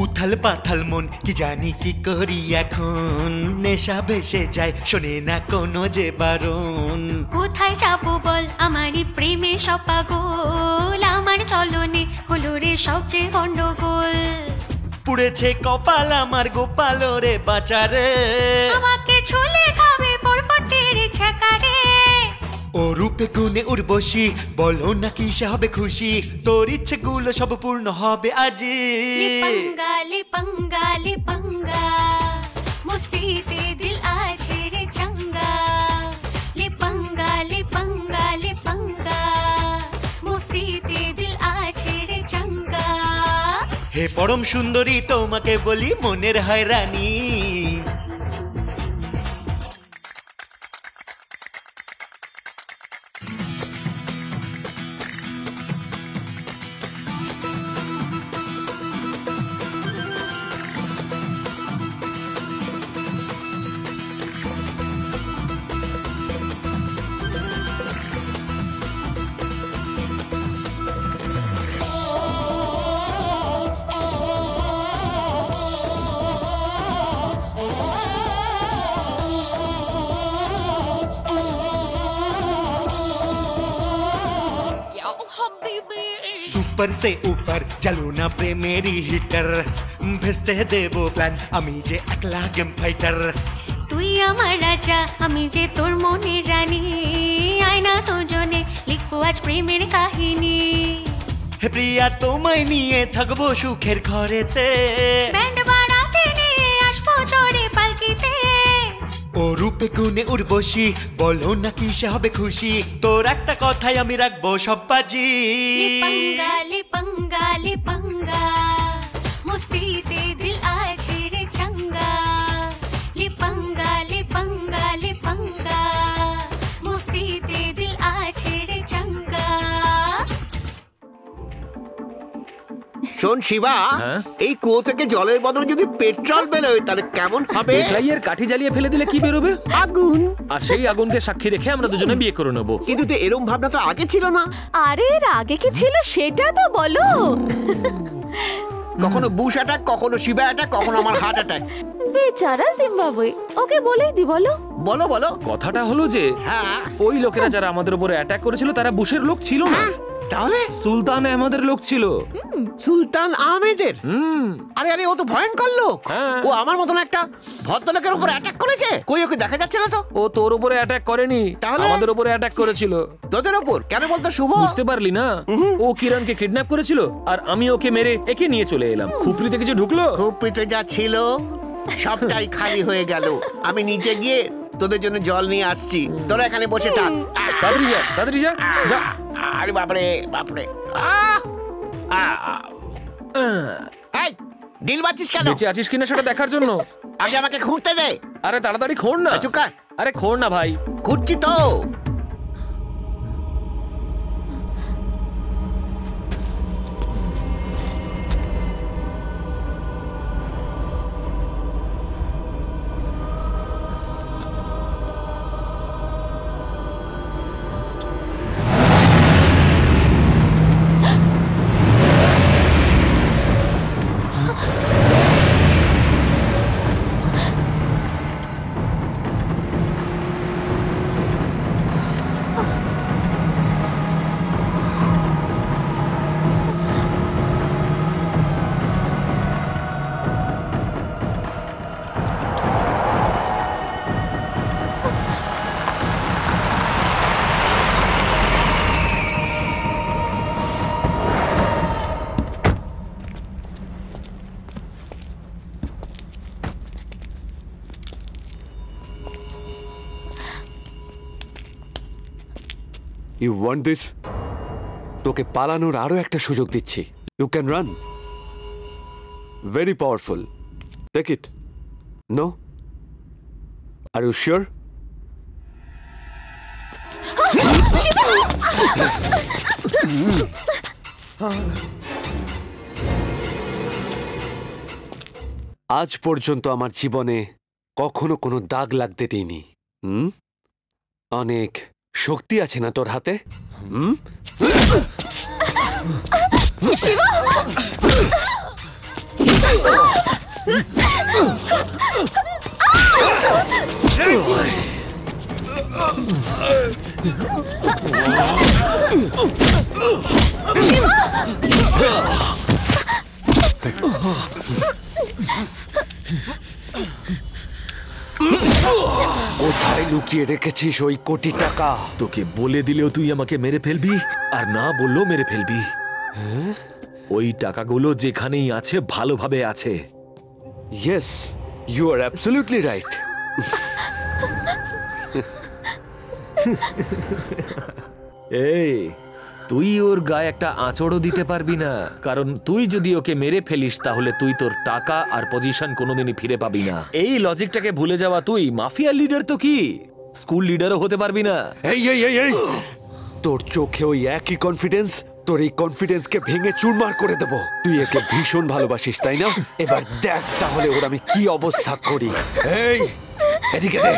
উথাল পাথাল মন কি জানি কি করি এখন, নেশা ভেসে যায় শোনে না কোনো যে বারণ। কোথায় যাবো বল আমারই প্রেমে সব পাগল, আমার চলনে হলো রে সবচেয়ে গন্ডগোল। পুড়েছে কপাল আমার গোপাল রে বাঁচারে, আমাকে ছুলে খাবে ফরফটের ছেকারে। ও রূপে গুণে উর্বশী, বলো না কি সে হবে খুশি, তোর ইচ্ছেগুলো সব পূর্ণ হবে আজি। ले पंगा ले पंगा ले पंगा, मुस्तीते दिल आशे रे चंगा। ले पंगा ले पंगा ले पंगा, मुस्तीते दिल आशे रे चंगा। হে পরম সুন্দরী তোমাকে বলি মনের হয়রানি, सुपर से ऊपर चलो ना प्रेमेरी हिटर, भेजते देबो प्लान আমি যে একলা গেম ফাইটার। তুই আমার রাজা আমি যে তোর মনের রানী, আয়না তো জনে লিখবো আজ প্রেমের কাহিনী। হে প্রিয়া তোমায় নিয়ে থাকবো সুখের ঘরেতে, ব্যান্ড বাড়াতে নিয়ে আসবো চড়ে পালকিতে। ও রূপে গুণে উর্বশী, বলো না কি সে হবে খুশি, তোর একটা কথাই আমি রাখবো সব বাজি। ले पंगा ले पंगा ले पंगा, मुस्तीते दिल आशे रे चंगा। ले पंगा ले पंगा ले पंगा, मुस्तीते दिल आशे रे चंगा। শোন শিবা, এই কুয়ো থেকে জলের বদলে যদি পেট্রোল বেরোয় তাহলে কেমন হবে? দেশলাইয়ের কাঠি জ্বালিয়ে ফেলে দিলে কি বেরোবে? আগুন। আর সেই আগুনকে সাক্ষী রেখে আমরা দুজনে বিয়ে করে নেবো। কিন্তু তো এরকম ভাবনা তো আগে ছিল না। আরে এর আগে কি ছিল সেটা তো বলো। কখনো বুশ অ্যাটাক, কখনো শিবা অ্যাটাক, কখনো আমার হার্ট অ্যাটাক। বেচারা জিম্বাবুয়ে, ওকে বলেই দি। বলো বলো বলো। কথাটা হলো যে ওই লোকেরা যারা আমাদের উপরে অ্যাটাক করেছিল তারা বুশের লোক ছিল না, তাহলে সুলতান আহমেদের লোক ছিল। সুলতান আহমেদের? আরে আরে, ও তো ভয়ঙ্কর লোক। ও আমার মতন একটা ভদ্রলোকের উপর অ্যাটাক করেছে। কই ওকে দেখা যাচ্ছে না তো। ও তোর উপরে অ্যাটাক করেনি, আমাদের উপরে অ্যাটাক করেছিল। তোদের উপর কেন বলতো শুভ? বুঝতে পারলি না? ও কিরণকে কিডন্যাপ করেছিল আর আমি ওকে মেরে একে নিয়ে চলে এলাম। খুপড়িতে কিছু ঢুকলো? খুপড়িতে যা ছিল সবটাই খালি হয়ে গেল। আমি নিচে গিয়ে তোদের জন্য জল নিয়ে আসছি, তোরা এখানে বসে থাক। তাড়াতাড়ি যা, তাড়াতাড়ি যা, যা। আরে বাপরে বাপরে, এই দিল বাচ্চিস কেন? বেঁচে আছিস কিনা সেটা দেখার জন্য। আগে আমাকে খুঁড়তে দে। আরে তাড়াতাড়ি খোঁড় না। চুপ কর। আরে খোঁড় না ভাই। খুঁড়ছি তো। You want this? তোকে পালানোর আরো একটা সুযোগ দিচ্ছি। You can run. Very powerful. Take it. No? Are you sure? আজ পর্যন্ত আমার জীবনে কখনো কোনো দাগ লাগতে দিইনি। অনেক শক্তি আছে না তোর হাতে? কোথায় লুকিয়ে রেখেছিস ওই কোটি টাকা? তোকে বলে দিলেও তুই আমাকে মেরে ফেলবি, আর না বললেও মেরে ফেলবি। ওই টাকাগুলো যেখানেই আছে ভালোভাবে আছে। Yes, you are absolutely right. এই, তুই ওর গায়ে একটা আঁচড়ও দিতে পারবি না, কারণ তুই যদি ওকে মেরে ফেলিস তাহলে তুই তোর টাকা আর পজিশন কোনোদিনই ফিরে পাবি না। এই লজিকটাকে ভুলে যাওয়া তুই মাফিয়া লিডার তো কি স্কুল লিডারও হতে পারবি না। এই এই এই এই, তোর চোখে ওই একই কনফিডেন্স, তোর এই কনফিডেন্সকে ভেঙে চুরমার করে দেব। তুই একে ভীষণ ভালোবাসিস তাই না? এবার দেখ তাহলে ওর আমি কি অবস্থা করি। এই এদিকে দে।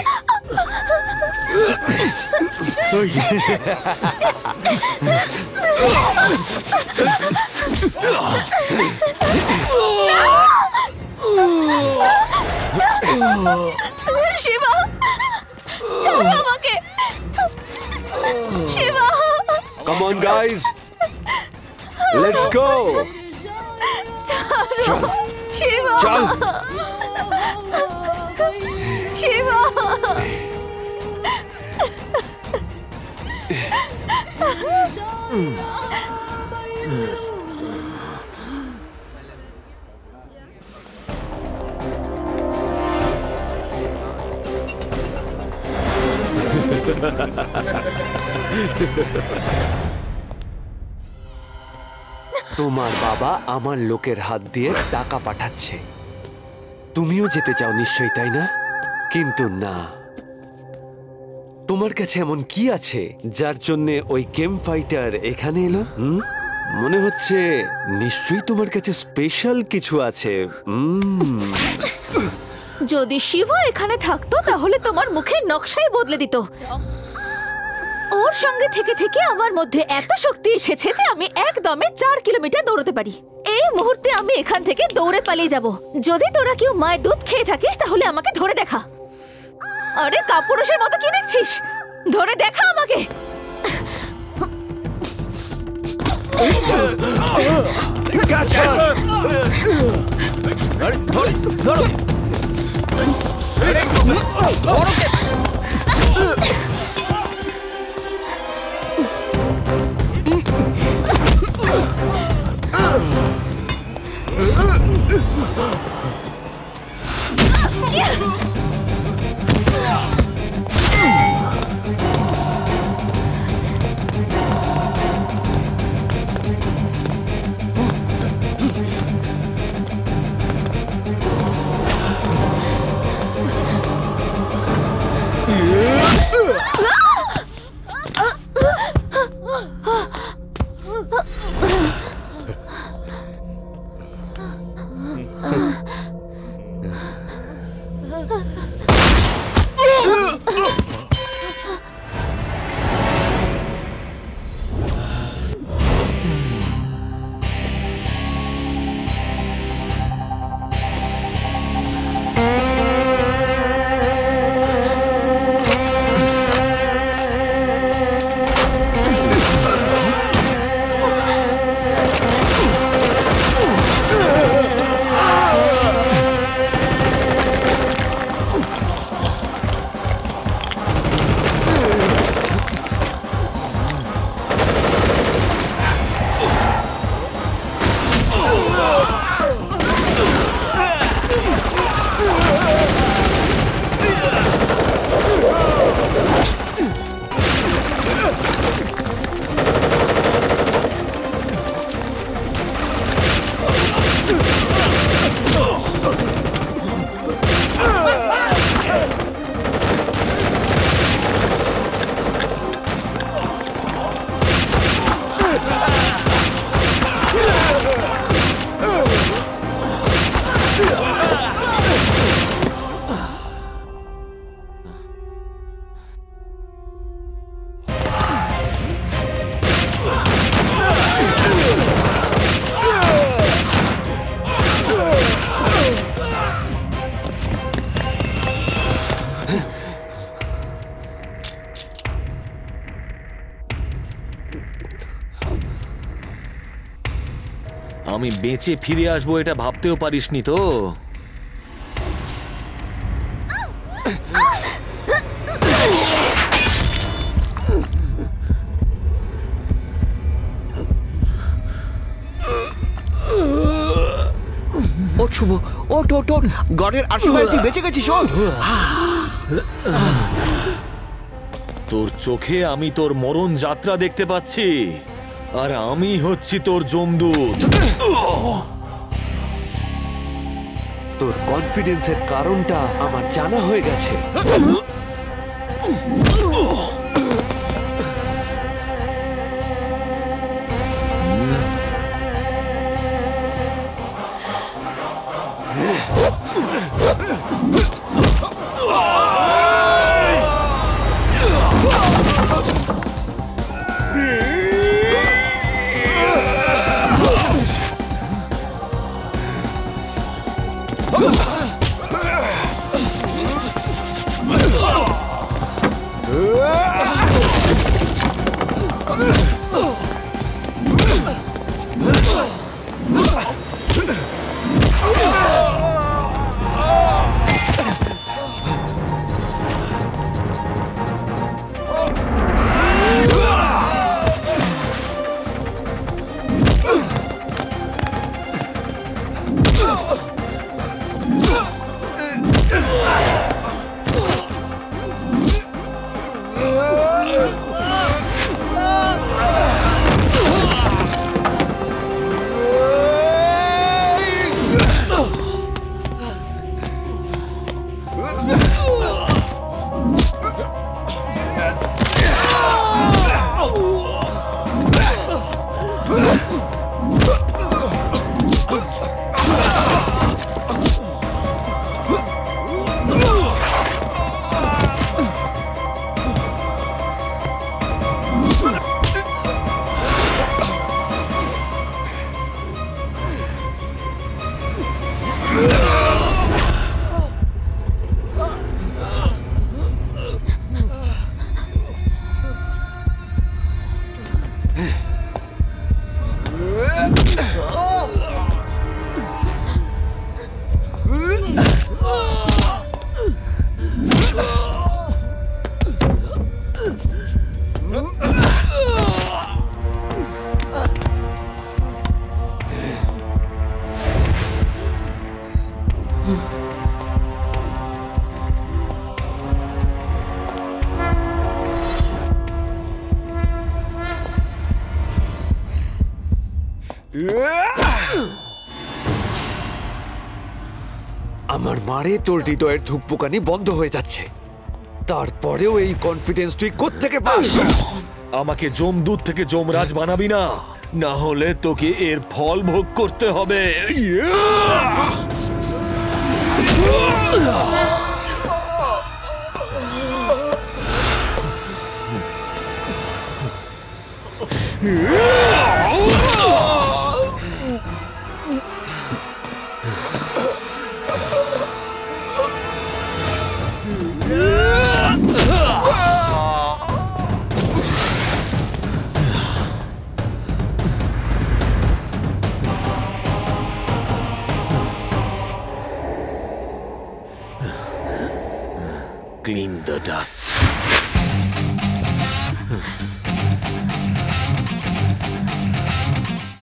শিবা, ছাড়ো আমাকে। Shiba, Come on guys, let's go. ছাড়ো শিবা। চল। শিবা, তোমার বাবা আমার লোকের হাত দিয়ে টাকা পাঠাচ্ছে। তুমিও যেতে চাও নিশ্চয়ই তাই না? কিন্তু না, তোমার কাছে এমন কি আছে যার জন্য ওই গেম ফাইটার এখানে এলো? মনে হচ্ছে নিশ্চয়ই তোমার কাছে স্পেশাল কিছু আছে। যদি শিব এখানে থাকতো তাহলে তোমার মুখের নকশাই বদলে দিত। ওর সঙ্গে থেকে থেকে আমার মধ্যে এত শক্তি এসেছে যে আমি একদমে 4 কিলোমিটার দৌড়তে পারি। এই মুহূর্তে আমি এখান থেকে দৌড়ে পালিয়ে যাব। যদি তোরা কেউ মায়ের দুধ খেয়ে থাকিস তাহলে আমাকে ধরে দেখা। আরে কাপুরুষের মতো কি দেখছিস? ধরে দেখা আমাকে। আমি বেঁচে ফিরে আসবো এটা ভাবতেও পারিসনি তো। ওঠ শুভ, ওঠ ওঠ ওঠ, গডের আশীর্বাদে তুই বেঁচে গেছিস। ওঠ। তোর চোখে আমি তোর মরণ যাত্রা দেখতে পাচ্ছি, আর আমি হচ্ছি তোর যমদূত। তোর কনফিডেন্সের কারণটা আমার জানা হয়ে গেছে। আমার মারে তোর হৃদয়ের ধুকপুকানি বন্ধ হয়ে যাচ্ছে, তারপরেও এই কনফিডেন্স তুই কোত্থেকে পাস? আমাকে যমদূত থেকে যমরাজ বানাবি না, না হলে তোকে এর ফল ভোগ করতে হবে। Clean the dust.